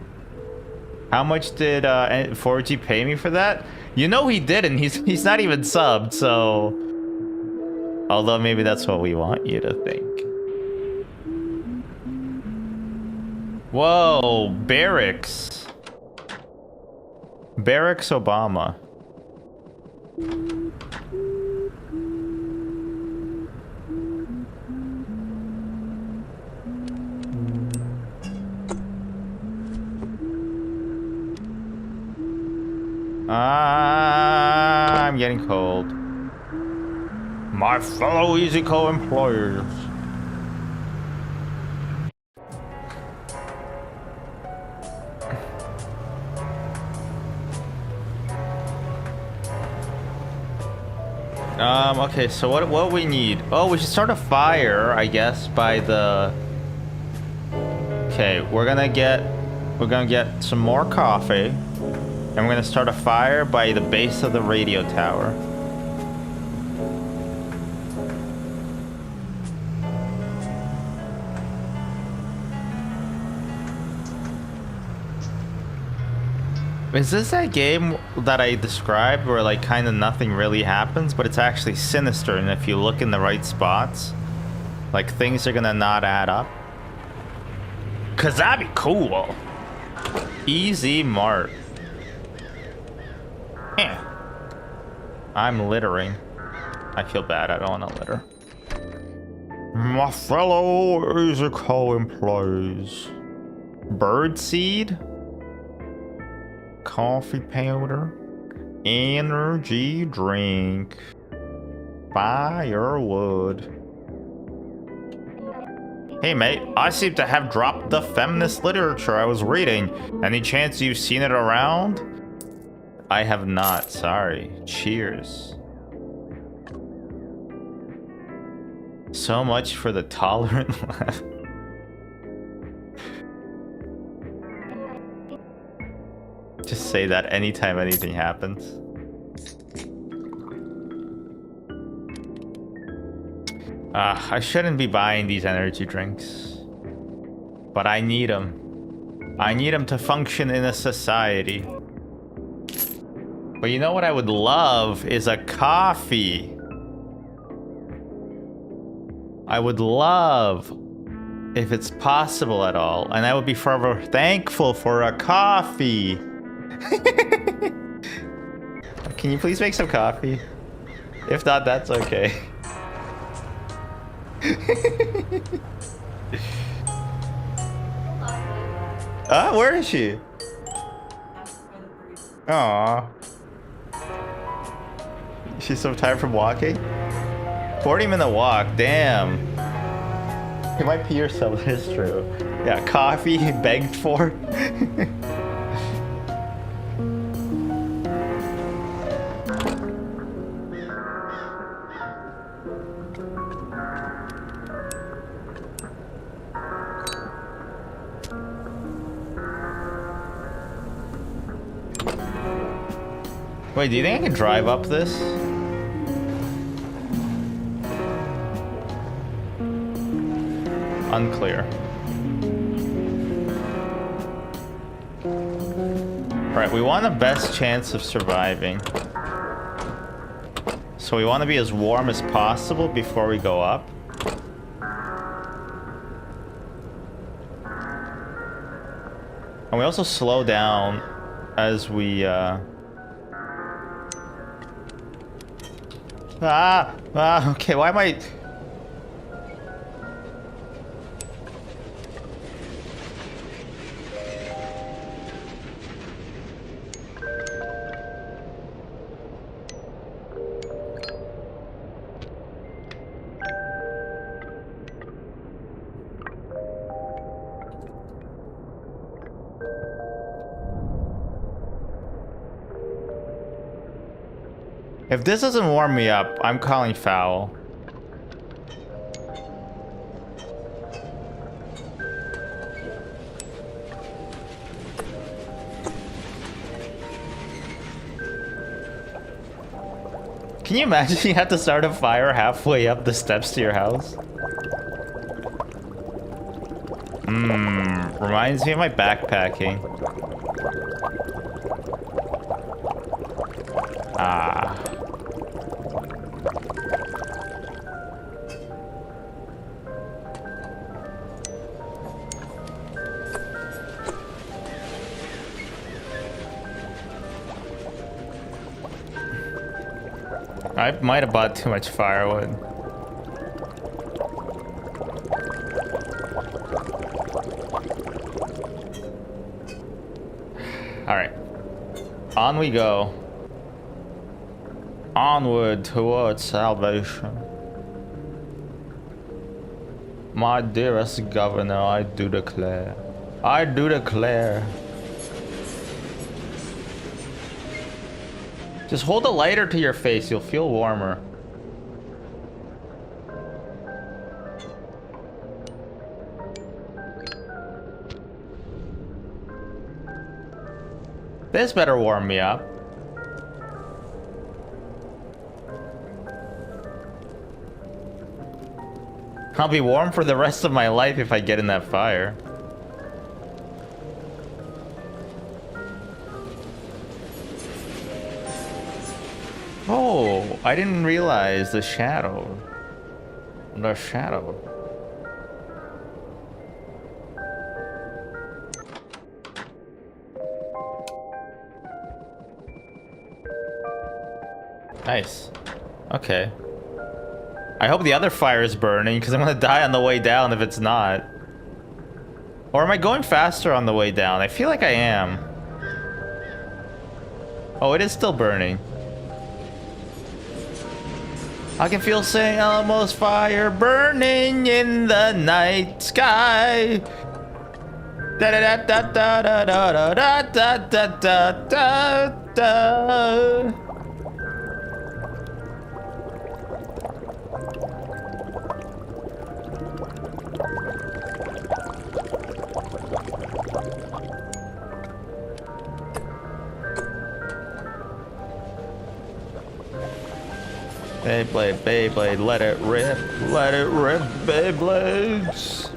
How much did 4G pay me for that? You know he didn't. He's not even subbed, so... Although maybe that's what we want you to think. Whoa, Barracks. Barracks Obama. I'm getting cold. My fellow EasyCo employers. Okay, so what we need? Oh, we should start a fire, I guess, by the... Okay, we're gonna get some more coffee. And we're gonna start a fire by the base of the radio tower. Is this that game that I described where like kind of nothing really happens, but it's actually sinister, and if you look in the right spots, like things are gonna not add up? Cause that'd be cool. Easy Mart. Yeah. I'm littering. I feel bad. I don't want to litter. My fellow musical employees. Bird seed? Coffee powder? Energy drink? Firewood? Hey mate, I seem to have dropped the feminist literature I was reading. Any chance you've seen it around? I have not, sorry. Cheers. So much for the tolerant laugh. Just say that anytime anything happens. I shouldn't be buying these energy drinks. But I need them. I need them to function in a society. But you know what I would love is a coffee. I would love, if it's possible at all, and I would be forever thankful for a coffee. Can you please make some coffee? If not, that's okay. Where is she? Aww. She's so tired from walking? 40-minute walk, damn. You might pee yourself, it's true. Yeah, coffee begged for. Wait, do you think I can drive up this? Unclear. Alright, we want the best chance of surviving. So we want to be as warm as possible before we go up. And we also slow down as we, okay, why am I... If this doesn't warm me up, I'm calling foul. Can you imagine you have to start a fire halfway up the steps to your house? Reminds me of my backpacking. I might have bought too much firewood. Alright. On we go. Onward towards salvation. My dearest governor, I do declare. I do declare. Just hold a lighter to your face, you'll feel warmer. This better warm me up. I'll be warm for the rest of my life if I get in that fire. Oh, I didn't realize the shadow. The shadow. Nice. Okay. I hope the other fire is burning, because I'm gonna die on the way down if it's not. Or am I going faster on the way down? I feel like I am. Oh, it is still burning. I can feel St. Elmo's fire burning in the night sky. Da da da da da da da da da da da da. Beyblade, Beyblade, let it rip, Beyblades.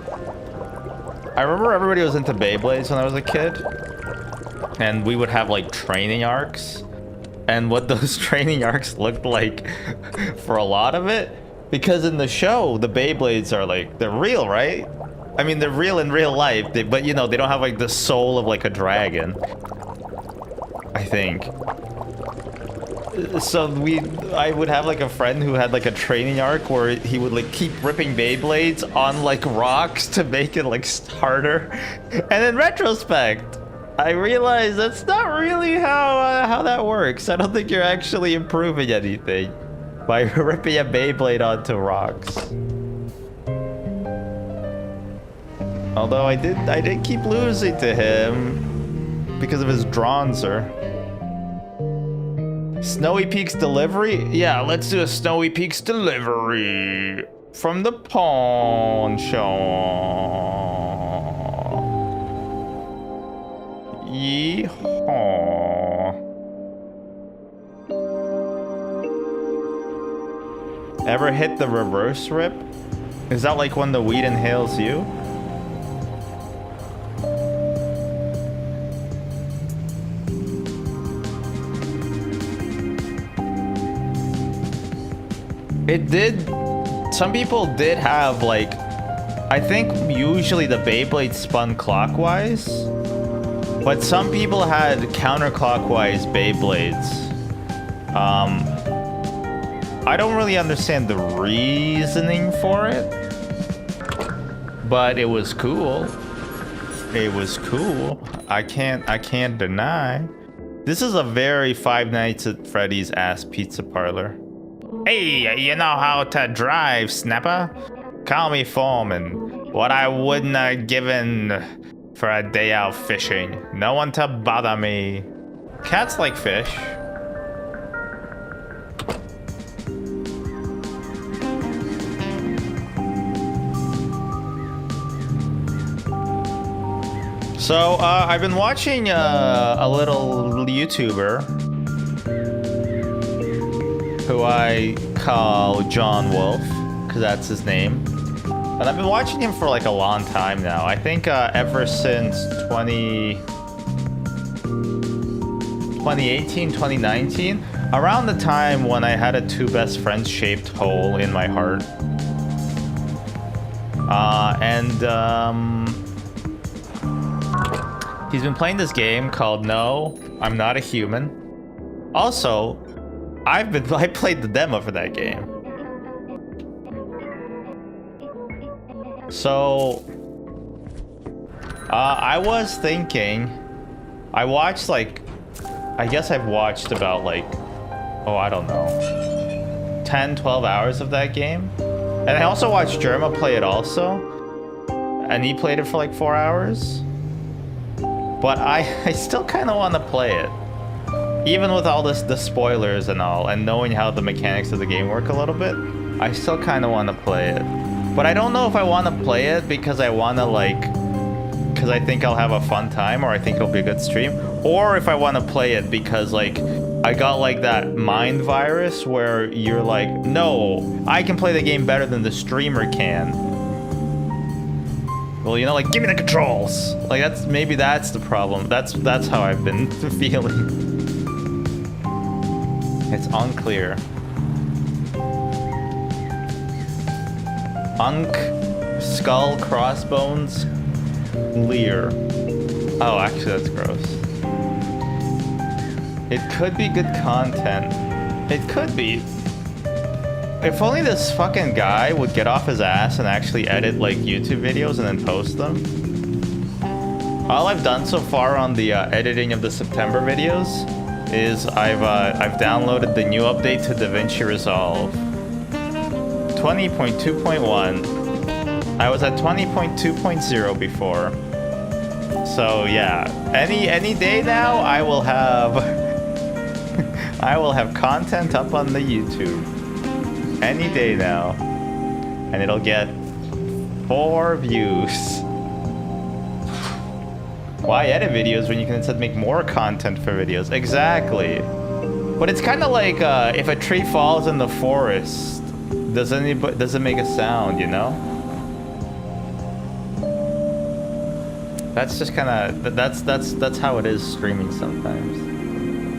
I remember everybody was into Beyblades when I was a kid. And we would have like training arcs. And what those training arcs looked like for a lot of it. Because in the show, the Beyblades are like, they're real, right? I mean, they're real in real life, but you know, they don't have like the soul of like a dragon. I think. So I would have like a friend who had like a training arc where he would like keep ripping Beyblades on like rocks to make it like harder. And in retrospect, I realized that's not really how that works. I don't think you're actually improving anything by ripping a Beyblade onto rocks. Although I did keep losing to him because of his Dronzer. Snowy Peaks delivery? Yeah, let's do a Snowy Peaks delivery from the pawn shop. Yeehaw. Ever hit the reverse rip? Is that like when the weed inhales you? It did. Some people did have like, I think usually the Beyblade spun clockwise, but some people had counterclockwise Beyblades. I don't really understand the reasoning for it, but it was cool. It was cool. I can't deny. This is a very Five Nights at Freddy's ass pizza parlor. Hey, you know how to drive, Snapper? Call me Foreman. What I wouldn't have given for a day out fishing. No one to bother me. Cats like fish. So, I've been watching a little YouTuber who I call John Wolf, because that's his name. And I've been watching him for like a long time now. I think ever since 2018, 2019, around the time when I had a two best friends shaped hole in my heart. He's been playing this game called No, I'm Not a Human. Also, I played the demo for that game. So, I was thinking, I watched like, I guess I've watched about like, oh, I don't know, 10, 12 hours of that game. And I also watched Jerma play it also. And he played it for like 4 hours. But I still kind of want to play it. Even with all the spoilers and all, and knowing how the mechanics of the game work a little bit, I still kind of want to play it. But I don't know if I want to play it because I want to like, because I think I'll have a fun time, or I think it'll be a good stream, or if I want to play it because like, I got like that mind virus where you're like, no, I can play the game better than the streamer can. Well, you know, like, give me the controls. Like, maybe that's the problem. That's how I've been feeling. It's unclear. Skull crossbones leer. Oh, actually, that's gross. It could be good content. It could be. If only this fucking guy would get off his ass and actually edit like YouTube videos and then post them. All I've done so far on the editing of the September videos is I've downloaded the new update to DaVinci Resolve 20.2.1. I was at 20.2.0 before. So yeah, any day now I will have I will have content up on the YouTube. Any day now. And it'll get 4 views. Why edit videos when you can instead make more content for videos? Exactly. But it's kind of like if a tree falls in the forest, does it make a sound, you know? That's just kind of that's how it is streaming sometimes.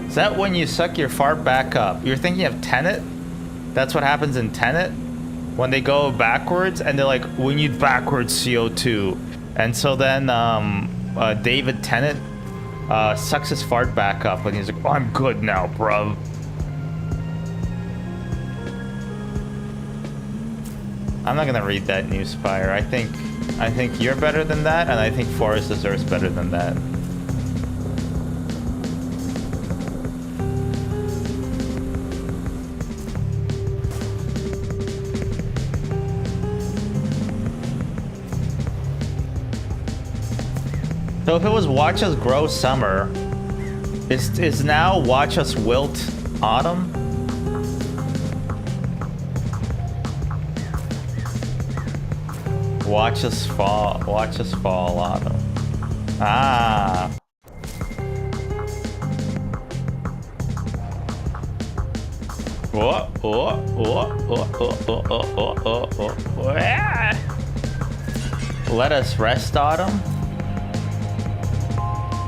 Is that when you suck your fart back up? You're thinking of Tenet? That's what happens in Tenet when they go backwards and they're like, we need backwards CO2, and so then David Tennant sucks his fart back up and he's like, oh, I'm good now, bruv. I'm not gonna read that news, Spire. I think you're better than that, and I think Forrest deserves better than that. So if it was watch us grow summer, is now watch us wilt autumn? Watch us fall autumn. Ah. Let us rest autumn.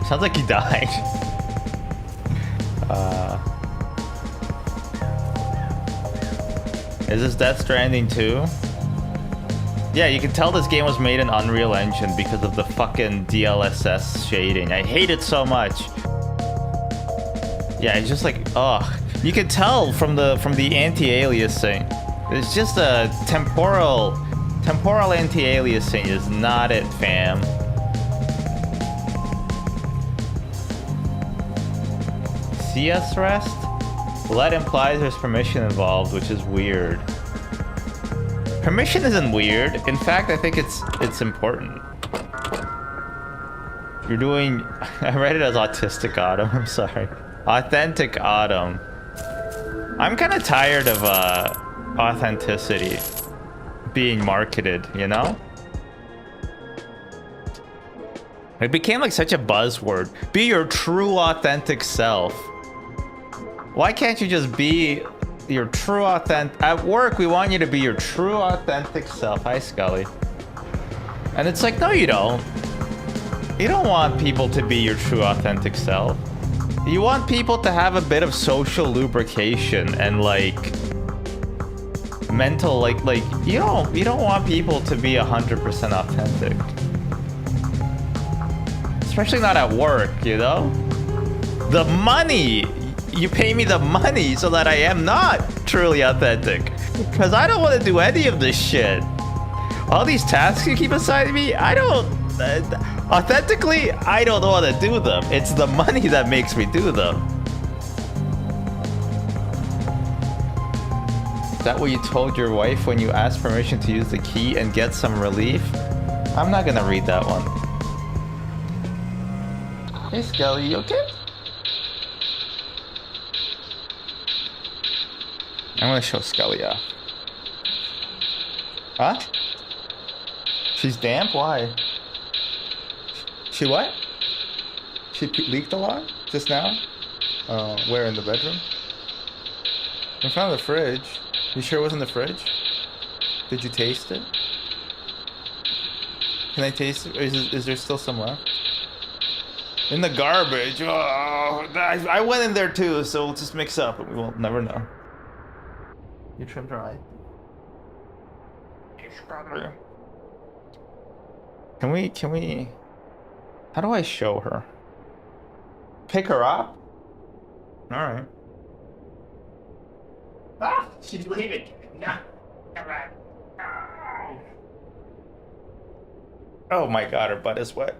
Sounds like he died. Is this Death Stranding 2? Yeah, you can tell this game was made in Unreal Engine because of the fucking DLSS shading. I hate it so much. Yeah, it's just like, ugh. You can tell from the anti-aliasing. It's just a temporal anti-aliasing is not it, fam. CS rest? Well, that implies there's permission involved, which is weird. Permission isn't weird. In fact, I think it's important. You're doing... I read it as Autistic Autumn. I'm sorry. Authentic Autumn. I'm kind of tired of authenticity being marketed, you know? It became like such a buzzword. Be your true authentic self. Why can't you just be your true authentic... At work, we want you to be your true authentic self. Hi, Scully. And it's like, no, you don't. You don't want people to be your true authentic self. You want people to have a bit of social lubrication and like mental, like you don't want people to be 100% authentic. Especially not at work, you know? The money! You pay me the money so that I am not truly authentic. Because I don't want to do any of this shit. All these tasks you keep assigning me, I don't... authentically, I don't want to do them. It's the money that makes me do them. Is that what you told your wife when you asked permission to use the key and get some relief? I'm not gonna read that one. Hey, Skelly, you okay? I'm gonna show Skelly off. Huh? She's damp? Why? She what? She leaked a lot just now? Where, in the bedroom? In front of the fridge. You sure it wasn't the fridge? Did you taste it? Can I taste it? Is there still some left? In the garbage. Oh, I went in there too, so we'll just mix up and we will never know. You trimmed her eye? Can we... How do I show her? Pick her up? Alright. Ah, she's leaving. No. Come back. Oh my god, her butt is wet.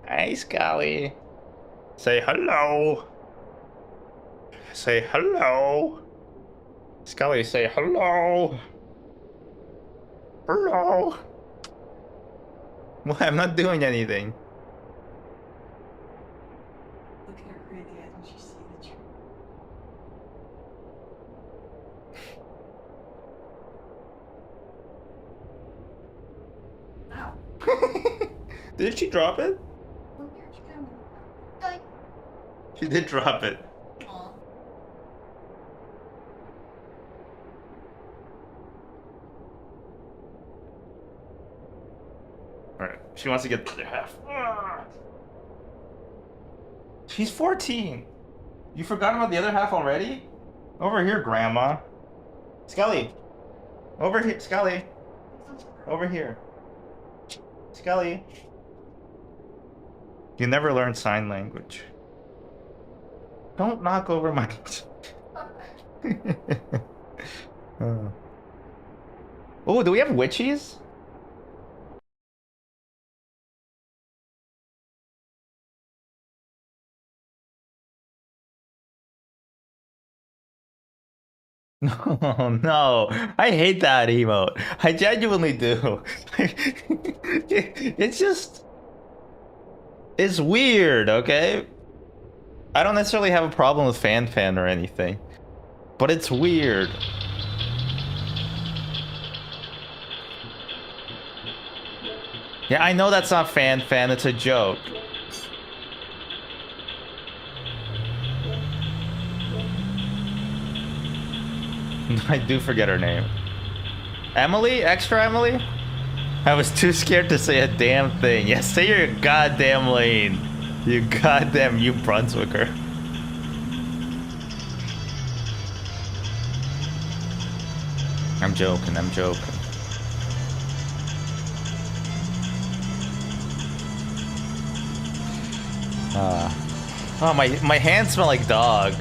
Hey, Scully. Say hello. Say hello. Scully, say hello. Hello. What? I'm not doing anything. Look at her crazy eyes when she sees the truth. Did she drop it? She did drop it. Alright, she wants to get the other half. She's 14. You forgot about the other half already? Over here, Grandma. Scully. Over here, Scully. Over here. Scully. You never learned sign language. Don't knock over my... Oh, do we have witchies? No, no, I hate that emote. I genuinely do. It's just... It's weird, okay? I don't necessarily have a problem with fan or anything, but it's weird. Yeah, I know that's not fan, it's a joke. I do forget her name. Emily? Extra Emily? I was too scared to say a damn thing. Yeah, say your goddamn lane. You goddamn New Brunswicker. I'm joking, I'm joking. Oh, my hands smell like dog.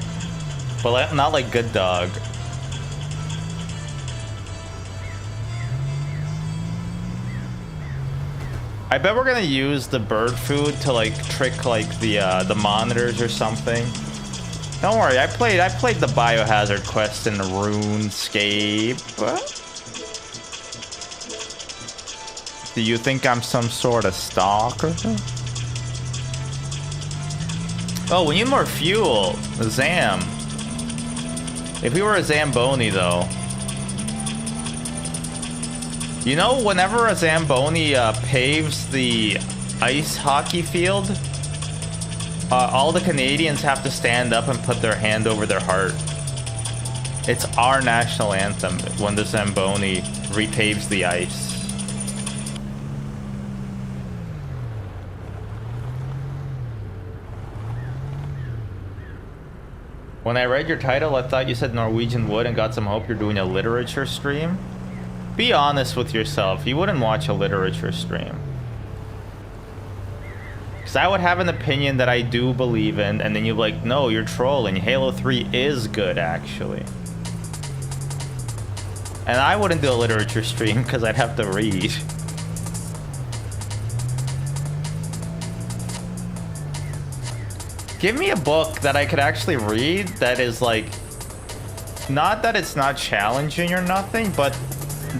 But not like good dog. I bet we're gonna use the bird food to like trick like the monitors or something. Don't worry, I played the Biohazard quest in RuneScape. Do you think I'm some sort of stalker? Oh, we need more fuel. Zam. If we were a Zamboni though. You know, whenever a Zamboni paves the ice hockey field, all the Canadians have to stand up and put their hand over their heart. It's our national anthem when the Zamboni repaves the ice. When I read your title, I thought you said Norwegian Wood and got some hope you're doing a literature stream. Be honest with yourself. You wouldn't watch a literature stream. Because I would have an opinion that I do believe in, and then you're like, no, you're trolling. Halo 3 is good, actually. And I wouldn't do a literature stream because I'd have to read. Give me a book that I could actually read that is like... Not that it's not challenging or nothing, but...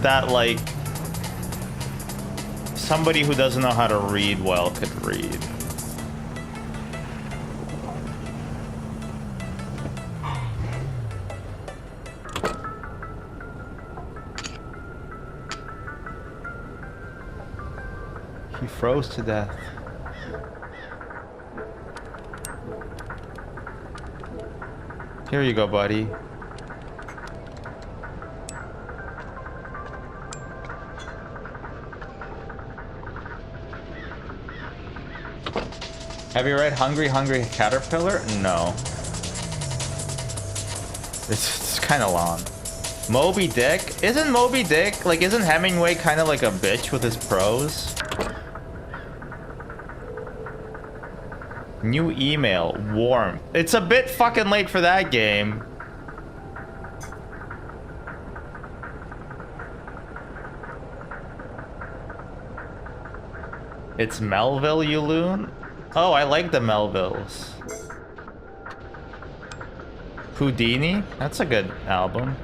that like somebody who doesn't know how to read well could read. He froze to death. Here you go, buddy. Have you read Hungry Hungry Caterpillar? No. It's kind of long. Moby Dick? Isn't Moby Dick, like, isn't Hemingway kind of like a bitch with his prose? New email. Warm. It's a bit fucking late for that game. It's Melville, you loon? Oh, I like the Melvilles. Houdini? That's a good album.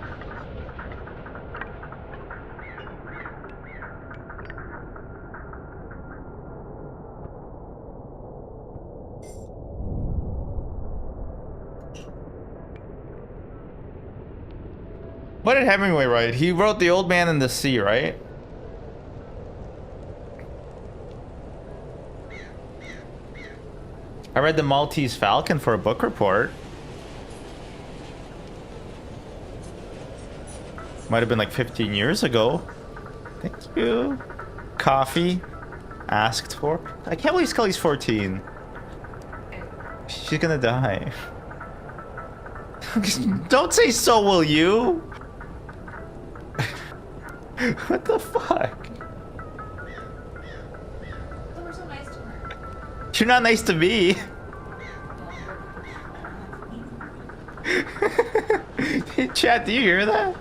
What did Hemingway write? He wrote The Old Man and the Sea, right? I read The Maltese Falcon for a book report. Might have been like 15 years ago. Thank you. Coffee. Asked for. I can't believe Scully's 14. She's gonna die. Don't say so will you. What the fuck? Oh, we're so nice to her. You're not nice to me. Hey, chat, do you hear that?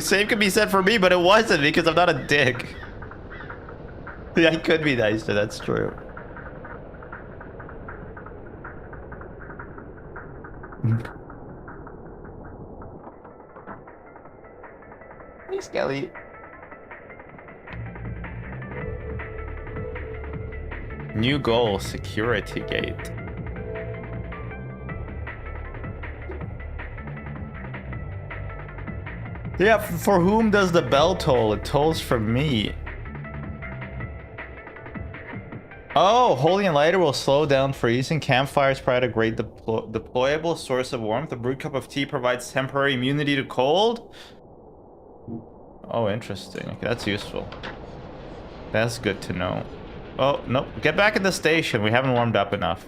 Same could be said for me, but it wasn't because I'm not a dick. Yeah, I could be nicer, that's true. Hey, Skelly. New goal, security gate. Yeah, for whom does the bell toll? It tolls for me. Oh, holy and lighter will slow down freezing. Campfires provide a great deployable source of warmth. A brewed cup of tea provides temporary immunity to cold. Oh, interesting. Okay, that's useful. That's good to know. Oh, no. Get back in the station. We haven't warmed up enough.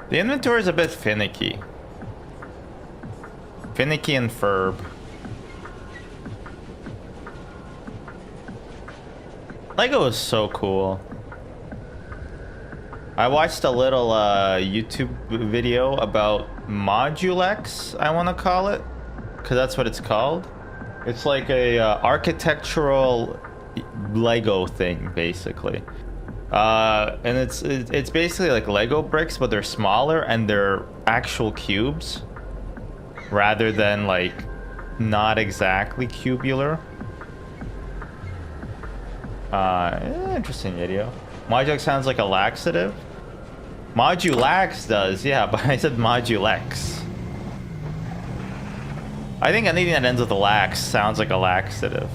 The inventory is a bit finicky. Finicky and Ferb. Lego is so cool. I watched a little YouTube video about Modulex, I want to call it, because that's what it's called. It's like a architectural Lego thing, basically. And it's basically like Lego bricks, but they're smaller and they're actual cubes rather than like not exactly cubular. Interesting video. Modulex sounds like a laxative. Modulax does, yeah, but I said Modulex. I think anything that ends with a lax sounds like a laxative.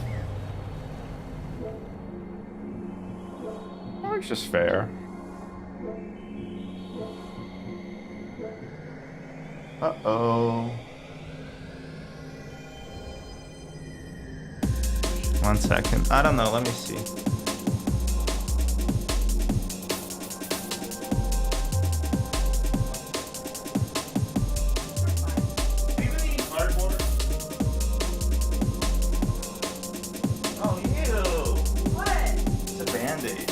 It's just fair. Uh-oh. 1 second. I don't know. Let me see. Oh, ew. What? It's a Band-Aid.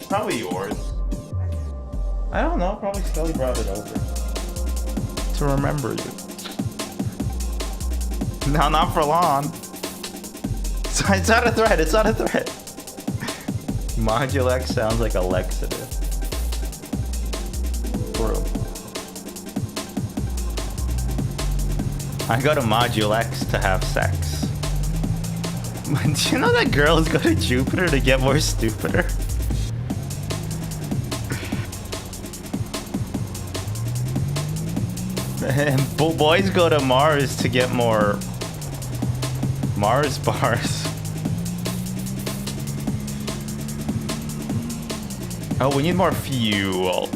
Probably yours. I don't know. Probably Scully brought it over to remember you. No, not for long. It's not a threat. It's not a threat. Modulex sounds like a laxative. True. I go to Modulex to have sex. Do you know that girls go to Jupiter to get more stupider? And boys go to Mars to get more Mars bars. Oh, we need more fuel.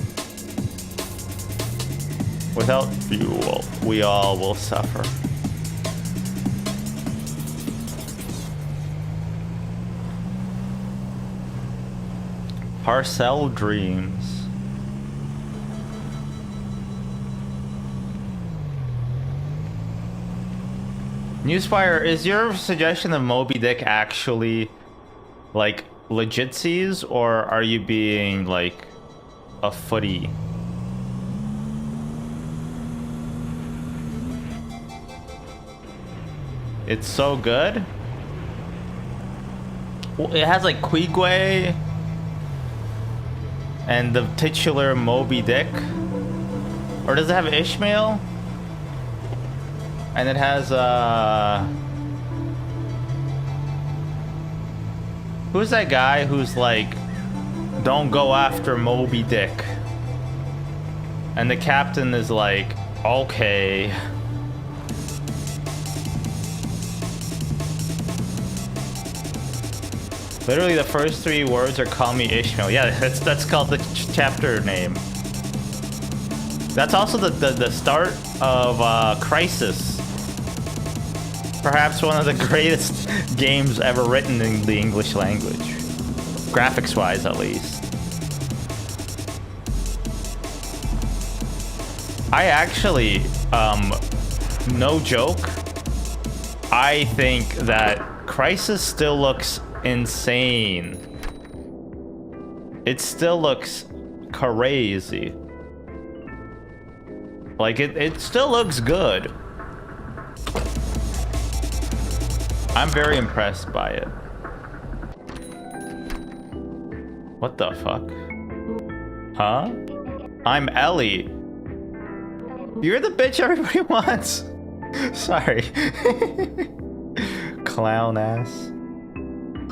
Without fuel, we all will suffer. Parcel Dreams. Newsfire, is your suggestion of Moby Dick actually like legitsies, or are you being like a footy? It's so good. Well, it has like Quigway and the titular Moby Dick, or does it have Ishmael? And it has who's that guy who's like, don't go after Moby Dick, and the captain is like, okay. Literally the first 3 words are "call me Ishmael." Yeah, that's called the chapter name. That's also the start of Crisis. Perhaps one of the greatest games ever written in the English language. Graphics-wise, at least. I actually, no joke, I think that Crisis still looks insane. It still looks crazy. Like, it still looks good. I'm very impressed by it. What the fuck? Huh? I'm Ellie. You're the bitch everybody wants. Sorry. Clown ass.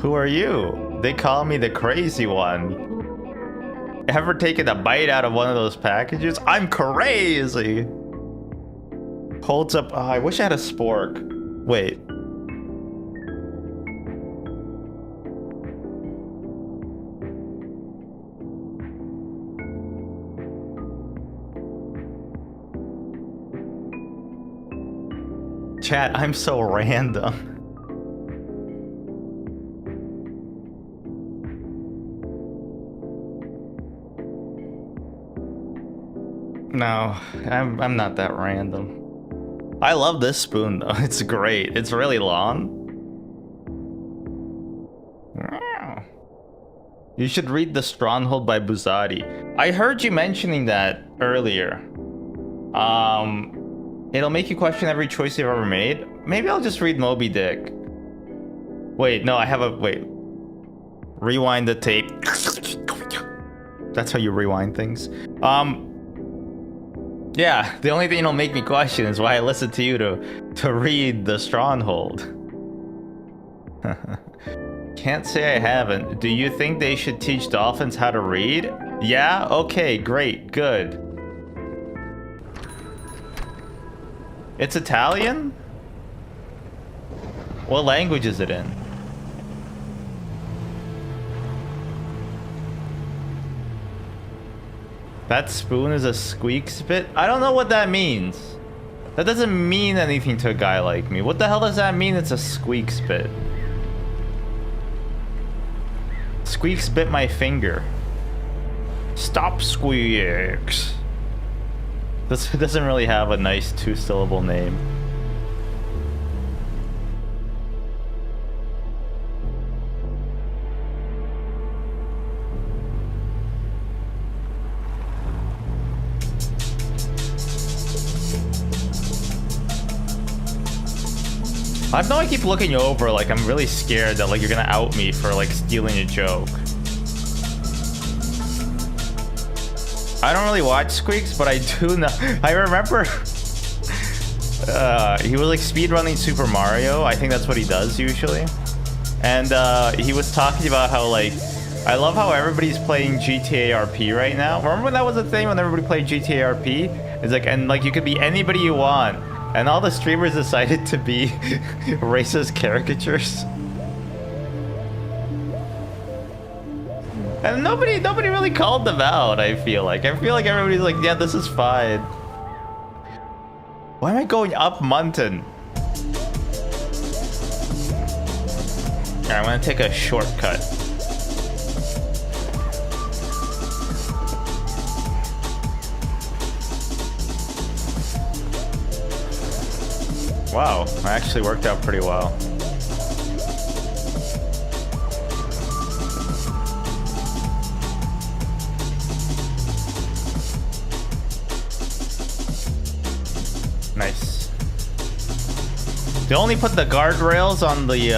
Who are you? They call me the crazy one. Ever taken a bite out of one of those packages? I'm crazy. Holds up. Oh, I wish I had a spork. Wait. Chat, I'm so random. No, I'm not that random. I love this spoon though. It's great. It's really long. You should read The Stronghold by Buzzati. I heard you mentioning that earlier. It'll make you question every choice you've ever made. Maybe I'll just read Moby Dick. Wait, no, I have a... Wait. Rewind the tape. That's how you rewind things. Yeah, the only thing that'll make me question is why I listened to you to read The Stronghold. Can't say I haven't. Do you think they should teach dolphins how to read? Yeah? Okay, great, good. It's Italian? What language is it in? That spoon is a squeak spit? I don't know what that means. That doesn't mean anything to a guy like me. What the hell does that mean? It's a squeak spit. Squeaks bit my finger. Stop squeaks. This doesn't really have a nice 2-syllable name. I know I keep looking you over like I'm really scared that like you're gonna out me for like stealing a joke. I don't really watch Squeaks, but I do know. I remember he was like speedrunning Super Mario. I think that's what he does usually. And he was talking about how like, I love how everybody's playing GTA RP right now. Remember when that was a thing when everybody played GTA RP? It's like, and like you could be anybody you want. And all the streamers decided to be racist caricatures. And nobody really called them out, I feel like. I feel like everybody's like, yeah, this is fine. Why am I going up Munton? Alright, I'm gonna take a shortcut. Wow, that actually worked out pretty well. Nice. They only put the guardrails on the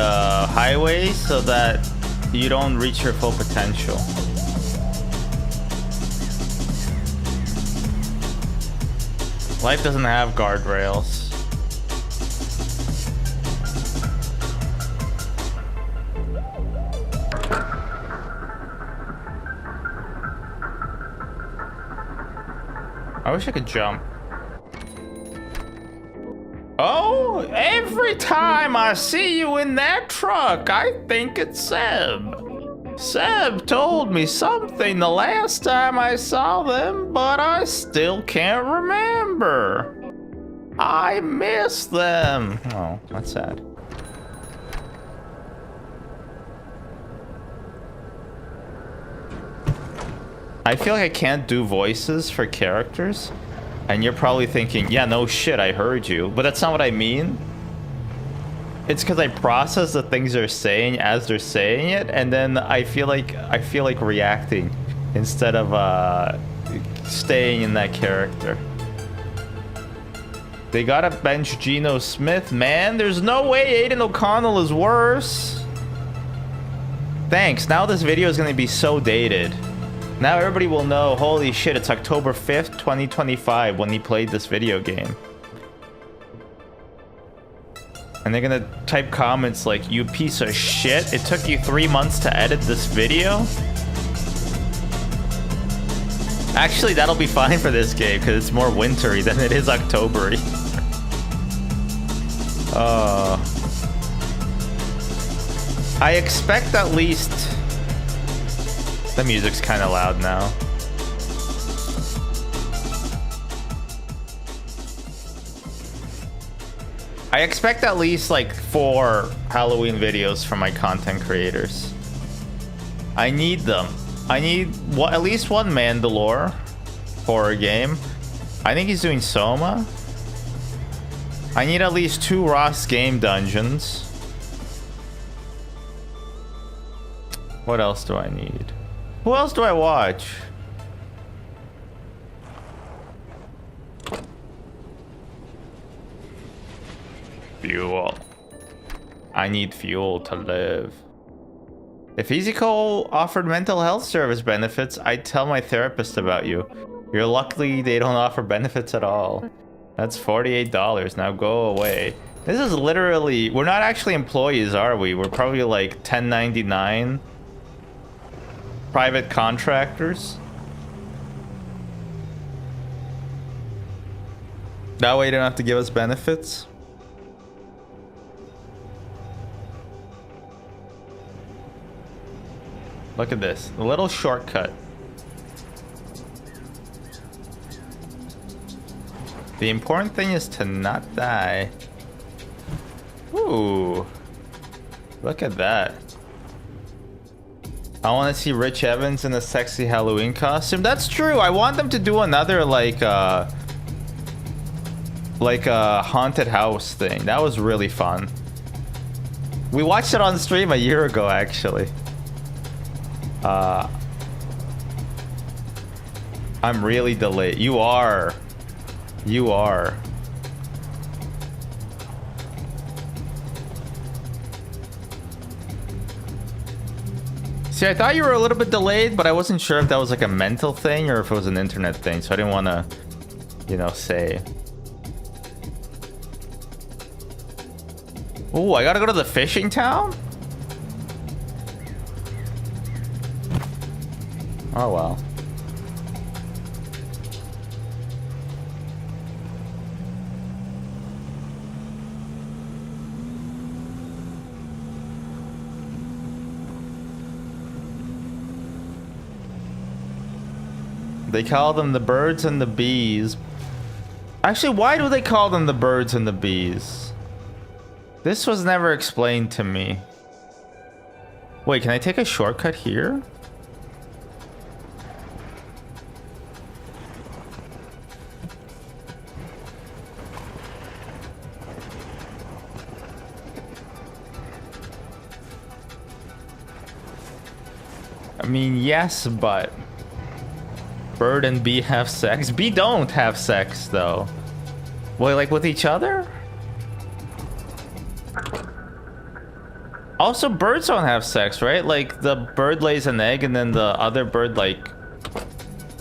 highway so that you don't reach your full potential. Life doesn't have guardrails. I wish I could jump. Oh, every time I see you in that truck, I think it's Seb. Seb told me something the last time I saw them, but I still can't remember. I miss them. Oh, that's sad. I feel like I can't do voices for characters. And you're probably thinking, yeah, no shit, I heard you. But that's not what I mean. It's because I process the things they're saying as they're saying it, and then I feel like reacting instead of staying in that character. They gotta bench Geno Smith, man. There's no way Aiden O'Connell is worse. Thanks. Now this video is gonna be so dated. Now everybody will know, holy shit, it's October 5th, 2025 when he played this video game. And they're gonna type comments like, you piece of shit, it took you 3 months to edit this video? Actually, that'll be fine for this game because it's more wintry than it is Octobery. I expect at least... The music's kind of loud now. I expect at least like 4 Halloween videos from my content creators. I need them. I need at least one Mandalore horror game. I think he's doing Soma. I need at least 2 Ross game dungeons. What else do I need? Who else do I watch? Fuel. I need fuel to live. If EasyCo offered mental health service benefits, I'd tell my therapist about you. You're lucky they don't offer benefits at all. That's $48. Now go away. This is literally... We're not actually employees, are we? We're probably like 1099... private contractors. That way you don't have to give us benefits. Look at this. A little shortcut. The important thing is to not die. Ooh. Look at that. I want to see Rich Evans in a sexy Halloween costume. That's true. I want them to do another like a haunted house thing. That was really fun. We watched it on stream a year ago, actually. I'm really delayed. You are. You are. See, I thought you were a little bit delayed, but I wasn't sure if that was like a mental thing or if it was an internet thing, so I didn't want to, you know, say. Oh, I gotta go to the fishing town? Oh, well. They call them the birds and the bees. Actually, why do they call them the birds and the bees? This was never explained to me. Wait, can I take a shortcut here? I mean, yes, but bird and bee have sex. Bee don't have sex though. Well, like with each other? Also, birds don't have sex, right? Like the bird lays an egg and then the other bird like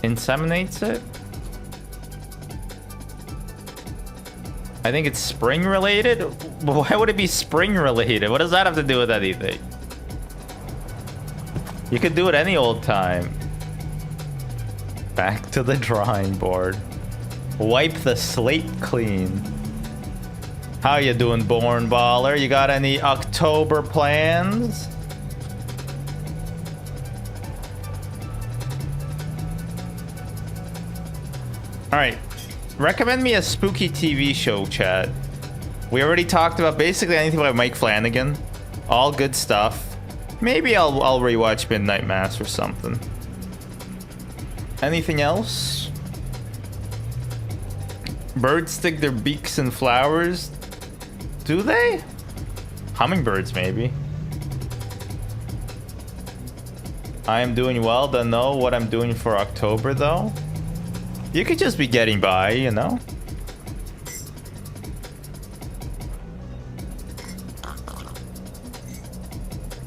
inseminates it. I think it's spring related. Why would it be spring related? What does that have to do with anything? You could do it any old time. Back to the drawing board. Wipe the slate clean. How you doing, Born Baller? You got any October plans? Alright. Recommend me a spooky TV show, chat. We already talked about basically anything by Mike Flanagan. All good stuff. Maybe I'll rewatch Midnight Mass or something. Anything else? Birds stick their beaks in flowers. Do they? Hummingbirds, maybe. I am doing well. Don't know what I'm doing for October, though. You could just be getting by, you know?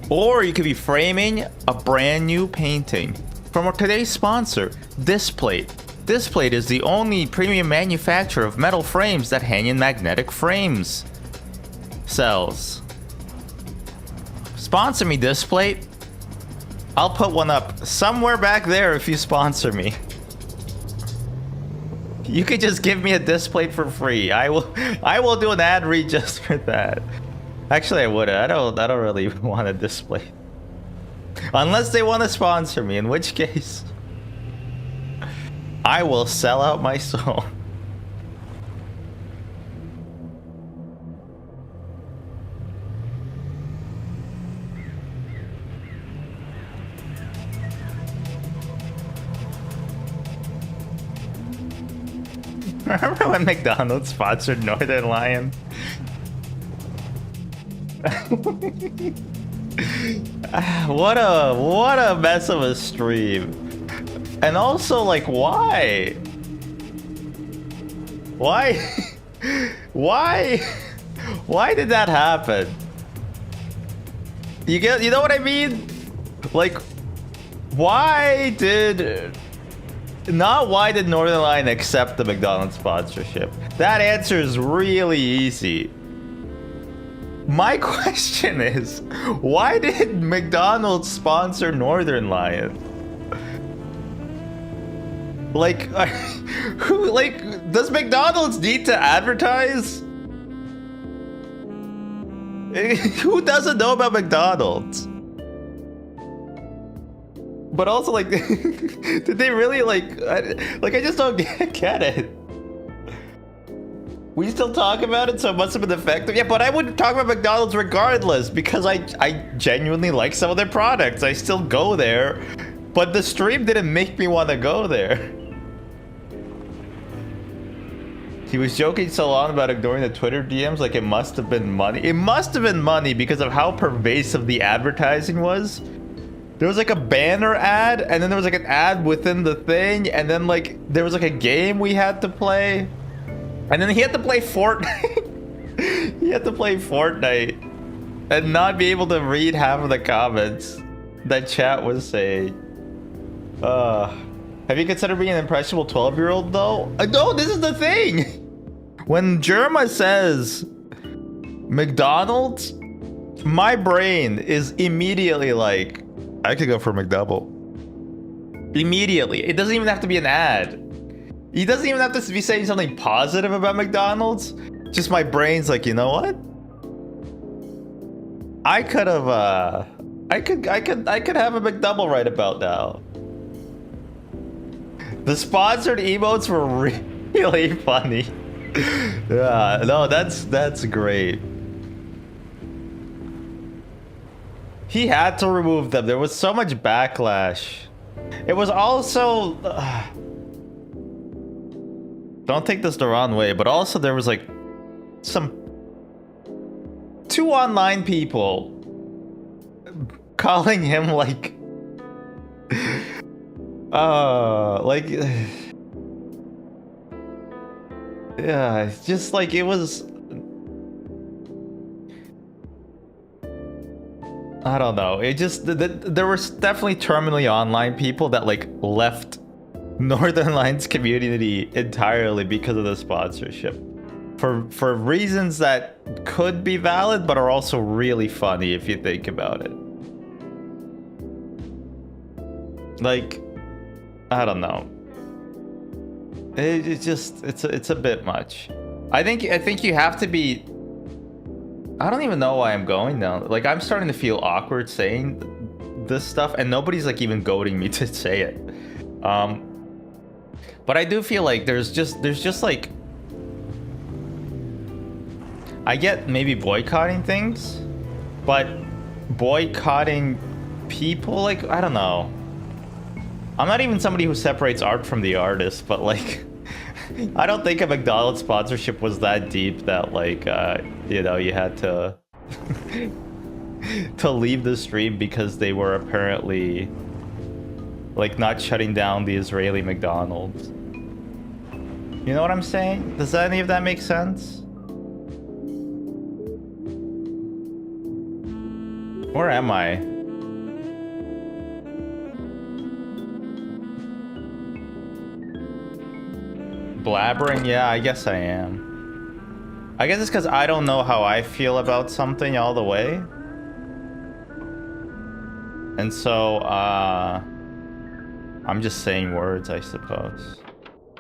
Or you could be framing a brand new painting. From today's sponsor, Displate. Displate is the only premium manufacturer of metal frames that hang in magnetic frames. Cells. Sponsor me, Displate. I'll put one up somewhere back there if you sponsor me. You could just give me a Displate for free. I will do an ad read just for that. Actually, I wouldn't. I don't really want a Displate. Unless they want to sponsor me, in which case I will sell out my soul. Remember when McDonald's sponsored Northern Lion? What a mess of a stream. And also, like, why? Why did that happen? You know what I mean? Like, why did Northern Lion accept the McDonald's sponsorship? That answer is really easy. My question is, why did McDonald's sponsor Northern Lion? Like, who, like, does McDonald's need to advertise? Who doesn't know about McDonald's? But also, like, did they really, like, I just don't get it. We still talk about it, so it must have been effective. Yeah, but I would talk about McDonald's regardless because I genuinely like some of their products. I still go there, but the stream didn't make me want to go there. He was joking so long about ignoring the Twitter DMs like it must have been money. It must have been money because of how pervasive the advertising was. There was like a banner ad, and then there was like an ad within the thing, and then like there was like a game we had to play. And then he had to play Fortnite. He had to play Fortnite and not be able to read half of the comments that chat was saying. Have you considered being an impressionable 12-year-old though? No, this is the thing. When Germa says McDonald's, my brain is immediately like, I could go for McDouble. Immediately. It doesn't even have to be an ad. He doesn't even have to be saying something positive about McDonald's. Just my brain's like, you know what? I could have, I could have a McDouble right about now. The sponsored emotes were really funny. Yeah, no, that's great. He had to remove them. There was so much backlash. It was also... don't take this the wrong way, but also there was like two online people calling him like Like, yeah, it's just like it was. I don't know. It just there was definitely terminally online people that like left Northern Lights community entirely because of the sponsorship, for reasons that could be valid but are also really funny if you think about it. Like, I don't know. It's just it's a bit much. I think you have to be. I don't even know why I'm going now. Like, I'm starting to feel awkward saying this stuff, and nobody's like even goading me to say it. But I do feel like there's just like, I get maybe boycotting things, but boycotting people, like, I don't know. I'm not even somebody who separates art from the artist, but like, I don't think a McDonald's sponsorship was that deep that like, you know, you had to to leave the stream because they were apparently like not shutting down the Israeli McDonald's. You know what I'm saying? Does any of that make sense? Where am I? Blabbering? Yeah, I guess I am. I guess it's because I don't know how I feel about something all the way. And so, I'm just saying words, I suppose.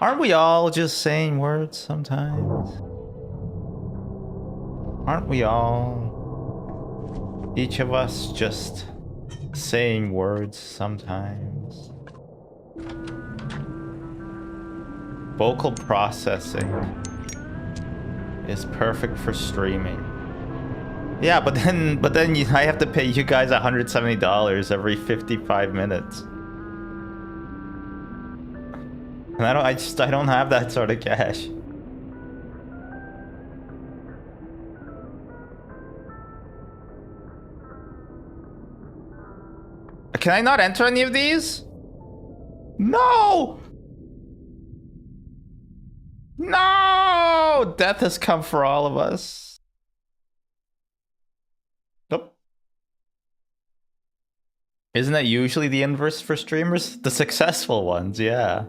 Aren't we all just saying words sometimes? Aren't we all, each of us, just saying words sometimes? Vocal processing is perfect for streaming. Yeah, but then I have to pay you guys $170 every 55 minutes. And I don't have that sort of cash. Can I not enter any of these? No! No! Death has come for all of us. Nope. Isn't that usually the inverse for streamers? The successful ones, yeah.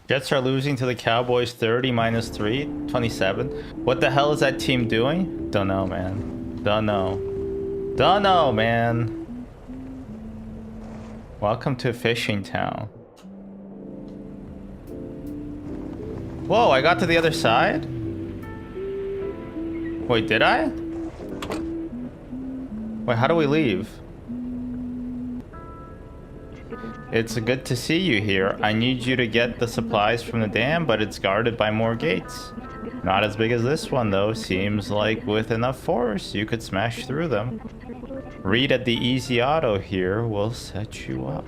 Jets are losing to the Cowboys 30 minus 3, 27. What the hell is that team doing? Don't know, man. Don't know. Don't know, man. Welcome to Fishing Town. Whoa, I got to the other side? Wait, did I? Wait, how do we leave? It's good to see you here. I need you to get the supplies from the dam, but it's guarded by more gates. Not as big as this one, though. Seems like with enough force, you could smash through them. Read at the Easy Auto here will set you up.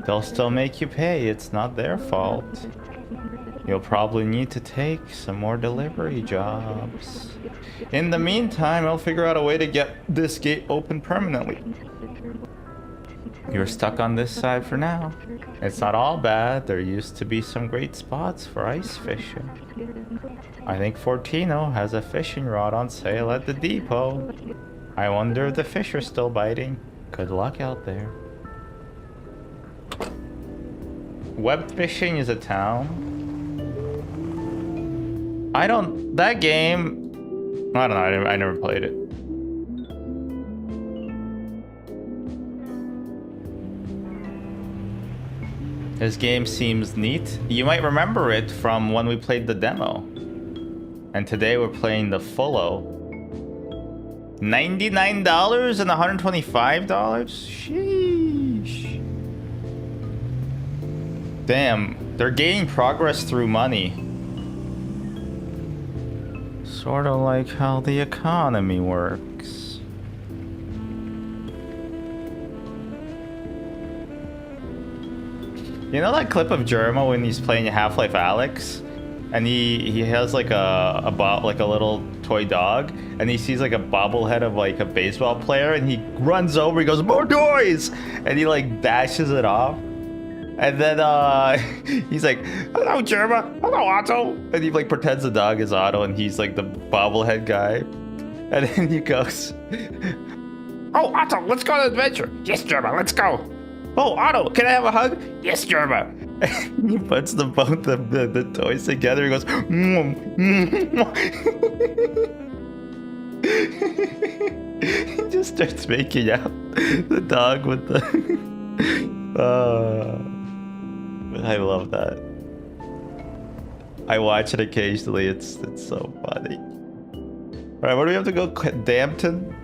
They'll still make you pay. It's not their fault. You'll probably need to take some more delivery jobs. In the meantime, I'll figure out a way to get this gate open permanently. You're stuck on this side for now. It's not all bad. There used to be some great spots for ice fishing. I think Fortino has a fishing rod on sale at the depot. I wonder if the fish are still biting. Good luck out there. Web fishing is a town. That game, I don't know, I never played it. This game seems neat. You might remember it from when we played the demo. And today we're playing the fullo. $99 and $125? Sheesh. Damn, they're gaining progress through money. Sort of like how the economy works. You know that clip of Jerma when he's playing Half-Life Alyx? And he has like a little toy dog, and he sees like a bobblehead of like a baseball player, and he runs over, he goes, "More toys!" And he like dashes it off. And then he's like, "Hello, Jerma. Hello, Otto." And he like pretends the dog is Otto, and he's like the bobblehead guy. And then he goes, "Oh, Otto, let's go on an adventure." "Yes, Jerma, let's go." "Oh, Otto, can I have a hug?" "Yes, Jerma." And he puts both the toys together. He goes, "Mm, mm." He just starts making out the dog with the. I love that. I watch it occasionally. It's so funny. All right, where do we have to go? Dampton.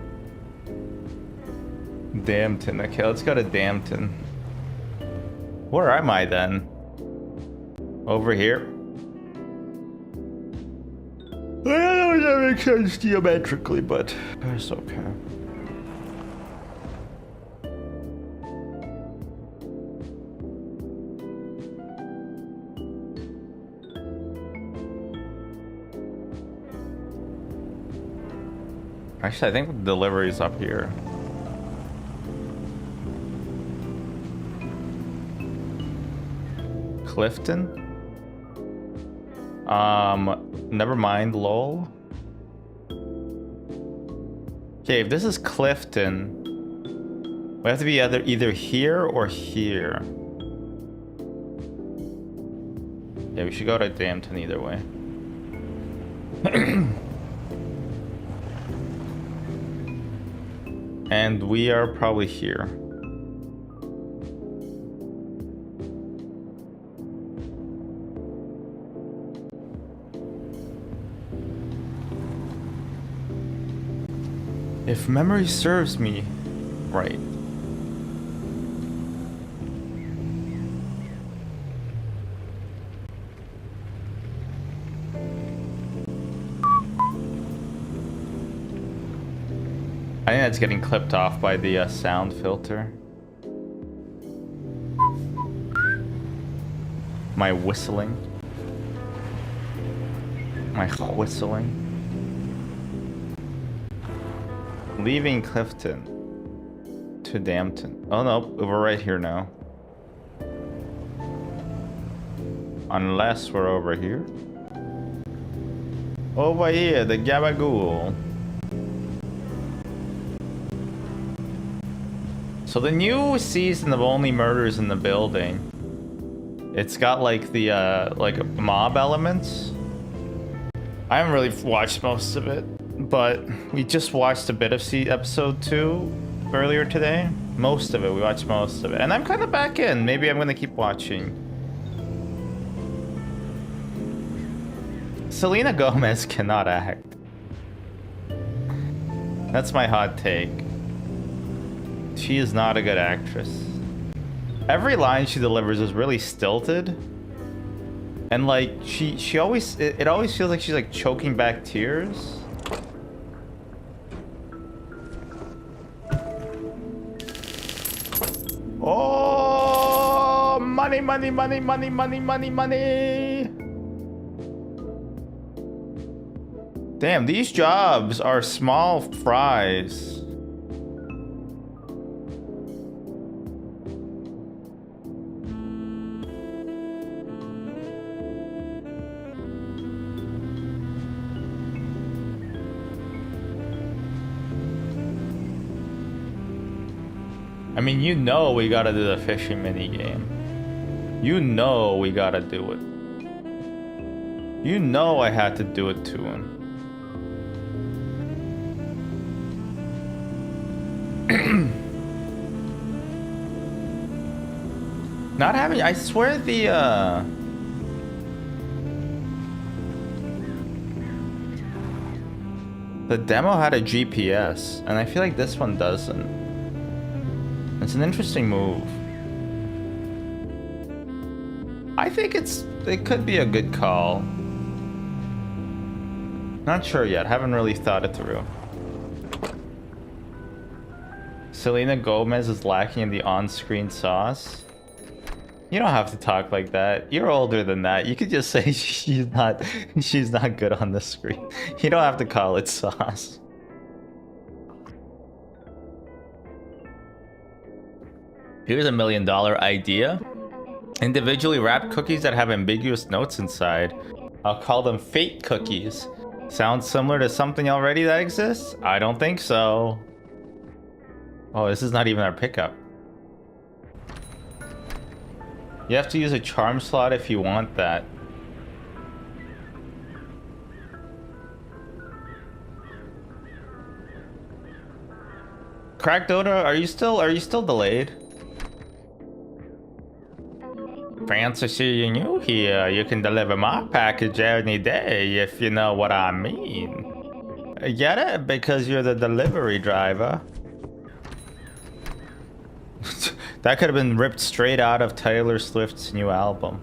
Dampton. Okay, let's go to Dampton. Where am I then? Over here? I don't know if that makes sense geometrically, but it's okay. Actually, I think the delivery's up here. Clifton? Never mind, lol. Okay, if this is Clifton, we have to be either here or here. Yeah, we should go to Dampton either way. And we are probably here. If memory serves me right. I think that's getting clipped off by the sound filter. My whistling. My whistling. Leaving Clifton to Dampton. Oh no, we're right here now. Unless we're over here. Over here, the Gabagool. So the new season of Only Murders in the Building, it's got like the like mob elements. I haven't really watched most of it, but we just watched a bit of episode 2 earlier today. Most of it, we watched most of it, and I'm kind of back in. Maybe I'm gonna keep watching. Selena Gomez cannot act. That's my hot take. She is not a good actress. Every line she delivers is really stilted. And like she always it always feels like she's like choking back tears. Oh, money, money, money, money, money, money, money. Damn, these jobs are small fries. I mean, you know we gotta do the fishing mini game. You know we gotta do it. You know I had to do it to him. Not having, I swear the demo had a GPS, and I feel like this one doesn't. It's an interesting move. I think it could be a good call. Not sure yet, haven't really thought it through. Selena Gomez is lacking in the on-screen sauce. You don't have to talk like that. You're older than that. You could just say she's not good on the screen. You don't have to call it sauce. Here's $1 million idea. Individually wrapped cookies that have ambiguous notes inside. I'll call them fate cookies. Sounds similar to something already that exists? I don't think so. Oh, this is not even our pickup. You have to use a charm slot if you want that. Crack Dota, are you still delayed? Fancy seeing you here. You can deliver my package any day, if you know what I mean. Get it? Because you're the delivery driver. That could have been ripped straight out of Taylor Swift's new album.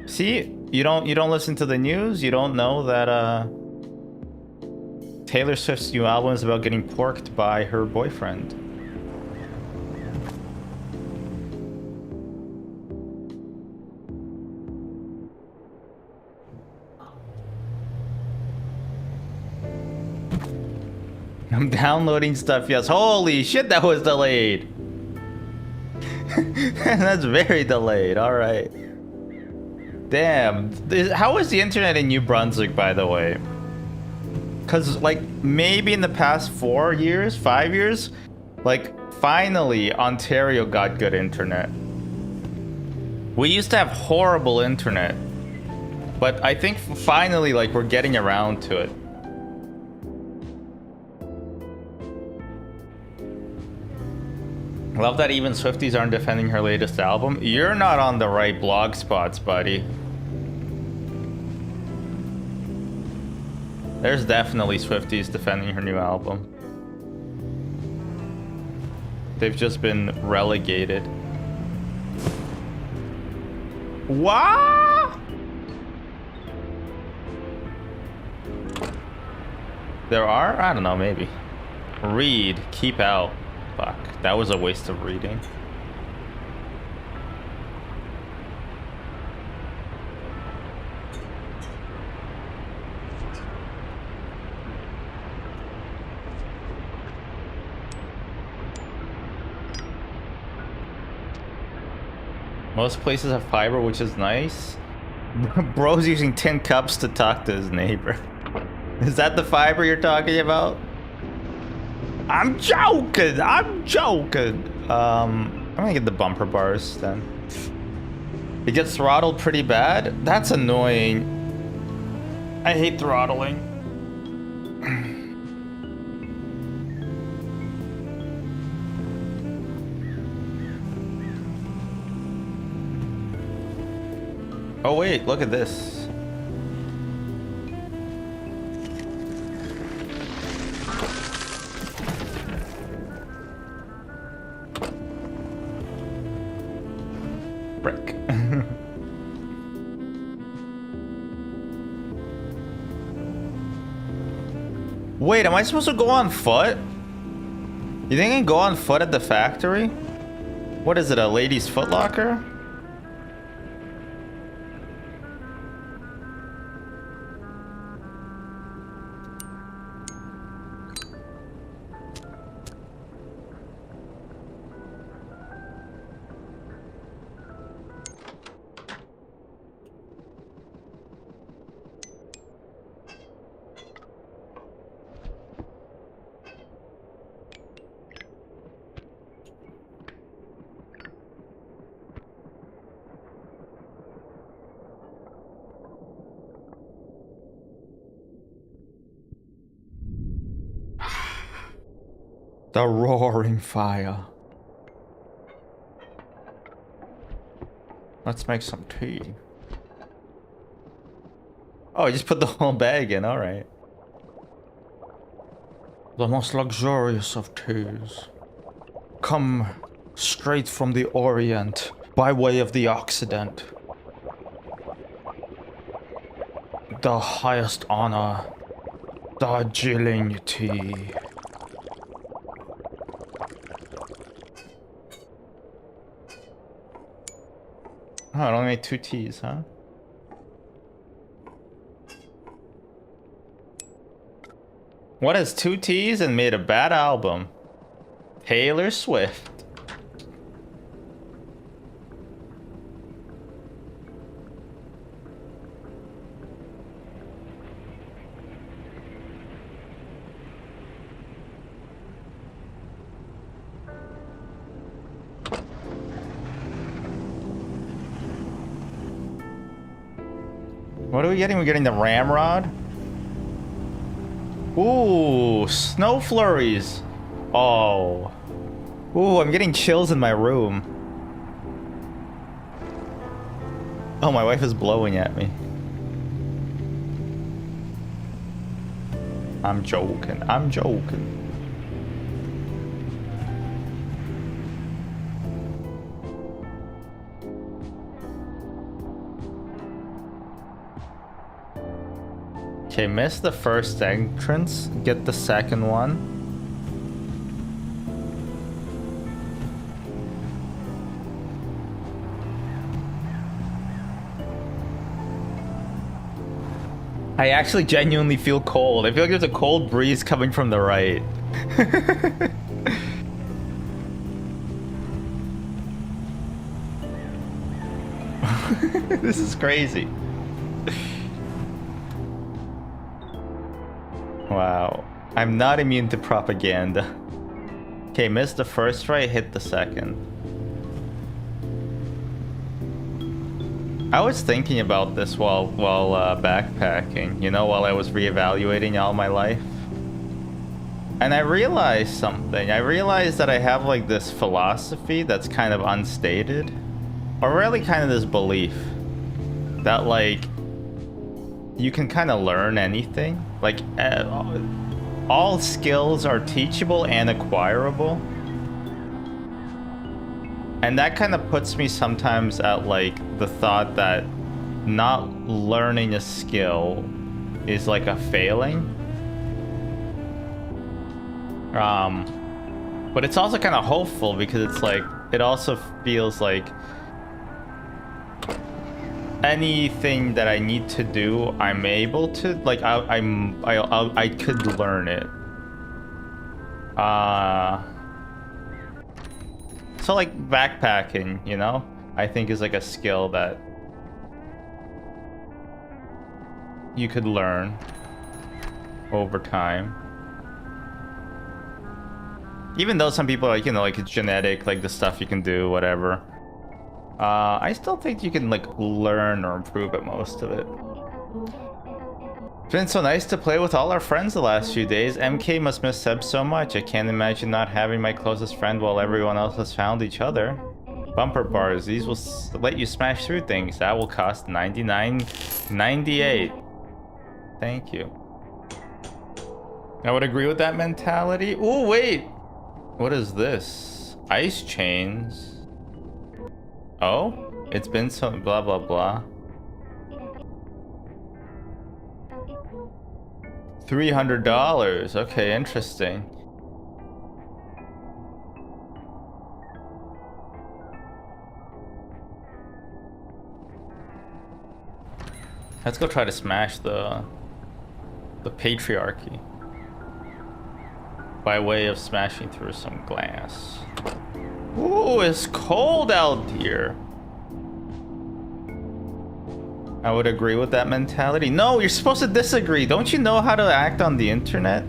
See, you don't listen to the news. You don't know that Taylor Swift's new album is about getting porked by her boyfriend. I'm downloading stuff, yes. Holy shit, that was delayed. That's very delayed, alright. Damn. How is the internet in New Brunswick, by the way? Because, like, maybe in the past 4 years, 5 years, like, finally, Ontario got good internet. We used to have horrible internet. But I think finally, like, we're getting around to it. Love that even Swifties aren't defending her latest album. You're not on the right blog spots, buddy. There's definitely Swifties defending her new album. They've just been relegated. What? There are? I don't know, maybe. Read, keep out. Fuck, that was a waste of reading. Most places have fiber, which is nice. Bro's using tin cups to talk to his neighbor. Is that the fiber you're talking about? I'm joking. I'm joking. I'm gonna get the bumper bars then. It gets throttled pretty bad. That's annoying. I hate throttling. Oh wait, look at this. Brick. Wait, am I supposed to go on foot? You think I can go on foot at the factory? What is it, a ladies' Foot Locker? The roaring fire. Let's make some tea. Oh, you just put the whole bag in, alright. The most luxurious of teas. Come straight from the Orient, by way of the Occident. The highest honor, Darjeeling tea. Oh, it only made 2 teas, huh? What has 2 teas and made a bad album? Taylor Swift. What are we getting? We're getting the ramrod. Ooh, snow flurries. Oh. Ooh, I'm getting chills in my room. Oh, my wife is blowing at me. I'm joking. I'm joking. Okay, miss the first entrance, get the second one. I actually genuinely feel cold. I feel like there's a cold breeze coming from the right. This is crazy. Wow. I'm not immune to propaganda. Okay, missed the first try, hit the second. I was thinking about this while backpacking, you know, while I was reevaluating all my life. And I realized something. I realized that I have like this philosophy that's kind of unstated. Or really kind of this belief that like you can kind of learn anything. Like all skills are teachable and acquirable. And that kind of puts me sometimes at like the thought that not learning a skill is like a failing. But it's also kind of hopeful because it's like, it also feels like anything that I need to do, I'm able to, like, I could learn it. So like backpacking, you know, I think is like a skill that you could learn over time. Even though some people are like, you know, like it's genetic, like the stuff you can do, whatever. I still think you can like learn or improve at most of it. It's been so nice to play with all our friends the last few days. MK must miss Seb so much. I can't imagine not having my closest friend while everyone else has found each other. Bumper bars, these will let you smash through things. That will cost $99.98. Thank you. I would agree with that mentality. Oh wait, what is this? Ice chains. Oh, it's been so blah blah blah. $300. Okay, interesting. Let's go try to smash the patriarchy by way of smashing through some glass. Ooh, it's cold out here. I would agree with that mentality. No, you're supposed to disagree. Don't you know how to act on the internet?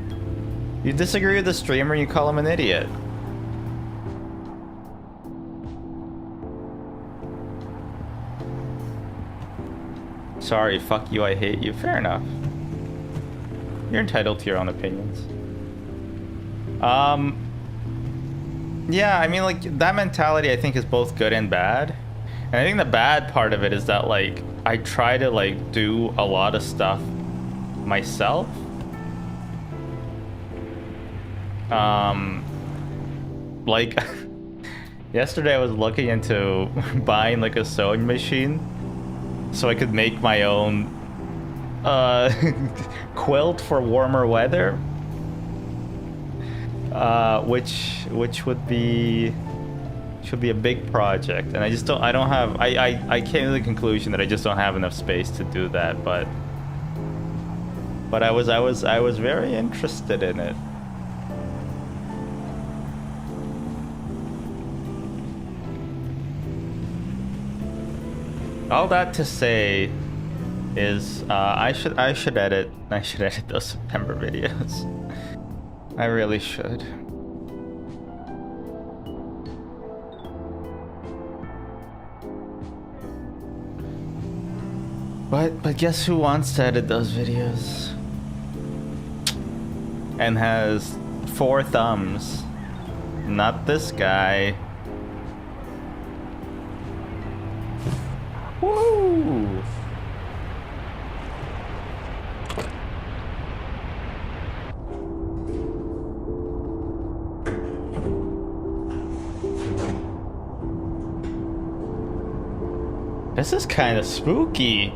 You disagree with the streamer, you call him an idiot. Sorry, fuck you, I hate you. Fair enough. You're entitled to your own opinions. Yeah, I mean, like, that mentality I think is both good and bad. And I think the bad part of it is that like I try to like do a lot of stuff myself. Like yesterday I was looking into buying like a sewing machine so I could make my own quilt for warmer weather. Which would be should be a big project, and I came to the conclusion that I just don't have enough space to do that, but I was very interested in it. All that to say is I should edit those September videos. I really should. But guess who wants to edit those videos? And has 4 thumbs. Not this guy. Woo! This is kind of spooky.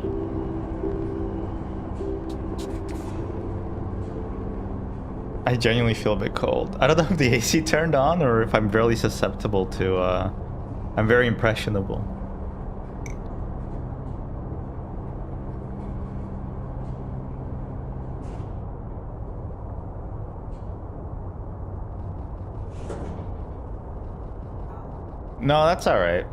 I genuinely feel a bit cold. I don't know if the AC turned on or if I'm really susceptible to, I'm very impressionable. No, that's all right.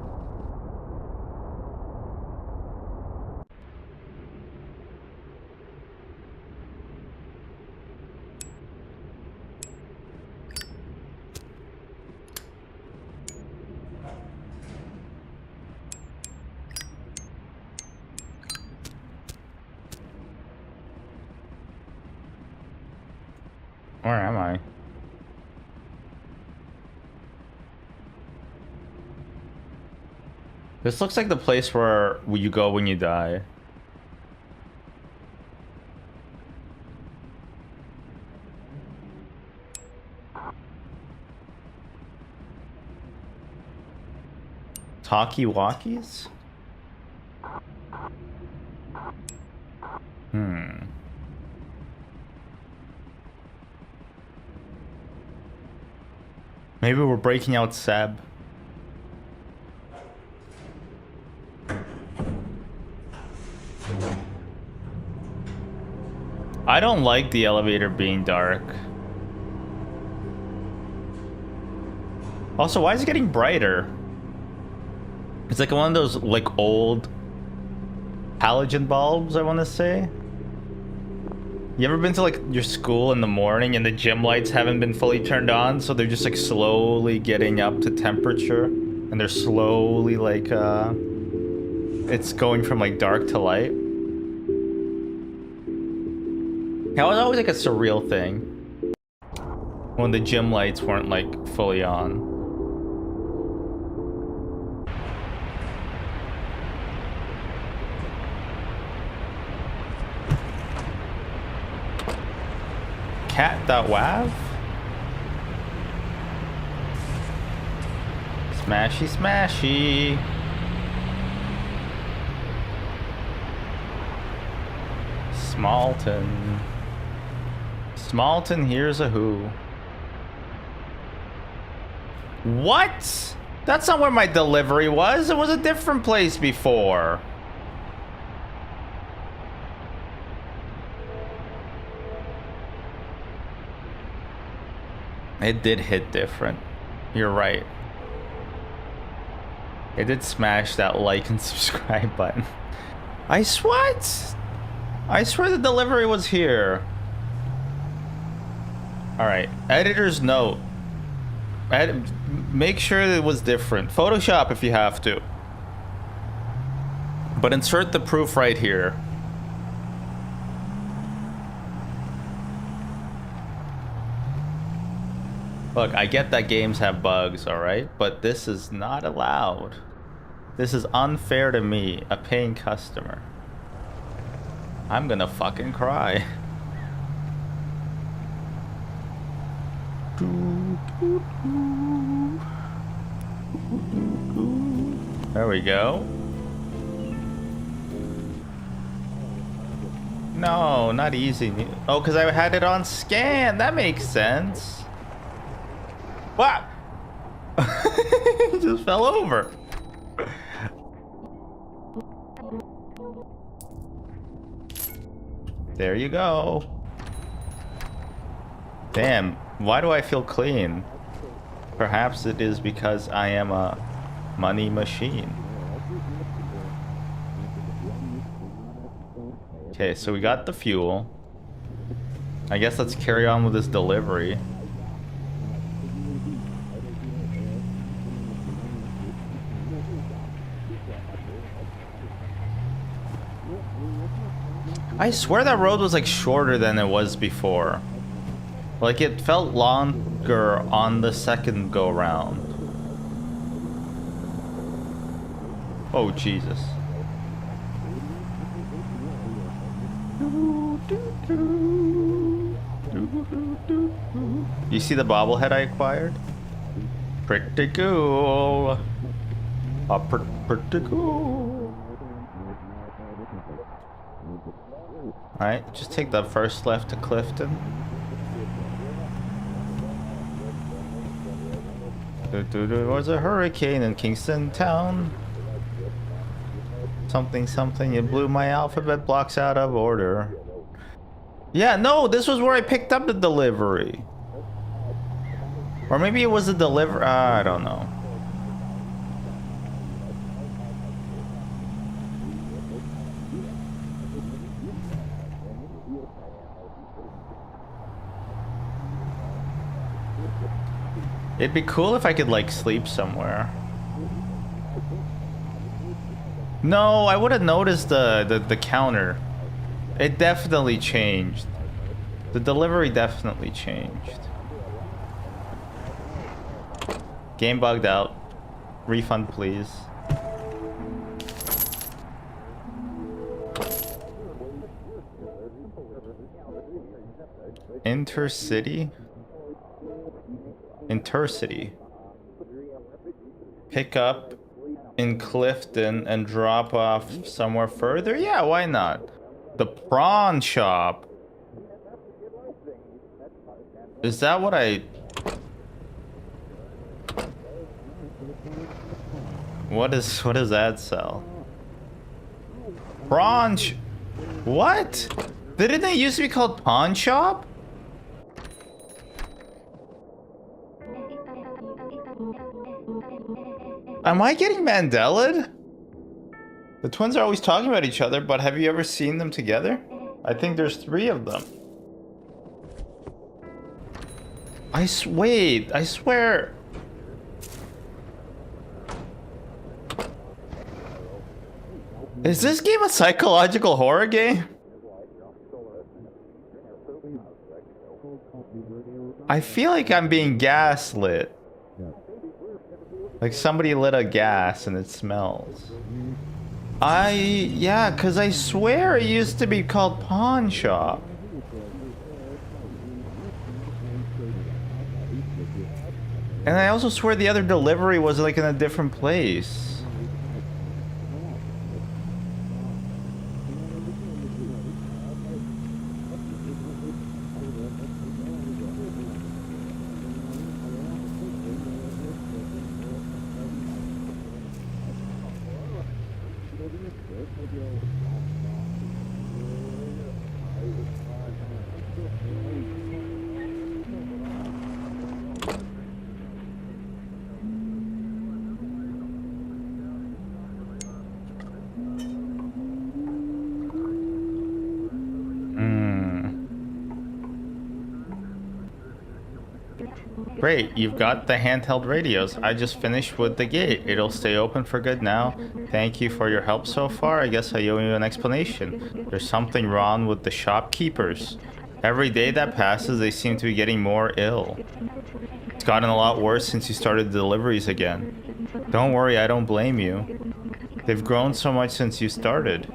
Where am I? This looks like the place where you go when you die. Talkie-walkies? Maybe we're breaking out Seb. I don't like the elevator being dark. Also, why is it getting brighter? It's like one of those like old halogen bulbs, I want to say. You ever been to like your school in the morning and the gym lights haven't been fully turned on, so they're just like slowly getting up to temperature and they're slowly like it's going from like dark to light. That was always like a surreal thing when the gym lights weren't like fully on. Cat.wav? Smashy smashy. Smalton. Smalton, here's a who. What? That's not where my delivery was. It was a different place before. It did hit different. You're right. It did smash that like and subscribe button. I swear the delivery was here. Alright, editor's note. Make sure it was different. Photoshop if you have to. But insert the proof right here. Look, I get that games have bugs, alright? But this is not allowed. This is unfair to me, a paying customer. I'm gonna fucking cry. There we go. No, not easy. Oh, because I had it on scan. That makes sense. What? He just fell over. There you go. Damn, why do I feel clean? Perhaps it is because I am a money machine. Okay, so we got the fuel. I guess let's carry on with this delivery. I swear that road was like shorter than it was before. Like it felt longer on the second go round. Oh Jesus. You see the bobblehead I acquired? Pretty cool. Pretty cool. Alright, just take the first left to Clifton. There was a hurricane in Kingston Town. Something, something, you blew my alphabet blocks out of order. Yeah, no, this was where I picked up the delivery. Or maybe it was a delivery. I don't know. It'd be cool if I could like sleep somewhere. No, I would have noticed the counter. It definitely changed. The delivery definitely changed. Game bugged out. Refund, please. Intercity? Intercity. Pick up in Clifton and drop off somewhere further? Yeah, why not? The prawn shop. Is that what I... What does that sell? Prawn sh... What? Didn't it used to be called pawn shop? Am I getting Mandela'd? The twins are always talking about each other, but have you ever seen them together? I think there's 3 of them. Wait, I swear. Is this game a psychological horror game? I feel like I'm being gaslit. Like somebody lit a gas and it smells. Yeah, because I swear it used to be called pawn shop. And I also swear the other delivery was like in a different place. Great, you've got the handheld radios. I just finished with the gate. It'll stay open for good now. Thank you for your help so far. I guess I owe you an explanation. There's something wrong with the shopkeepers. Every day that passes, they seem to be getting more ill. It's gotten a lot worse since you started deliveries again. Don't worry, I don't blame you. They've grown so much since you started.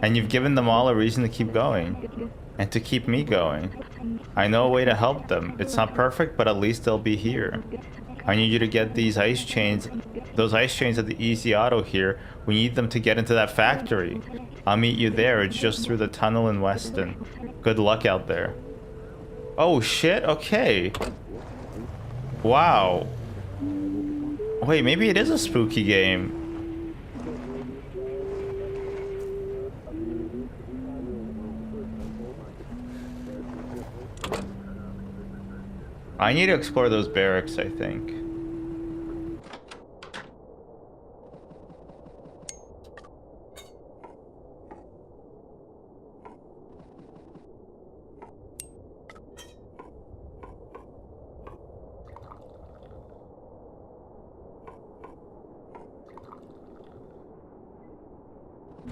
And you've given them all a reason to keep going. And to keep me going. I know a way to help them. It's not perfect, but at least they'll be here. I need you to get these ice chains, those ice chains at the Easy Auto here. We need them to get into that factory. I'll meet you there. It's just through the tunnel in Weston. Good luck out there. Oh shit, okay. Wow. Wait, maybe it is a spooky game. I need to explore those barracks, I think.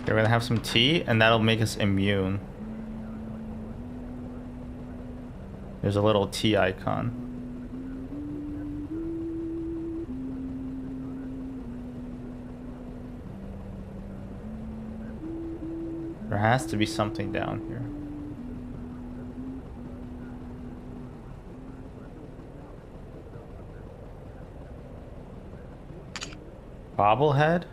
We're gonna have some tea, and that'll make us immune. There's a little tea icon. There has to be something down here. Bobblehead?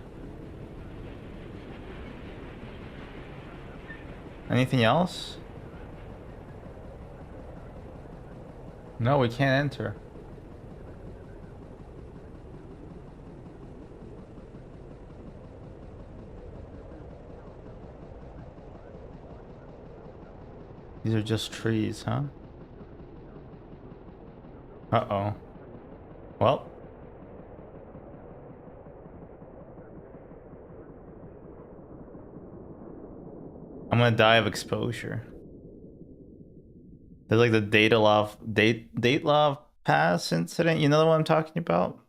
Anything else? No, we can't enter. These are just trees, huh? Uh-oh. Well. I'm gonna die of exposure. There's like the Datelov Pass incident. You know what I'm talking about?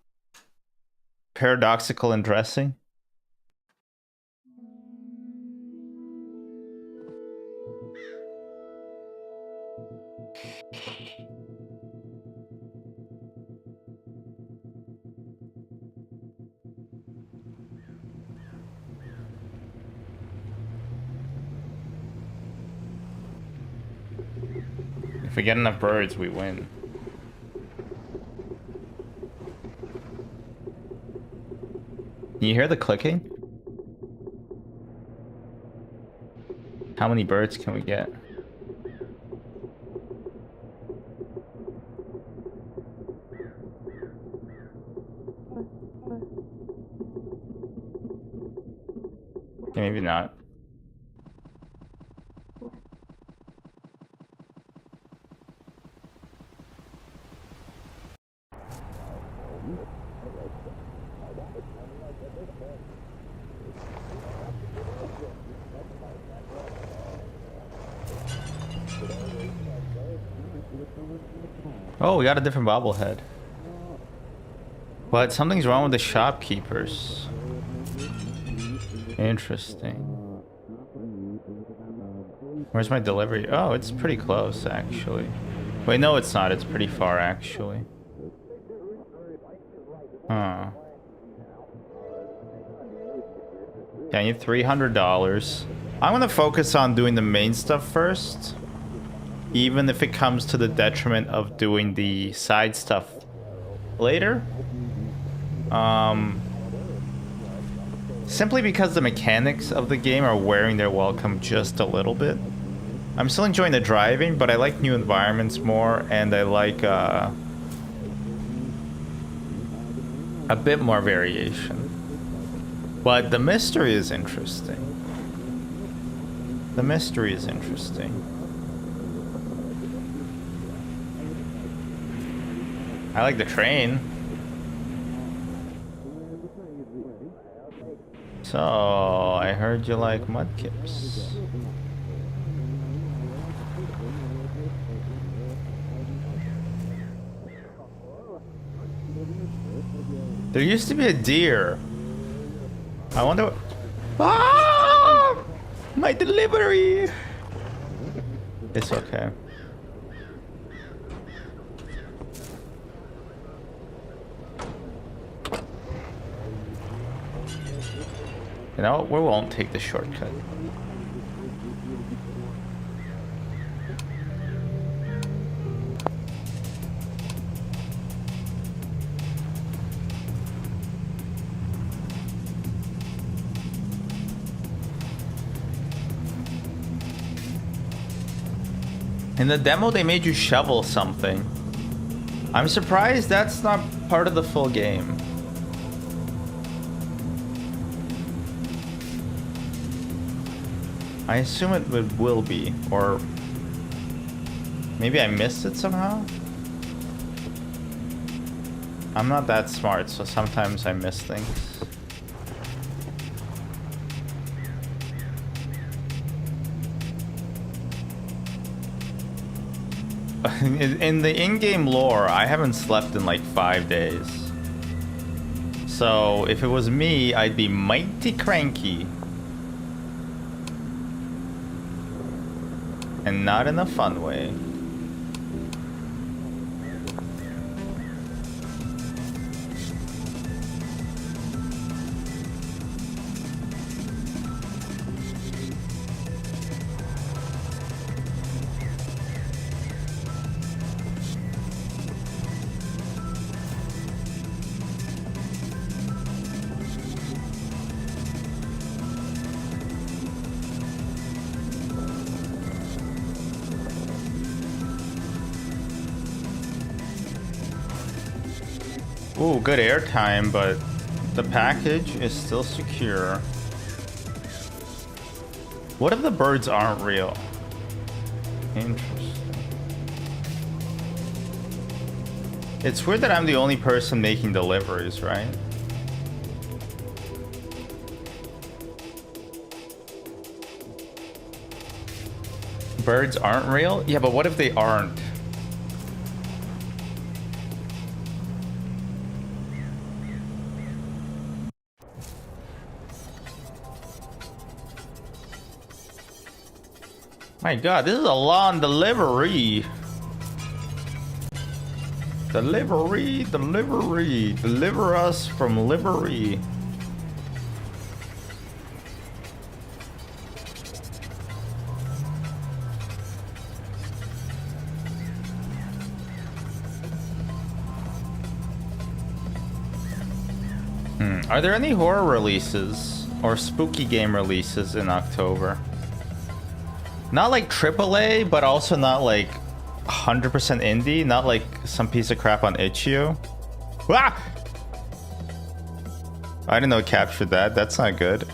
Paradoxical undressing. If we get enough birds, we win. Can you hear the clicking? How many birds can we get? Okay, maybe not. Oh, we got a different bobblehead. But something's wrong with the shopkeepers. Interesting. Where's my delivery? Oh, it's pretty close, actually. Wait, no, it's not. It's pretty far, actually. Huh. Yeah, I need $300. I'm gonna focus on doing the main stuff first. Even if it comes to the detriment of doing the side stuff later. Simply because the mechanics of the game are wearing their welcome just a little bit. I'm still enjoying the driving, but I like new environments more, and I like a bit more variation. But the mystery is interesting. The mystery is interesting. I like the train. So, I heard you like mudkips. There used to be a deer. I wonder what... Ah! My delivery! It's okay. You know, we won't take the shortcut. In the demo, they made you shovel something. I'm surprised that's not part of the full game. I assume it will be, or maybe I missed it somehow? I'm not that smart, so sometimes I miss things. In the in-game lore, I haven't slept in like 5 days. So if it was me, I'd be mighty cranky. And not in a fun way. Ooh, good airtime, but the package is still secure. What if the birds aren't real? Interesting. It's weird that I'm the only person making deliveries, right? Birds aren't real? Yeah, but what if they aren't? My god, this is a long delivery. Delivery, delivery, deliver us from livery. Are there any horror releases or spooky game releases in October? Not like AAA, but also not like 100% indie. Not like some piece of crap on itch.io. Ah! I didn't know it captured that. That's not good.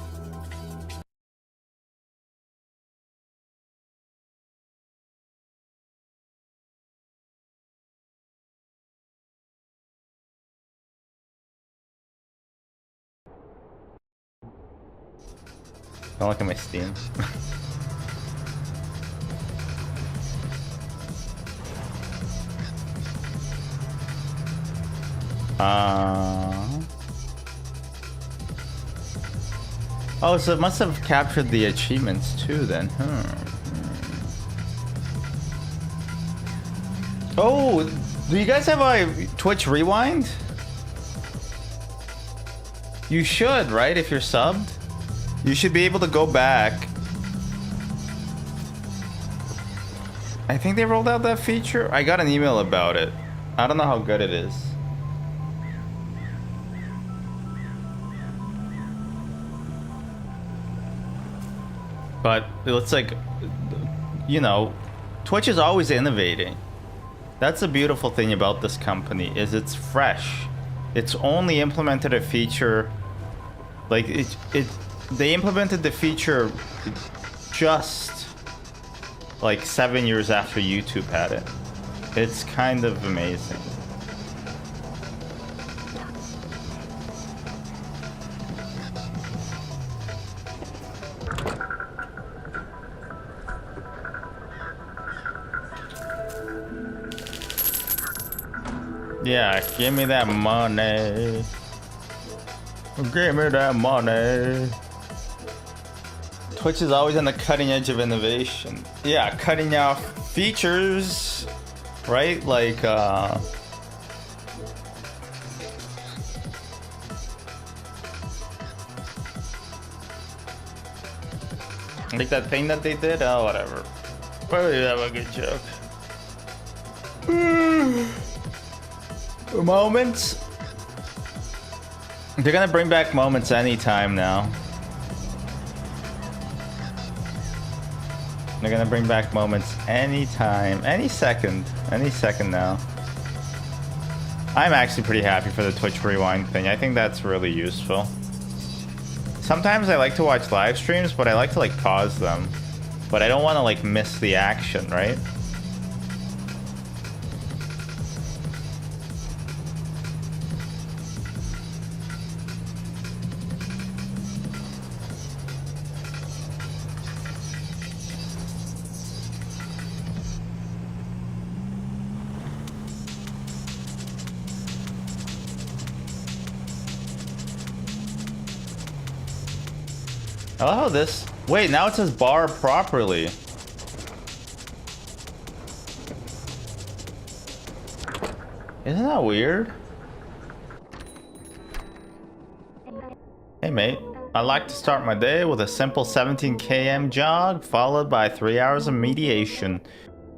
Don't look at my Steam. Oh, so it must have captured the achievements too then. Oh, do you guys have a Twitch Rewind? You should, right? If you're subbed, you should be able to go back. I think they rolled out that feature. I got an email about it. I don't know how good it is. But it looks like, you know, Twitch is always innovating. That's the beautiful thing about this company, is it's fresh. It's only implemented a feature, like they implemented the feature just like 7 years after YouTube had it. It's kind of amazing. Yeah, give me that money. Give me that money. Twitch is always on the cutting edge of innovation. Yeah, cutting out features, right? Like, Like that thing that they did? Oh, whatever. Probably have a good joke. Moments? They're gonna bring back moments anytime now. They're gonna bring back moments anytime, any second now. I'm actually pretty happy for the Twitch Rewind thing. I think that's really useful. Sometimes I like to watch live streams, but I like to like pause them. But I don't want to like miss the action, right? I love how this... Wait, now it says bar properly. Isn't that weird? Hey mate, I like to start my day with a simple 17 km jog followed by 3 hours of mediation.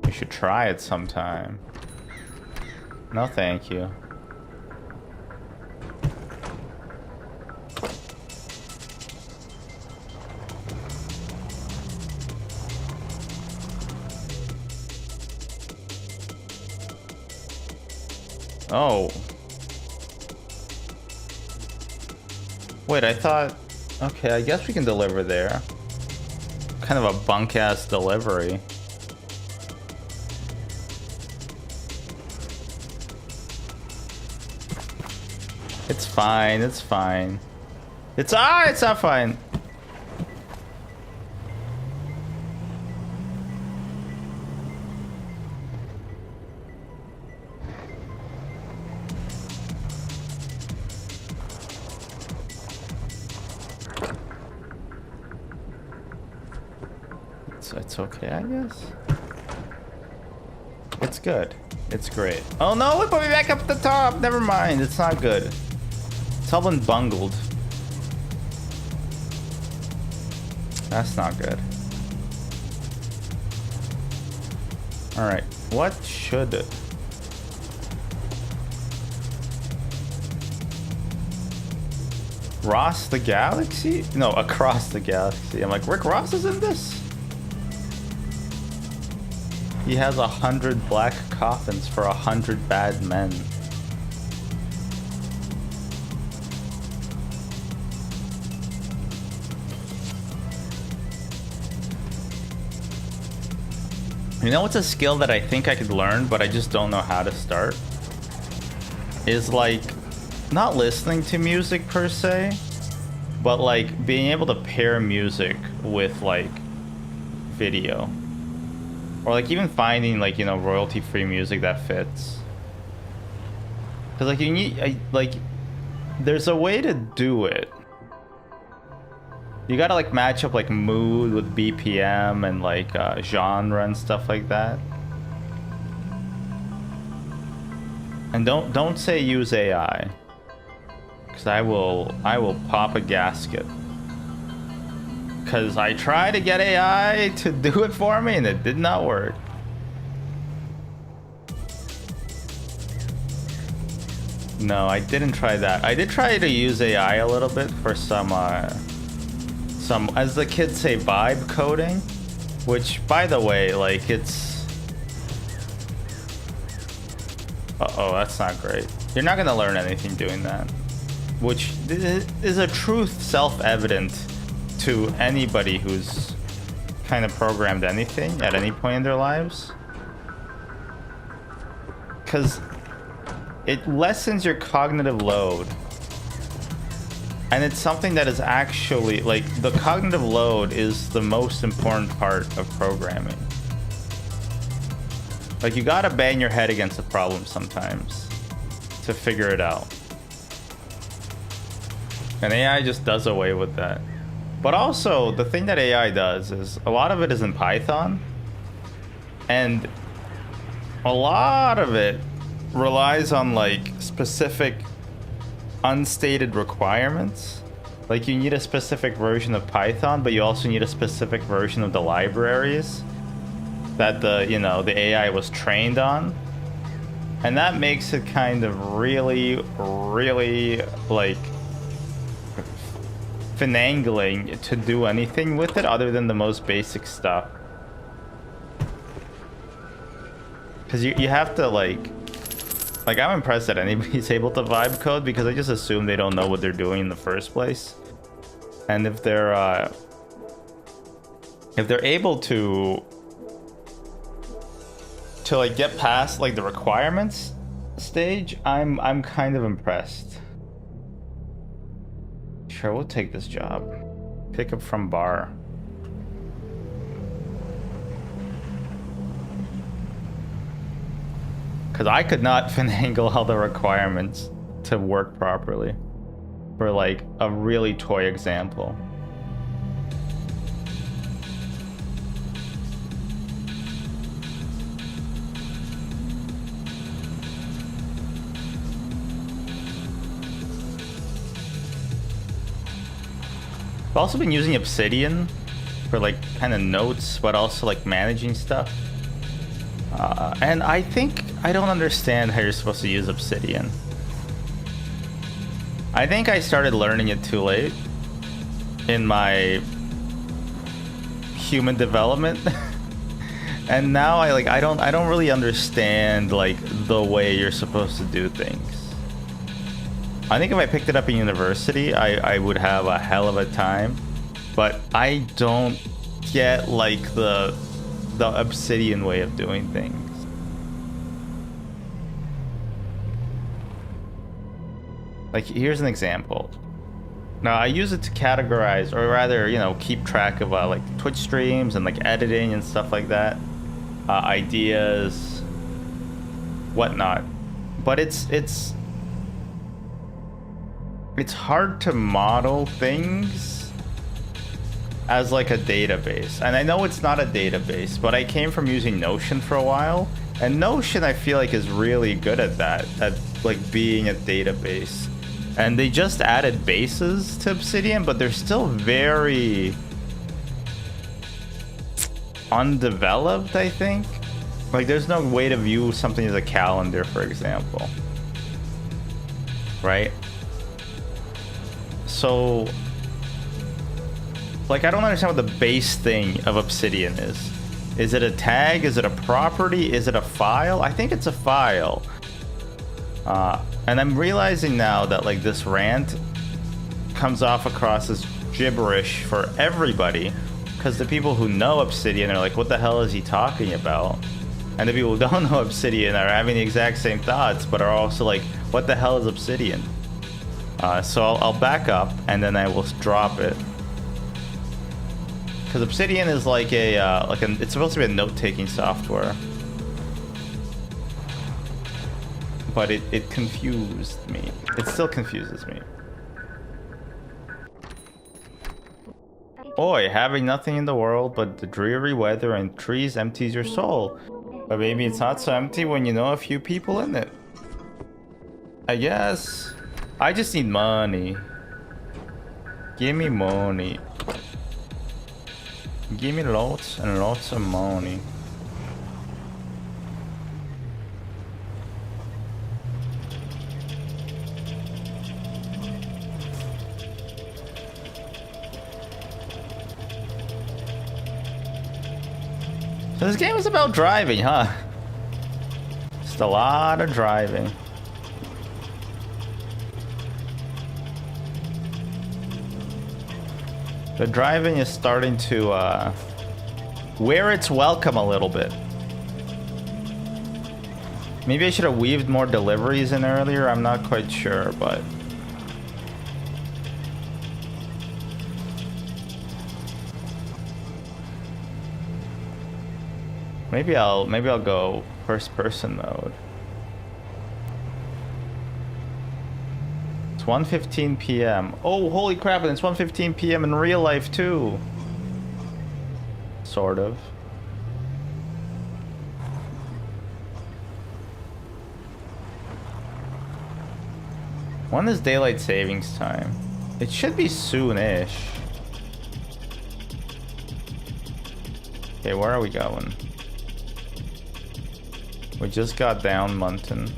You should try it sometime. No thank you. Oh. Wait, I thought... Okay, I guess we can deliver there. Kind of a bunk-ass delivery. It's fine, it's fine. It's not fine. It's okay, I guess. It's good. It's great. Oh no, it put me back up at the top. Never mind, it's not good. It's all been bungled. That's not good. Alright, what should... Ross the Galaxy? No, across the galaxy. I'm like, Rick Ross is in this? He has 100 black coffins for 100 bad men. You know what's a skill that I think I could learn, but I just don't know how to start? Is like, not listening to music per se, but like being able to pair music with like video. Or like even finding like, you know, royalty-free music that fits. Cause like you need, like, there's a way to do it. You gotta like match up like mood with BPM and like genre and stuff like that. And don't say use AI. Cause I will pop a gasket. Because I tried to get AI to do it for me and it did not work. No, I didn't try that. I did try to use AI a little bit for some, as the kids say, vibe coding. Which, by the way, like, it's... Uh-oh, that's not great. You're not gonna learn anything doing that. Which is a truth self-evident to anybody who's kind of programmed anything at any point in their lives. Because it lessens your cognitive load. And it's something that is actually, like, the cognitive load is the most important part of programming. Like, you gotta bang your head against a problem sometimes to figure it out. And AI just does away with that. But also, the thing that AI does is a lot of it is in Python. And a lot of it relies on like specific unstated requirements. Like, you need a specific version of Python, but you also need a specific version of the libraries that the, you know, the AI was trained on. And that makes it kind of really, really, like, finagling to do anything with it other than the most basic stuff. Because you have to, like, I'm impressed that anybody's able to vibe code, because I just assume they don't know what they're doing in the first place. And if they're able to like get past like the requirements stage, I'm kind of impressed. Sure, we'll take this job. Pick up from bar. Because I could not finagle all the requirements to work properly for like a really toy example. I've also been using Obsidian for like kind of notes, but also like managing stuff. And I think I don't understand how you're supposed to use Obsidian. I think I started learning it too late in my human development. And now I don't really understand like the way you're supposed to do things. I think if I picked it up in university, I would have a hell of a time, but I don't get like the Obsidian way of doing things. Like, here's an example. Now, I use it to categorize, or rather, you know, keep track of like Twitch streams and like editing and stuff like that, ideas, whatnot. But it's hard to model things as like a database. And I know it's not a database, but I came from using Notion for a while, and Notion I feel like is really good at that, at like being a database. And they just added bases to Obsidian, but they're still very undeveloped, I think. Like, there's no way to view something as a calendar, for example. Right? So, like, I don't understand what the base thing of Obsidian is. Is it a tag? Is it a property? Is it a file? I think it's a file. And I'm realizing now that like this rant comes off across as gibberish for everybody, because the people who know Obsidian are like, what the hell is he talking about? And the people who don't know Obsidian are having the exact same thoughts, but are also like, what the hell is Obsidian? So I'll back up and then I will drop it. Because Obsidian is like it's supposed to be a note-taking software. But it confused me. It still confuses me. Boy, having nothing in the world but the dreary weather and trees empties your soul. But maybe it's not so empty when you know a few people in it. I guess. I just need money. Give me money. Give me lots and lots of money. So this game is about driving, huh? Just a lot of driving. The driving is starting to wear its welcome a little bit. Maybe I should have weaved more deliveries in earlier, I'm not quite sure, but maybe I'll go first person mode. It's 1:15 p.m. Oh, holy crap, and it's 1:15 p.m. in real life too. Sort of. When is daylight savings time? It should be soon-ish. Okay, where are we going? We just got down Munton.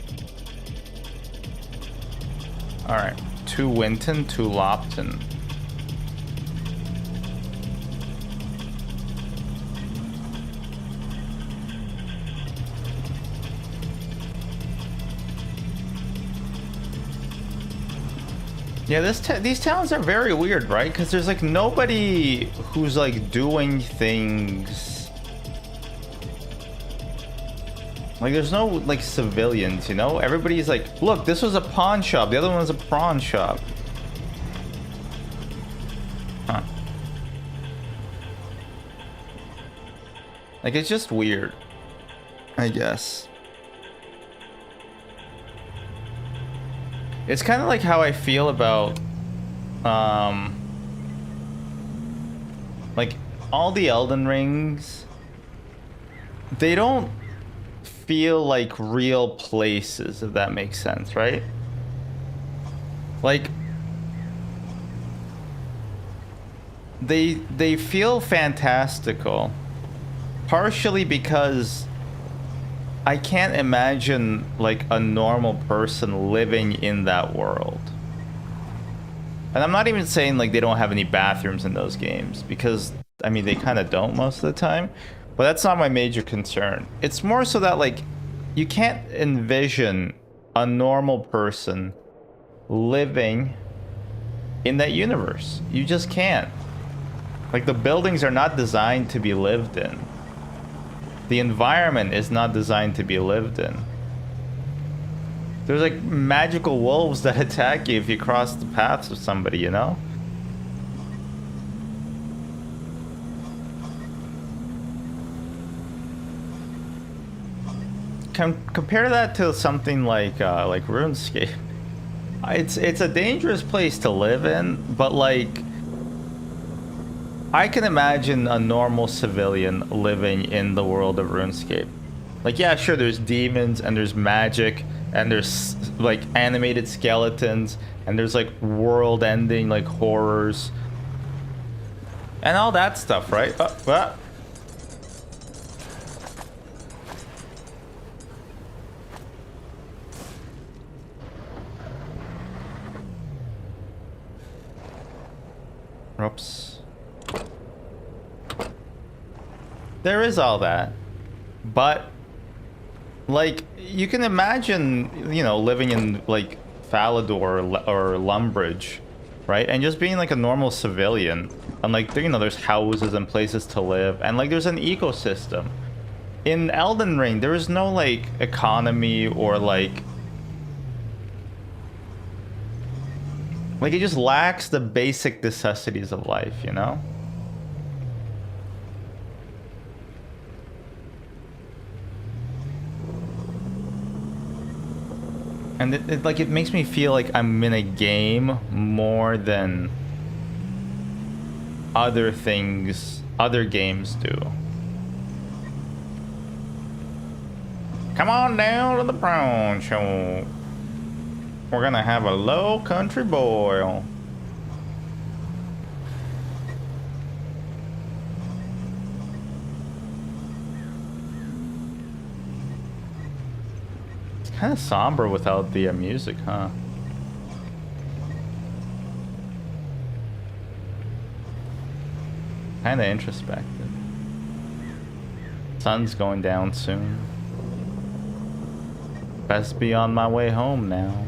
Alright. To Winton, to Lopton. Yeah, these towns are very weird, right? Because there's like nobody who's like doing things. Like there's no like civilians, you know? Everybody's like, look, this was a pawn shop. The other one's a prawn shop. Huh. Like it's just weird, I guess. It's kind of like how I feel about, like all the Elden Rings. They don't feel like real places, if that makes sense, right? Like they feel fantastical, partially because I can't imagine like a normal person living in that world. And I'm not even saying like they don't have any bathrooms in those games, because I mean they kind of don't most of the time, but that's not my major concern. It's more so that like you can't envision a normal person living in that universe. You just can't. Like the buildings are not designed to be lived in. The environment is not designed to be lived in. There's like magical wolves that attack you if you cross the paths of somebody, you know? Compare that to something like RuneScape. It's a dangerous place to live in, but like I can imagine a normal civilian living in the world of RuneScape. Like, yeah, sure, there's demons and there's magic and there's like animated skeletons and there's like world-ending like horrors and all that stuff, right? Oops. There is all that, but like you can imagine, you know, living in like Falador or Lumbridge, right? And just being like a normal civilian, and like, you know, there's houses and places to live, and like there's an ecosystem. In Elden Ring, there is no like economy or like it just lacks the basic necessities of life, you know? And it makes me feel like I'm in a game more than other things, other games do. Come on down to the prawn show. We're gonna have a low country boil. Kind of somber without the music, huh? Kind of introspective. Sun's going down soon. Best be on my way home now.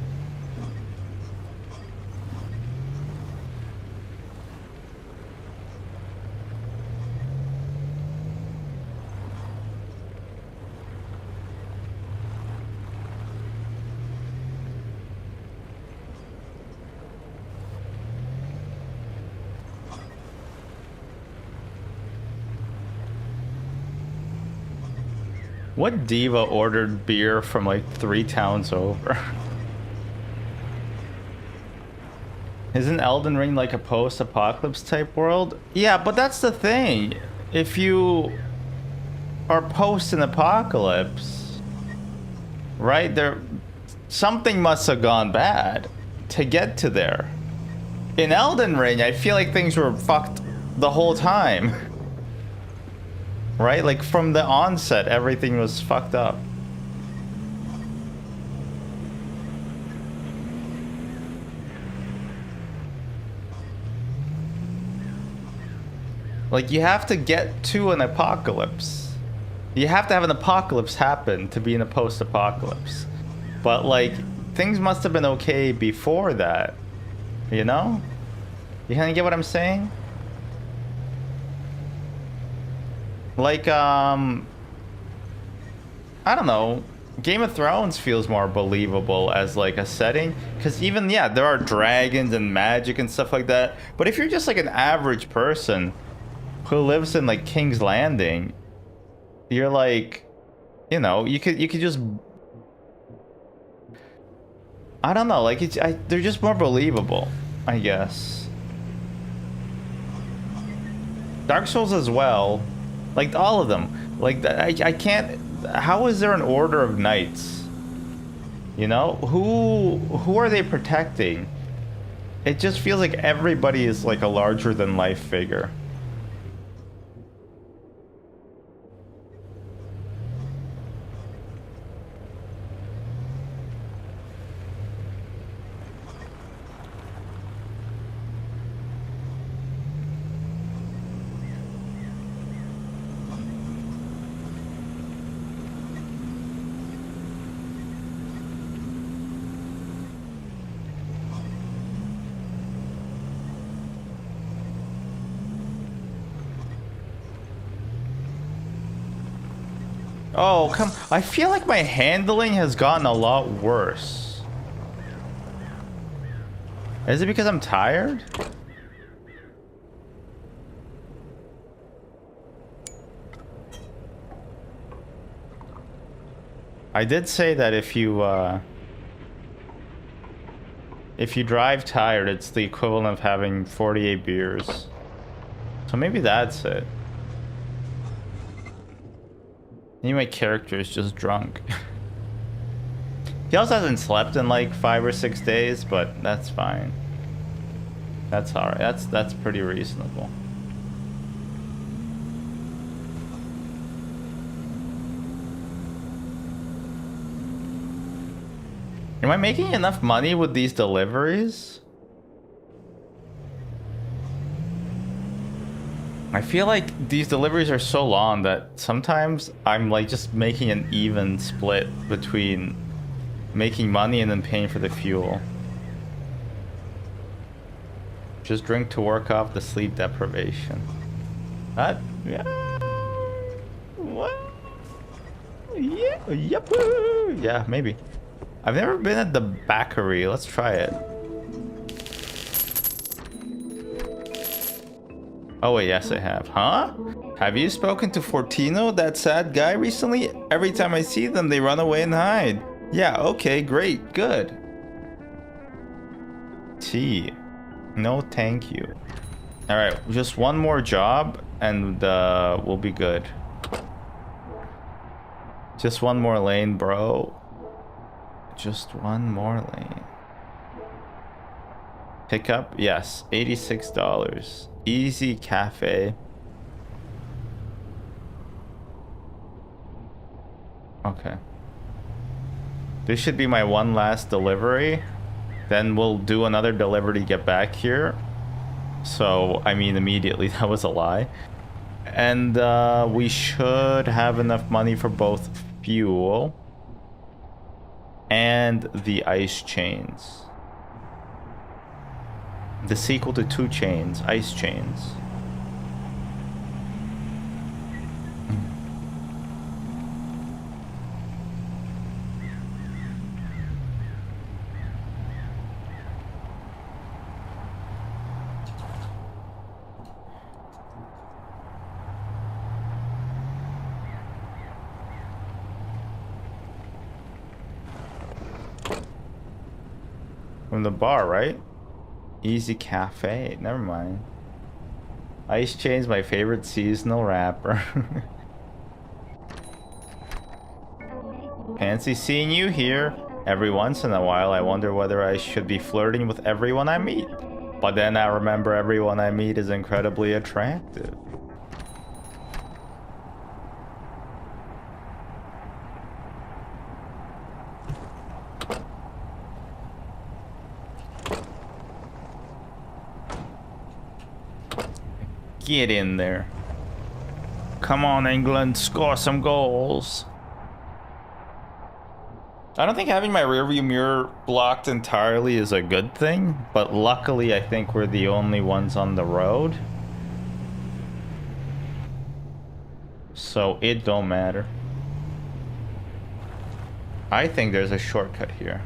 What diva ordered beer from like 3 towns over? Isn't Elden Ring like a post-apocalypse type world? Yeah, but that's the thing. If you are post an apocalypse, right? Something must have gone bad to get to there. In Elden Ring, I feel like things were fucked the whole time. Right? Like from the onset, everything was fucked up. Like you have to get to an apocalypse. You have to have an apocalypse happen to be in a post-apocalypse. But like, things must have been okay before that. You know? You kind of get what I'm saying? Like, I don't know. Game of Thrones feels more believable as like a setting. Because even, yeah, there are dragons and magic and stuff like that. But if you're just like an average person who lives in like King's Landing, you're like, you know, you could just, I don't know, like they're just more believable, I guess. Dark Souls as well, like all of them. Like I can't. How is there an order of knights? You know, who are they protecting? It just feels like everybody is like a larger than life figure. Oh, come. I feel like my handling has gotten a lot worse. Is it because I'm tired? I did say that if you drive tired, it's the equivalent of having 48 beers. So maybe that's it. Maybe my character is just drunk. He also hasn't slept in like 5 or 6 days, but that's fine. That's alright. That's pretty reasonable. Am I making enough money with these deliveries? I feel like these deliveries are so long that sometimes I'm like just making an even split between making money and then paying for the fuel. Just drink to work off the sleep deprivation. That, yeah. What? Yeah, yep. Yeah, maybe. I've never been at the bakery. Let's try it. Oh wait, yes I have. Huh? Have you spoken to Fortino, that sad guy, recently? Every time I see them, they run away and hide. Yeah, okay, great, good. Tea. No, thank you. Alright, just one more job and we'll be good. Just one more lane, bro. Just one more lane. Pickup? Yes, $86. Easy cafe. Okay. This should be my one last delivery. Then we'll do another delivery to get back here. So, I mean, immediately, that was a lie. And we should have enough money for both fuel and the ice chains. The sequel to 2 Chains, Ice Chains. From the bar, right? Easy Cafe. Never mind. Ice Chain's my favorite seasonal rapper. Fancy seeing you here. Every once in a while, I wonder whether I should be flirting with everyone I meet. But then I remember everyone I meet is incredibly attractive. Get in there. Come on, England, score some goals. I don't think having my rearview mirror blocked entirely is a good thing, but luckily I think we're the only ones on the road. So it don't matter. I think there's a shortcut here.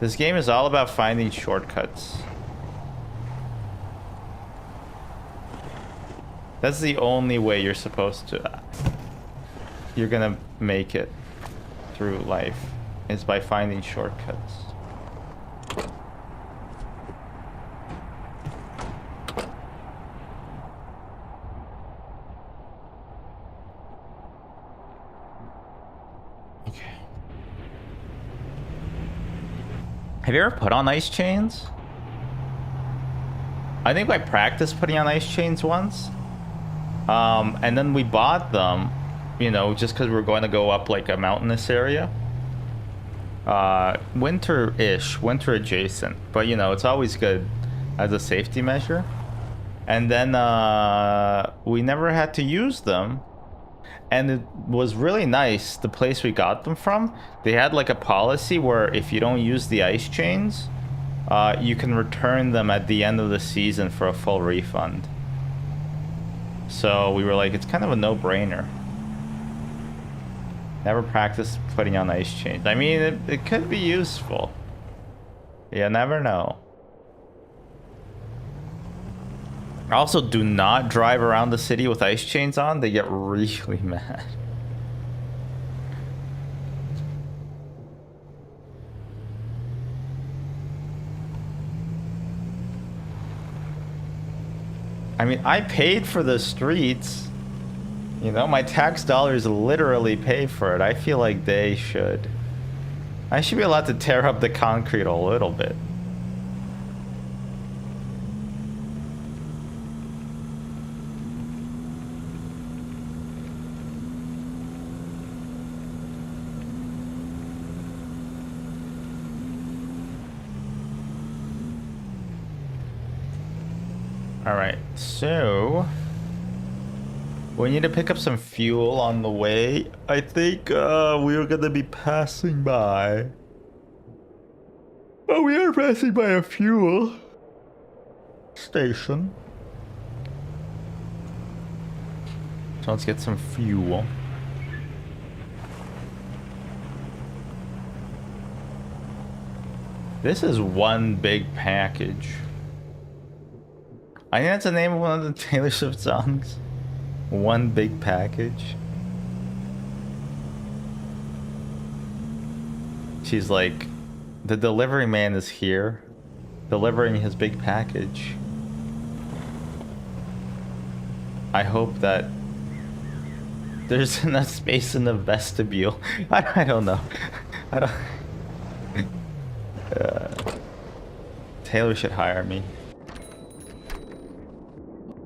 This game is all about finding shortcuts. That's the only way you're supposed to... You're gonna make it through life, is by finding shortcuts. Okay. Have you ever put on ice chains? I think I practiced putting on ice chains once. And then we bought them, you know, just because we were going to go up like a mountainous area. Winter-ish, winter adjacent. But, you know, it's always good as a safety measure. And then we never had to use them. And it was really nice, the place we got them from. They had like a policy where if you don't use the ice chains, you can return them at the end of the season for a full refund. So we were like, it's kind of a no-brainer. Never practiced putting on ice chains. I mean, it could be useful. You never know. Also, do not drive around the city with ice chains on. They get really mad. I mean, I paid for the streets. You know, my tax dollars literally pay for it. I feel like they should. I should be allowed to tear up the concrete a little bit. Alright, so we need to pick up some fuel on the way. I think we're gonna be passing by. Oh, we are passing by a fuel station. So let's get some fuel. This is one big package. I think that's the name of one of the Taylor Swift songs. One big package. She's like, the delivery man is here, delivering his big package. I hope that there's enough space in the vestibule. I don't know. I don't... Taylor should hire me.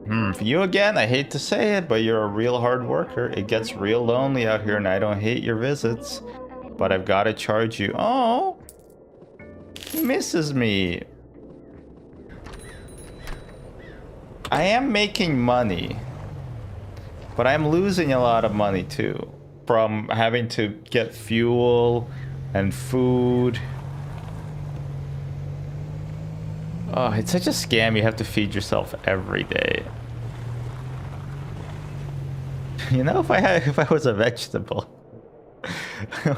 For you again, I hate to say it, but you're a real hard worker. It gets real lonely out here and I don't hate your visits, but I've got to charge you. Oh, he misses me. I am making money, but I'm losing a lot of money too from having to get fuel and food. Oh, it's such a scam. You have to feed yourself every day. You know, if I was a vegetable,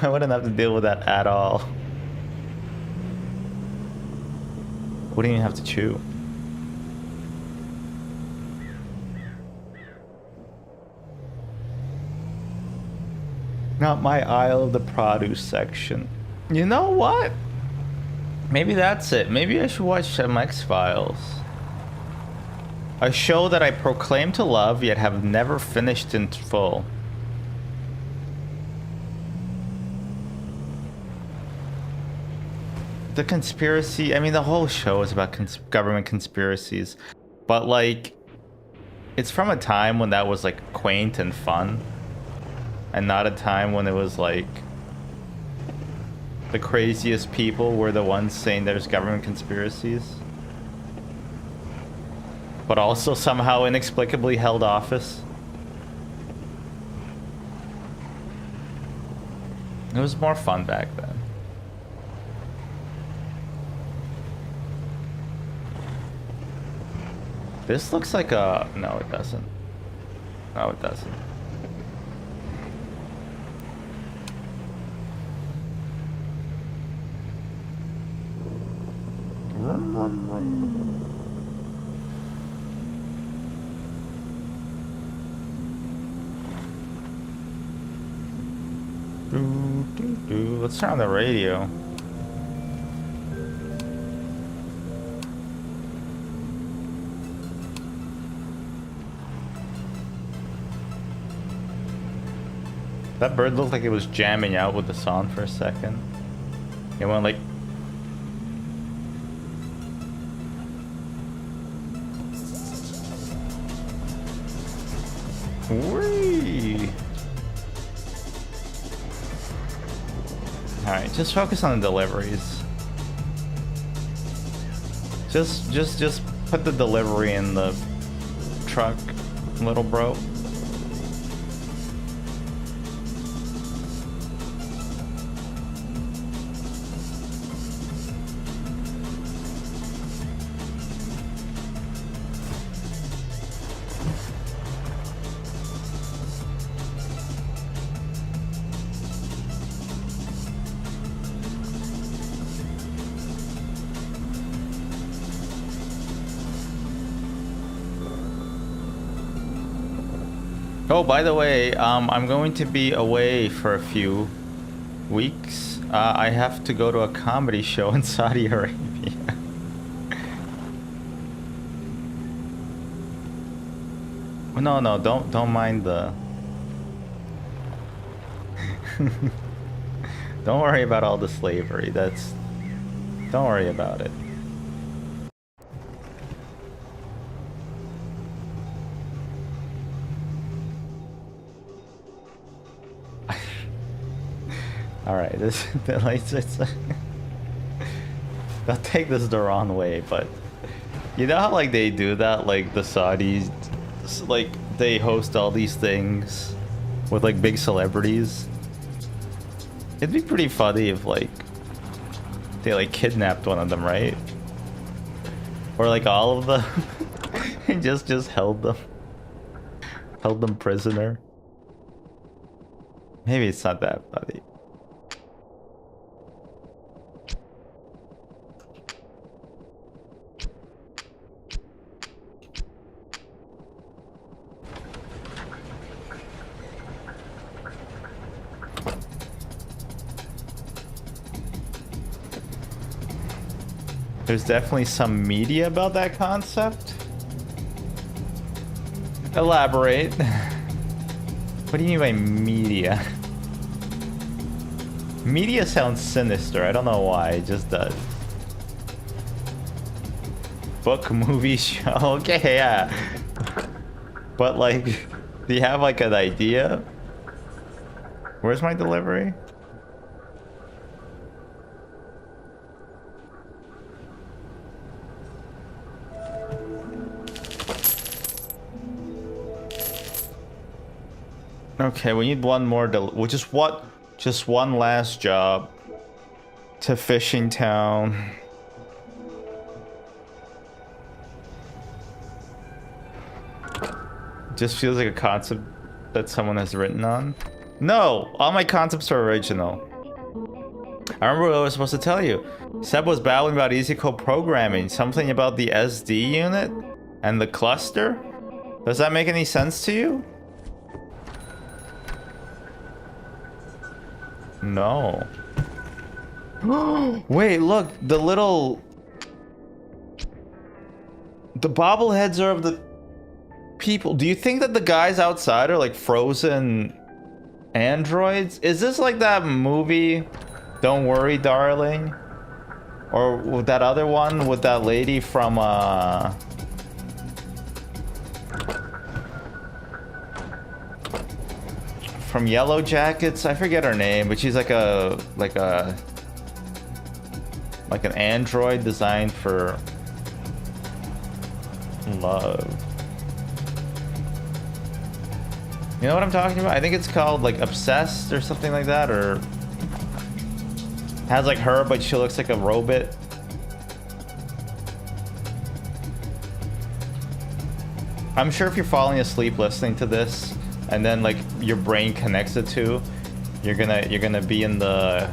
I wouldn't have to deal with that at all. Wouldn't even have to chew. Not my aisle of the produce section. You know what? Maybe that's it. Maybe I should watch some X-Files. A show that I proclaim to love, yet have never finished in full. the conspiracy. I mean, the whole show is about government conspiracies, but like, it's from a time when that was like quaint and fun, and not a time when it was like the craziest people were the ones saying there's government conspiracies, but also somehow inexplicably held office. It was more fun back then. This looks like a... No, it doesn't. No, it doesn't. Let's turn on the radio. That bird looked like it was jamming out with the song for a second. It went like... Whee! Alright, just focus on the deliveries. Just put the delivery in the truck, little bro. Oh, by the way, I'm going to be away for a few weeks. I have to go to a comedy show in Saudi Arabia. No, don't mind the... Don't worry about all the slavery. Don't worry about it. Alright, don't take this the wrong way, but you know how like they do that, like the Saudis, like they host all these things with like big celebrities. It'd be pretty funny if like they like kidnapped one of them, right? Or like all of them and just held them prisoner. Maybe it's not that funny. There's definitely some media about that concept. Elaborate. What do you mean by media? Media sounds sinister. I don't know why. It just does. Book, movie, show. Okay, yeah. But like, do you have like an idea? Where's my delivery? Okay, we need one more just one last job to Fishing Town. Just feels like a concept that someone has written on. No, all my concepts are original. I remember what I was supposed to tell you. Seb was babbling about easy code programming, something about the SD unit and the cluster. Does that make any sense to you? No. Wait, look, the bobbleheads are of the people. Do you think that the guys outside are like frozen androids? Is this like that movie, Don't Worry, Darling? Or with that other one with that lady from Yellow Jackets. I forget her name, but she's like an android designed for love. You know what I'm talking about? I think it's called like Obsessed or something like that, or has like her, but she looks like a robot. I'm sure if you're falling asleep listening to this, and then like your brain connects the two, you're gonna be in the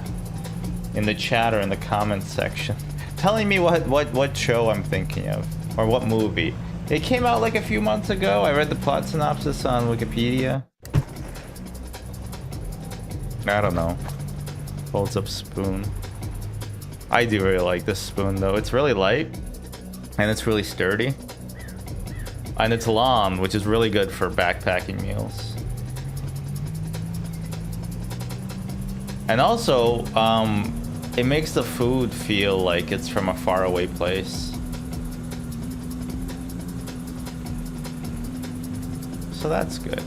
chat or in the comments section, telling me what show I'm thinking of or what movie. It came out like a few months ago. I read the plot synopsis on Wikipedia. I don't know. Folds up spoon. I do really like this spoon though. It's really light and it's really sturdy. And it's long, which is really good for backpacking meals. And also, it makes the food feel like it's from a faraway place. So that's good.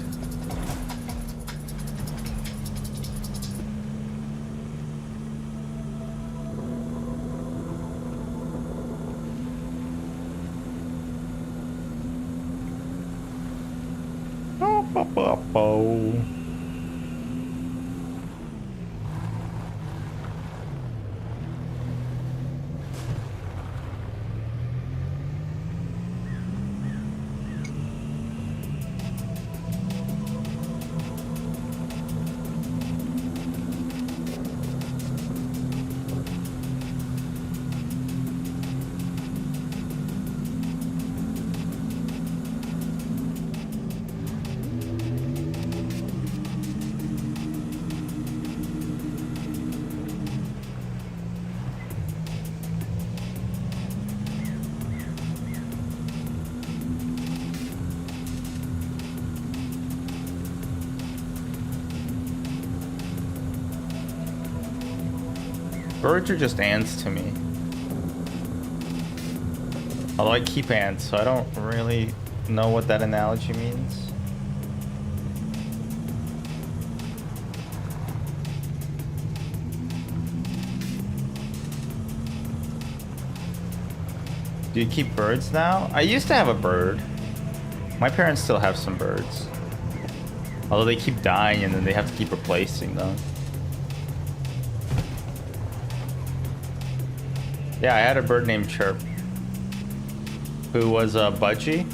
Birds are just ants to me. Although I keep ants, so I don't really know what that analogy means. Do you keep birds now? I used to have a bird. My parents still have some birds. Although they keep dying and then they have to keep replacing them. Yeah, I had a bird named Chirp, who was a budgie,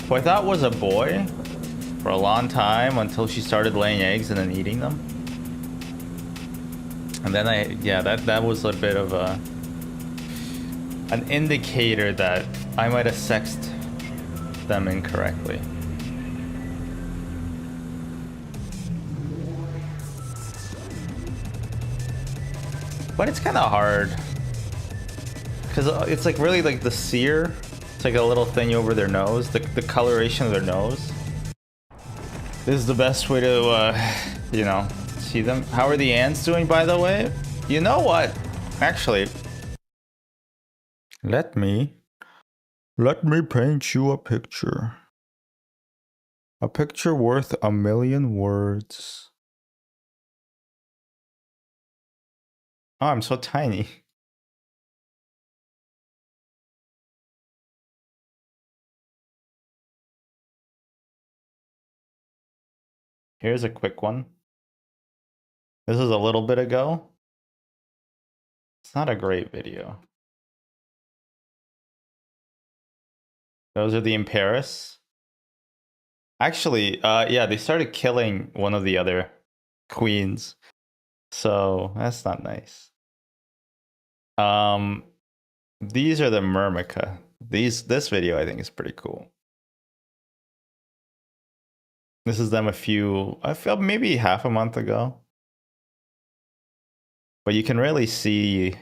who I thought was a boy for a long time until she started laying eggs and then eating them. And then that was a bit of an indicator that I might have sexed them incorrectly. But it's kind of hard. Because it's like really like the sear. It's like a little thing over their nose. The coloration of their nose. This is the best way to, you know, see them. How are the ants doing, by the way? You know what? Actually, let me paint you a picture. A picture worth a million words. Oh, I'm so tiny. Here's a quick one. This is a little bit ago. It's not a great video. Those are the Imparis. Actually, yeah, they started killing one of the other queens. So that's not nice. These are the Myrmica. This video I think is pretty cool. This is them I felt maybe half a month ago. But you can really see.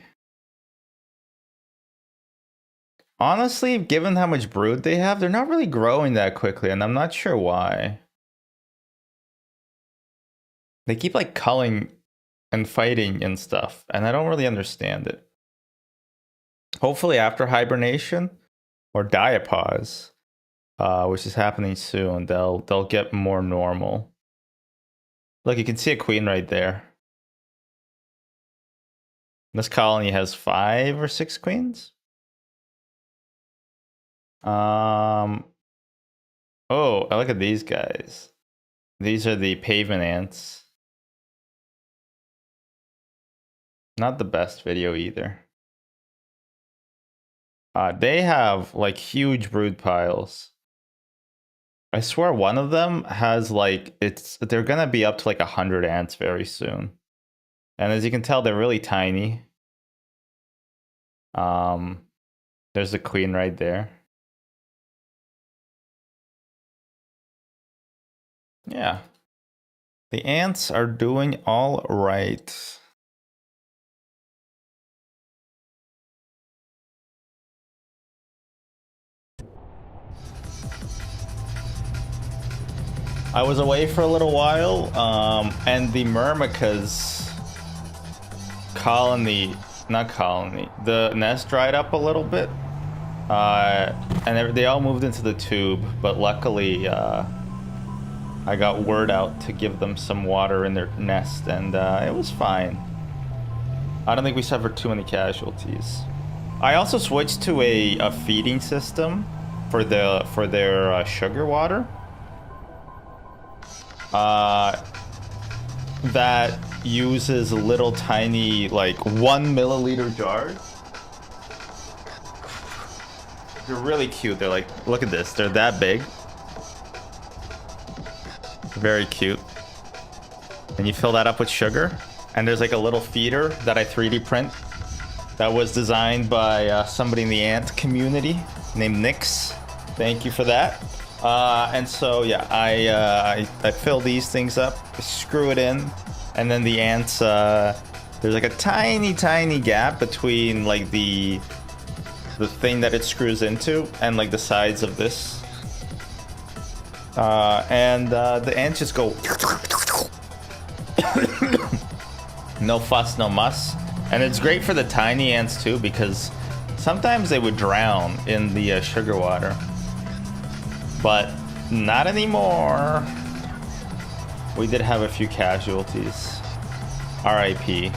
Honestly, given how much brood they have, they're not really growing that quickly, and I'm not sure why. They keep like culling and fighting and stuff, and I don't really understand it. Hopefully after hibernation or diapause, which is happening soon, they'll get more normal. Look, you can see a queen right there. This colony has 5 or 6 queens. Oh, look at these guys. These are the pavement ants. Not the best video either. They have like huge brood piles. I swear one of them has like, they're gonna be up to like 100 ants very soon. And as you can tell, they're really tiny. There's a queen right there. Yeah. The ants are doing all right. I was away for a little while, and the Myrmica's the nest dried up a little bit, and they all moved into the tube, but luckily I got word out to give them some water in their nest, and it was fine. I don't think we suffered too many casualties. I also switched to a feeding system for their sugar water. That uses little tiny, like 1 milliliter jars. They're really cute. They're like, look at this. They're that big. Very cute. And you fill that up with sugar. And there's like a little feeder that I 3D print that was designed by somebody in the ant community named Nix. Thank you for that. And so yeah, I fill these things up, screw it in, and then the ants, there's like a tiny gap between like the thing that it screws into and like the sides of this, and the ants just go no fuss, no muss. And it's great for the tiny ants too, because sometimes they would drown in the sugar water. But not anymore. We did have a few casualties. RIP.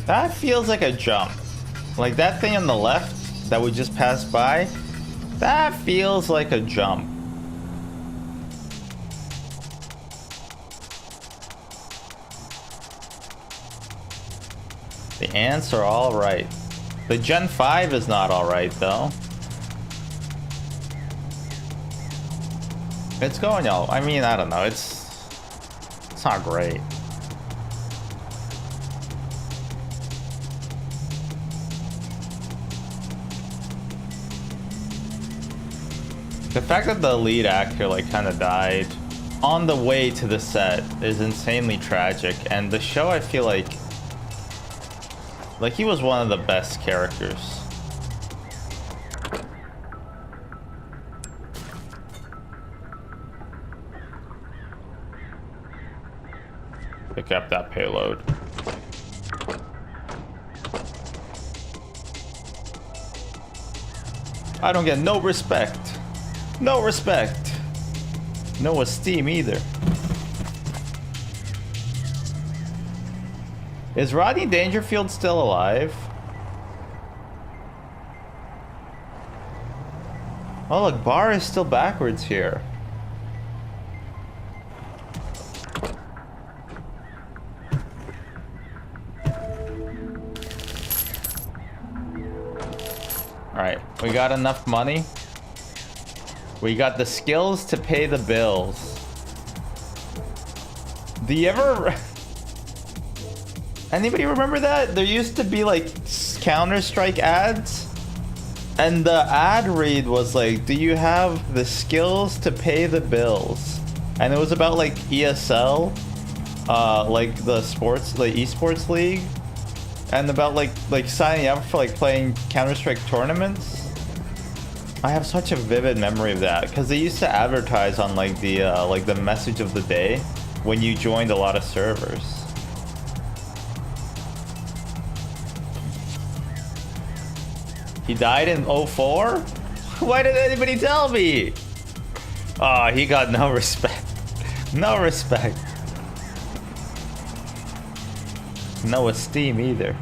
That feels like a jump. Like that thing on the left that we just passed by, that feels like a jump. The ants are all right. The Gen 5 is not all right though. It's going all, I mean, I don't know, it's not great. The fact that the lead actor like kind of died on the way to the set is insanely tragic, and the show, I feel like he was one of the best characters. Pick up that payload. I don't get no respect. No respect. No esteem either. Is Rodney Dangerfield still alive? Oh look, bar is still backwards here. Alright, we got enough money. We got the skills to pay the bills. Do you ever... Anybody remember that? There used to be like Counter-Strike ads And the ad read was like, do you have the skills to pay the bills? And it was about like ESL, like the sports, like esports league, and about like signing up for like playing Counter-Strike tournaments. I have such a vivid memory of that because they used to advertise on like the message of the day when you joined a lot of servers. He died in 04? Why did anybody tell me? Oh, he got no respect. No respect. No esteem either.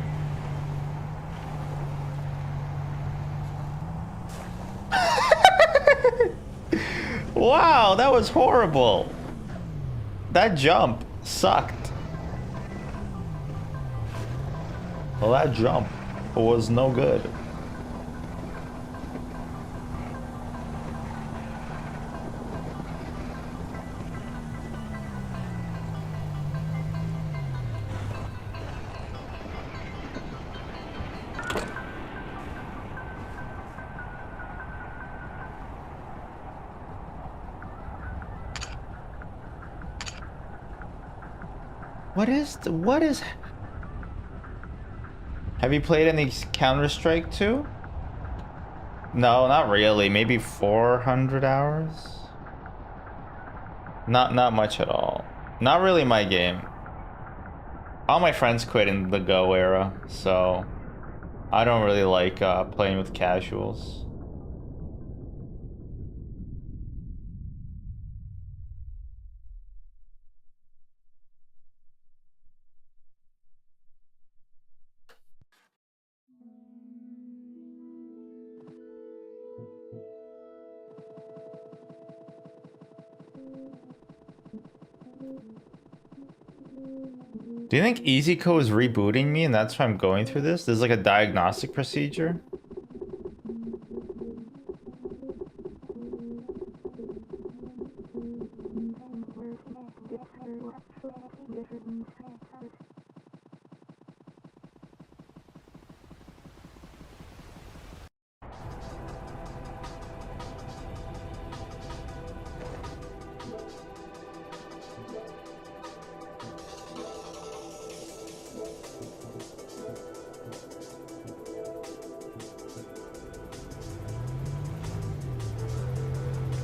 Wow, that was horrible. That jump sucked. Well, that jump was no good. What is... Have you played any Counter-Strike 2? No, not really. Maybe 400 hours? Not much at all. Not really my game. All my friends quit in the Go era, so I don't really like playing with casuals. Do you think EasyCo is rebooting me and that's why I'm going through this? There's like a diagnostic procedure?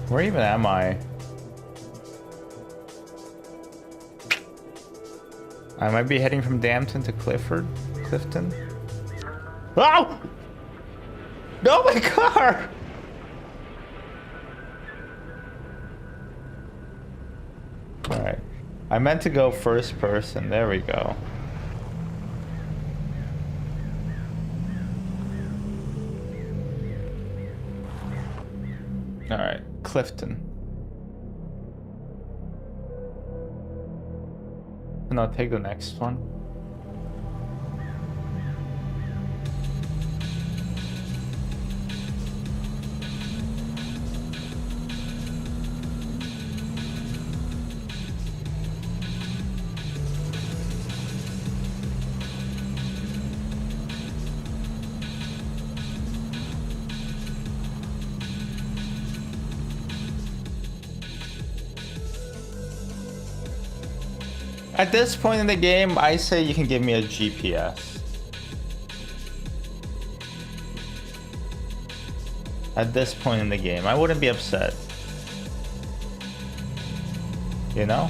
Where even am I? I might be heading from Dampton to Clifton. Oh! No, my car! Alright. I meant to go first person. There we go. Alright. Clifton. And I'll take the next one. At this point in the game, I say you can give me a GPS. At this point in the game, I wouldn't be upset. You know?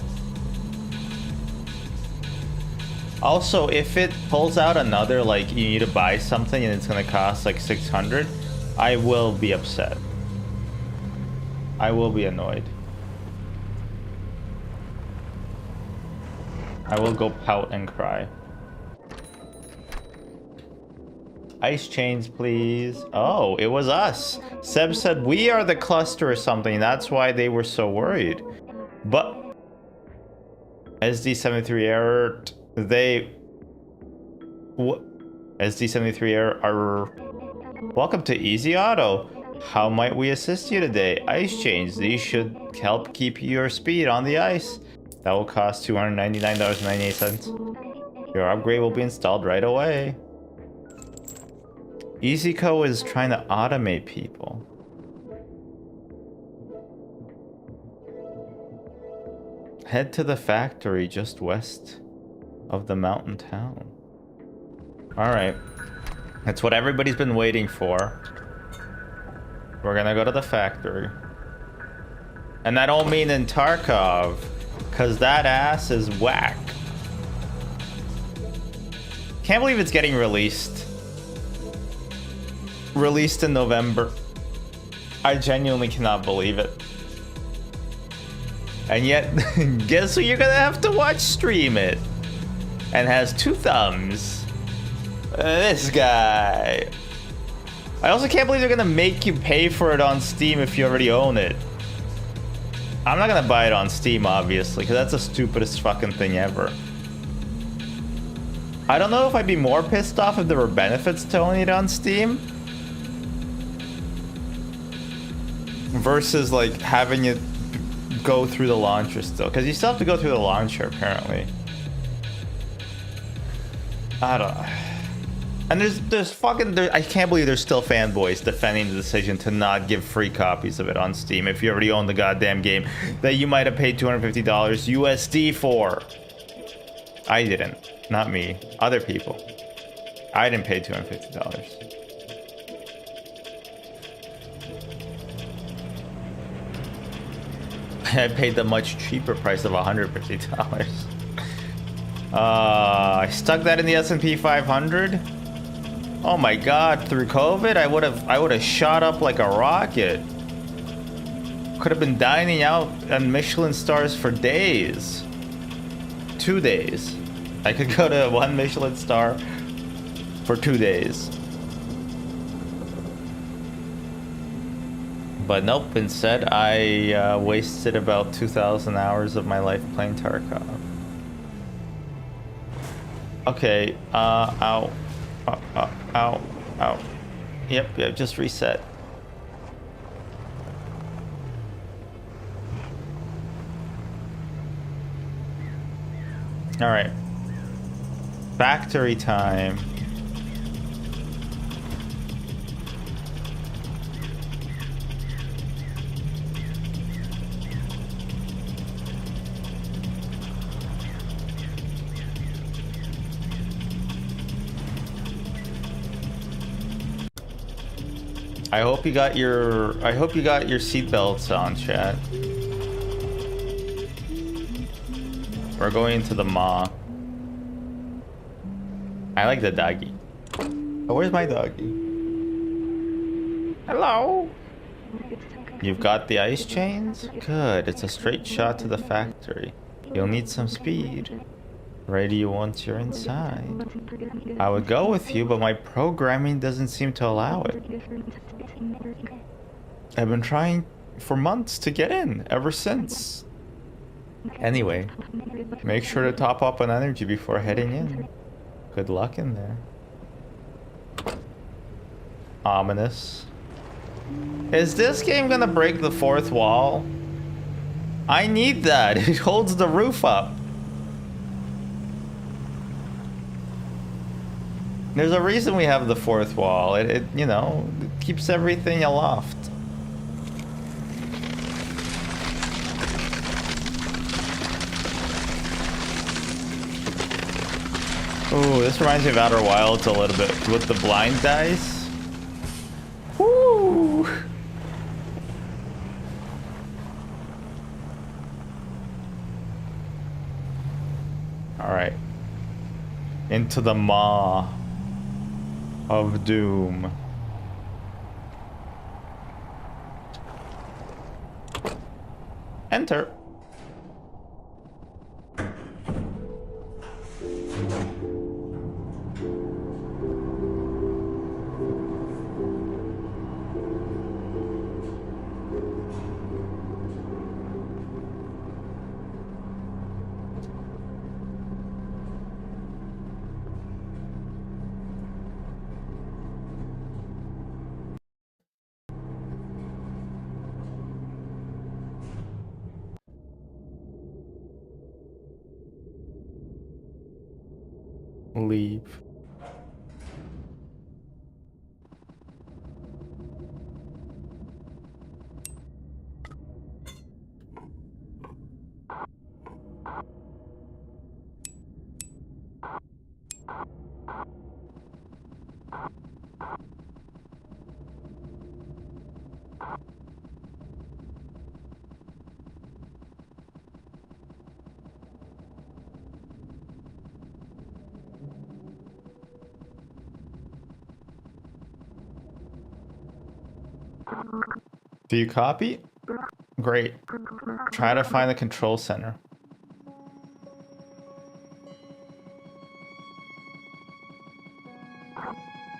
Also, if it pulls out another, like, you need to buy something and it's gonna cost like 600, I will be upset. I will be annoyed. I will go pout and cry. Ice chains, please. Oh, it was us. Seb said we are the cluster or something. That's why they were so worried. But SD73 error. SD73 error are... Welcome to Easy Auto. How might we assist you today? Ice chains. These should help keep your speed on the ice. That will cost $299.98. Your upgrade will be installed right away. EasyCo is trying to automate people. Head to the factory just west of the mountain town. Alright. That's what everybody's been waiting for. We're gonna go to the factory. And I don't mean in Tarkov, because that ass is whack. Can't believe it's getting released. Released in November. I genuinely cannot believe it. And yet, guess who you're gonna have to watch stream it? And has 2 thumbs. This guy. I also can't believe they're gonna make you pay for it on Steam if you already own it. I'm not gonna buy it on Steam, obviously, because that's the stupidest fucking thing ever. I don't know if I'd be more pissed off if there were benefits to owning it on Steam versus like having it go through the launcher still, because you still have to go through the launcher apparently. I don't know. And there's fucking I can't believe there's still fanboys defending the decision to not give free copies of it on Steam if you already own the goddamn game that you might have paid $250 USD for. I didn't. Not me. Other people. I didn't pay $250. I paid the much cheaper price of $150. I stuck that in the S&P 500. Oh my god, through COVID, I would have shot up like a rocket. Could have been dining out on Michelin stars for days. 2 days. I could go to 1 Michelin star for 2 days. But nope, instead I wasted about 2,000 hours of my life playing Tarkov. Okay, ow. Ow. Yep, just reset. Alright. Factory time. I hope you got your seatbelts on, chat. We're going into the maw. I like the doggy. Oh, where's my doggy? Hello. You've got the ice chains? Good. It's a straight shot to the factory. You'll need some speed. Ready once you're inside. I would go with you, but my programming doesn't seem to allow it. I've been trying for months to get in, ever since. Anyway, make sure to top up on energy before heading in. Good luck in there. Ominous. Is this game gonna break the 4th wall? I need that. It holds the roof up. There's a reason we have the 4th wall. It you know, it keeps everything aloft. Ooh, this reminds me of Outer Wilds a little bit with the blind dice. Woo! All right. Into the maw of doom. Enter. Leave. Do you copy? Great. Try to find the control center.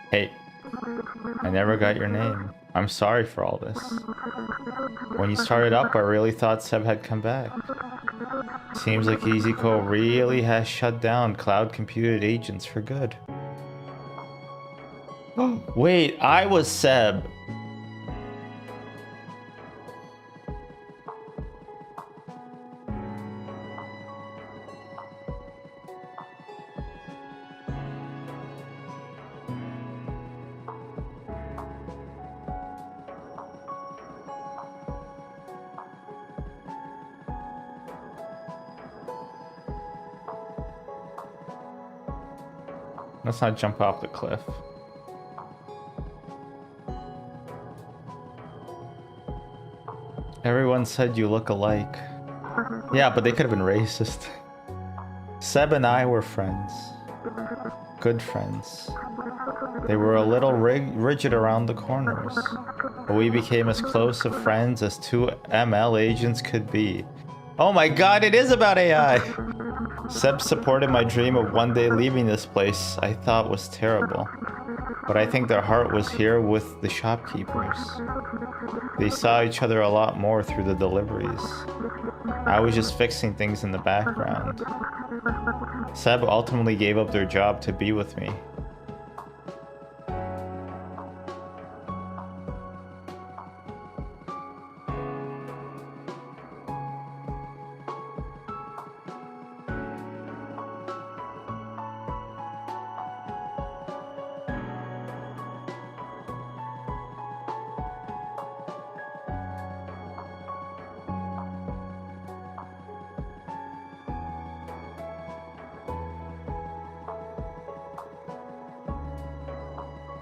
Hey, I never got your name. I'm sorry for all this. When you started up, I really thought Seb had come back. Seems like EasyCo really has shut down cloud computed agents for good. Wait, I was Seb. Let's not jump off the cliff. Everyone said you look alike. Yeah, but they could have been racist. Seb and I were friends. Good friends. They were a little rigid around the corners. But we became as close of friends as two ML agents could be. Oh my god, it is about AI! Seb supported my dream of one day leaving this place I thought was terrible. But I think their heart was here with the shopkeepers. They saw each other a lot more through the deliveries. I was just fixing things in the background. Seb ultimately gave up their job to be with me.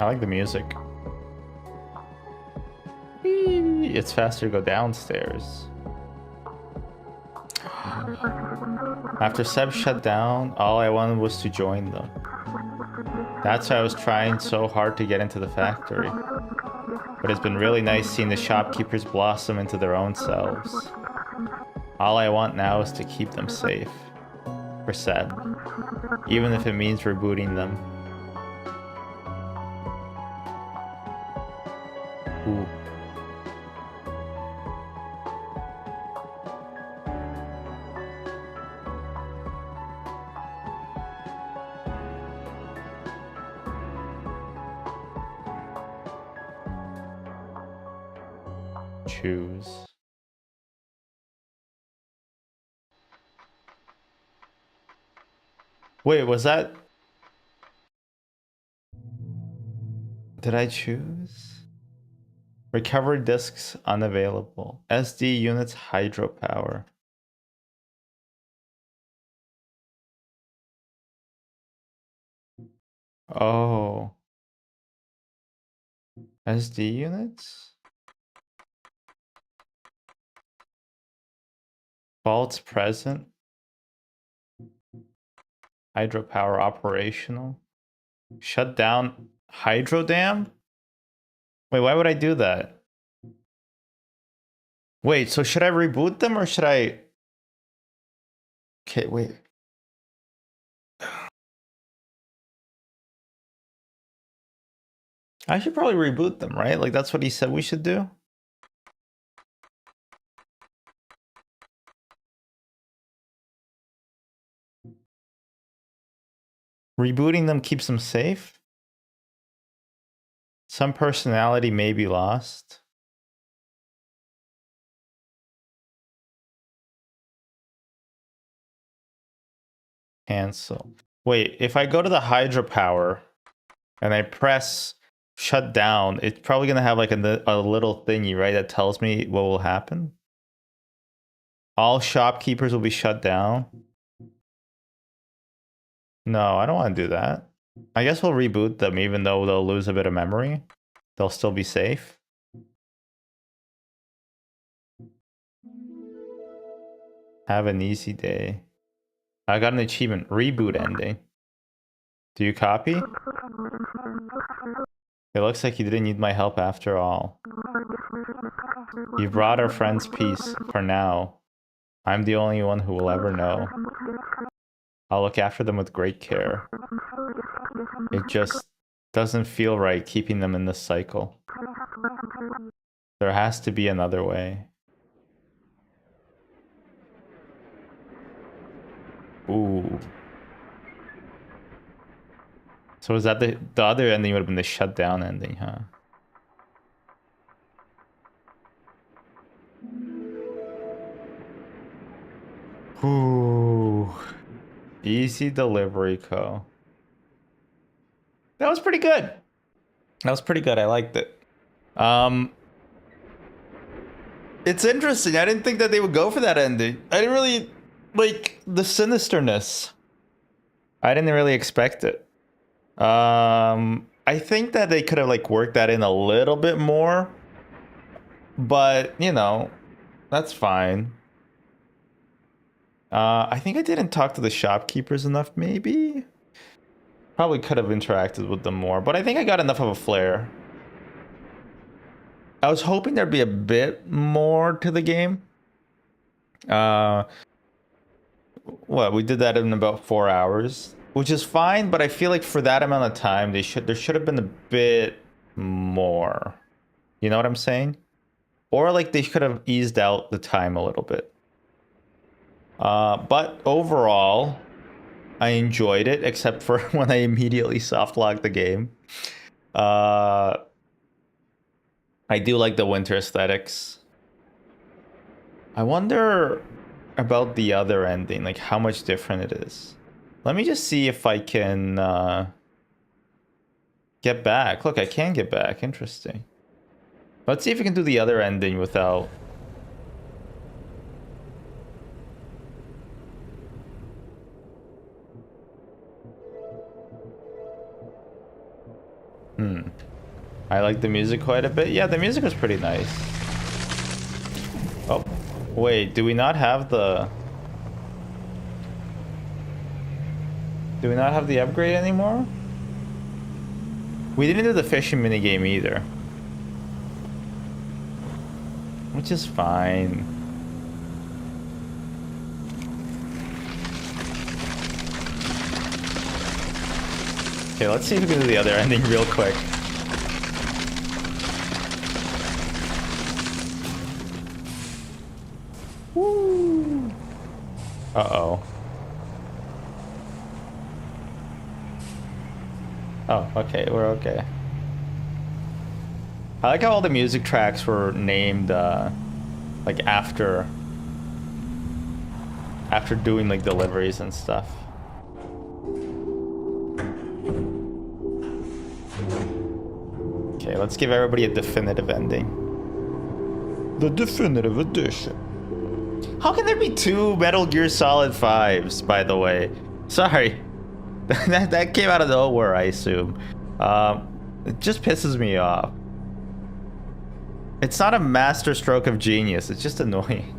I like the music. It's faster to go downstairs. After Seb shut down, all I wanted was to join them. That's why I was trying so hard to get into the factory. But it's been really nice seeing the shopkeepers blossom into their own selves. All I want now is to keep them safe. For Seb. Even if it means rebooting them. Ooh. Choose. Wait, was that... Did I choose? Recovery disks unavailable. SD units hydropower. Oh. SD units? Faults present. Hydropower operational. Shut down hydro dam? Wait, why would I do that? Wait, so should I reboot them or should I... Okay, wait. I should probably reboot them, right? Like, that's what he said we should do? Rebooting them keeps them safe? Some personality may be lost. Cancel. Wait, if I go to the hydropower and I press shut down, it's probably going to have like a little thingy, right? That tells me what will happen. All shopkeepers will be shut down. No, I don't want to do that. I guess we'll reboot them even though they'll lose a bit of memory. They'll still be safe. Have an easy day. I got an achievement. Reboot ending. Do you copy? It looks like you didn't need my help after all. You brought our friends peace for now. I'm the only one who will ever know. I'll look after them with great care. It just doesn't feel right keeping them in this cycle. There has to be another way. Ooh. So is that the other ending would have been the shutdown ending, huh? Ooh. Easy Delivery Co. That was pretty good. That was pretty good. I liked it. It's interesting. I didn't think that they would go for that ending. I didn't really like the sinisterness. I didn't really expect it. I think that they could have like worked that in a little bit more, but you know, that's fine. I think I didn't talk to the shopkeepers enough, maybe. Probably could have interacted with them more, but I think I got enough of a flair. I was hoping there'd be a bit more to the game. What, we did that in about 4 hours, which is fine, but I feel like for that amount of time, there should have been a bit more. You know what I'm saying? Or like they could have eased out the time a little bit. But overall, I enjoyed it, except for when I immediately soft-locked the game. I do like the winter aesthetics. I wonder about the other ending, like how much different it is. Let me just see if I can get back. Look, I can get back. Interesting. Let's see if we can do the other ending without... I like the music quite a bit. Yeah, the music was pretty nice. Oh, wait, do we not have the... Do we not have the upgrade anymore? We didn't do the fishing minigame either. Which is fine. Okay, let's see if we can do the other ending real quick. Woo! Uh-oh. Oh, okay, we're okay. I like how all the music tracks were named, like after doing like deliveries and stuff. Okay, let's give everybody a definitive ending. The definitive edition. How can there be 2 Metal Gear Solid 5s, by the way? Sorry. that came out of nowhere, I assume. It just pisses me off. It's not a master stroke of genius, it's just annoying.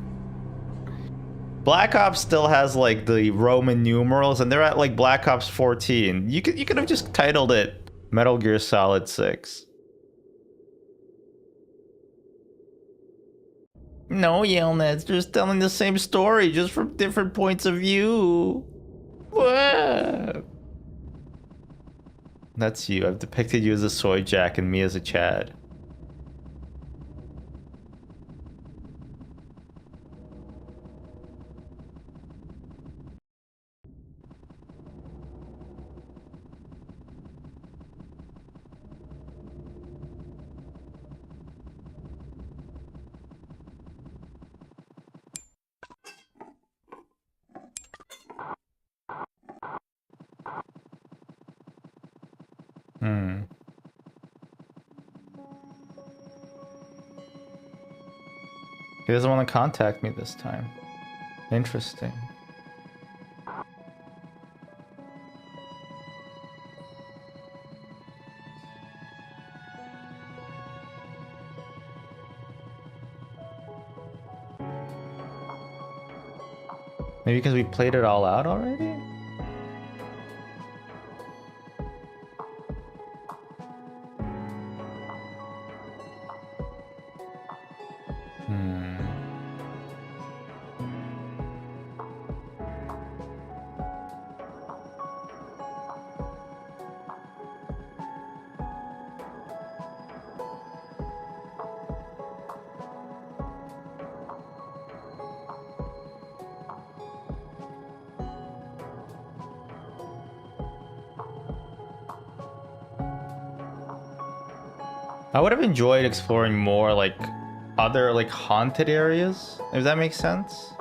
Black Ops still has like the Roman numerals and they're at like Black Ops 14. You could have just titled it Metal Gear Solid 6. No, Yelnats, they're just telling the same story, just from different points of view. What? That's you. I've depicted you as a soy jack and me as a Chad. He doesn't want to contact me this time. Interesting. Maybe because we played it all out already? I would have enjoyed exploring more like other like haunted areas, if that makes sense.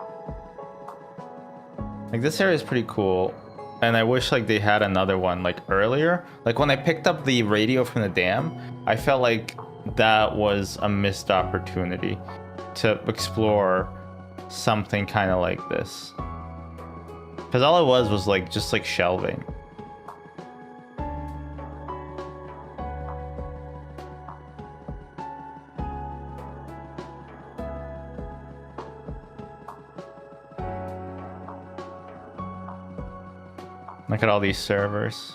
Like this area is pretty cool, and I wish like they had another one like earlier. Like when I picked up the radio from the dam, I felt like that was a missed opportunity to explore something kind of like this. Because all it was like just like shelving. Look at all these servers.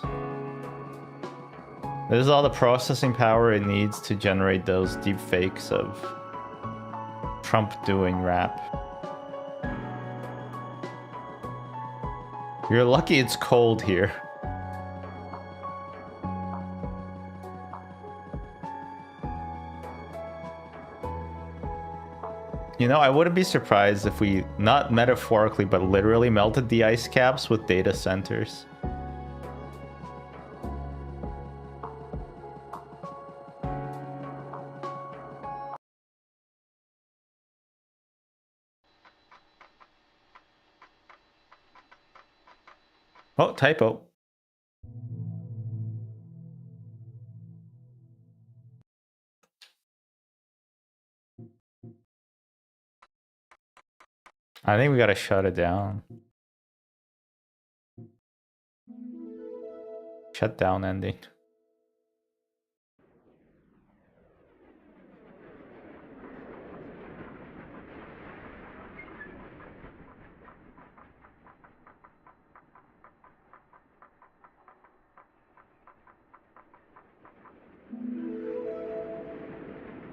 This is all the processing power it needs to generate those deep fakes of Trump doing rap. You're lucky it's cold here. You know, I wouldn't be surprised if we, not metaphorically, but literally melted the ice caps with data centers. Oh, typo. I think we gotta shut it down. Shut down ending.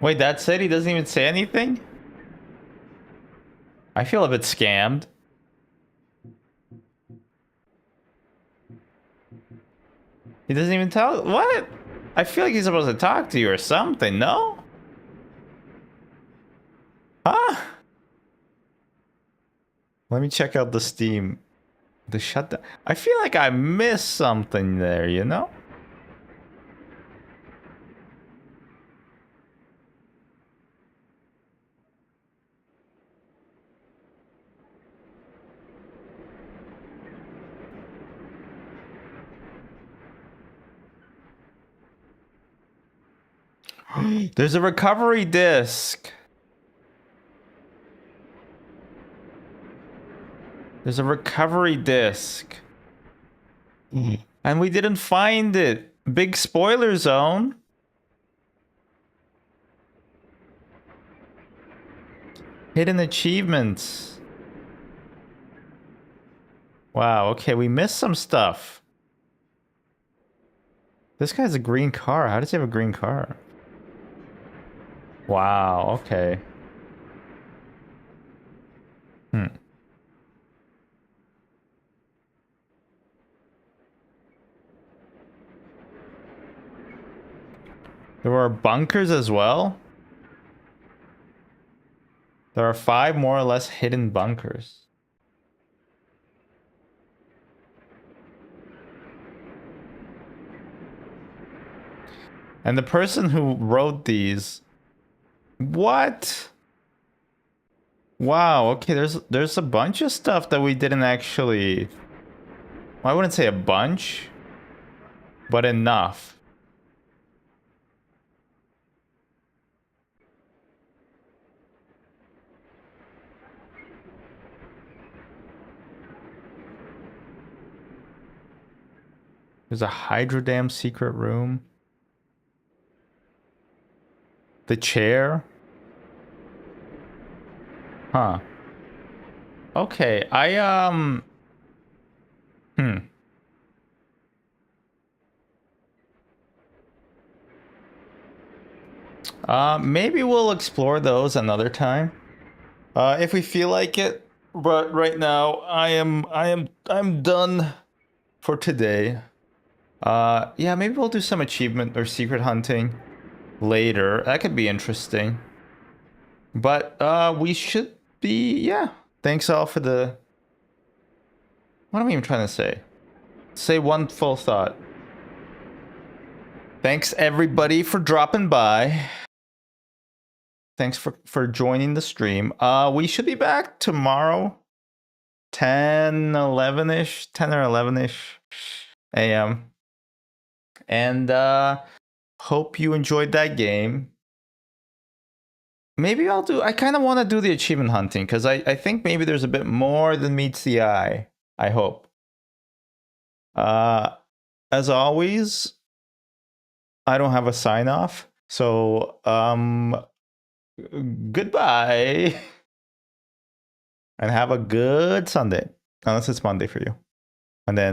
Wait, that's it? He doesn't even say anything? I feel a bit scammed. He doesn't even tell. What? I feel like he's supposed to talk to you or something, no? Huh? Let me check out the Steam. The shutdown. I feel like I missed something there, you know? There's a recovery disc. There's a recovery disc. And we didn't find it. Big spoiler zone. Hidden achievements. Wow, okay, we missed some stuff. This guy's a green car. How does he have a green car? Wow, okay. There are bunkers as well. There are 5 more or less hidden bunkers. And the person who wrote these... What? Wow, okay, there's a bunch of stuff that we didn't actually... Well, I wouldn't say a bunch, but enough. There's a hydro dam secret room. The chair. Huh. Okay, maybe we'll explore those another time. If we feel like it. But right now, I'm done for today. Yeah, maybe we'll do some achievement or secret hunting later. That could be interesting. But we should be, yeah. Thanks all for the. What am I even trying to say? Say one full thought. Thanks everybody for dropping by. Thanks for joining the stream. We should be back tomorrow, 10 or 11ish a.m. And hope you enjoyed that game. Maybe I kind of want to do the achievement hunting because I think maybe there's a bit more than meets the eye. I hope. As always, I don't have a sign off. So goodbye. And have a good Sunday. Unless it's Monday for you. And then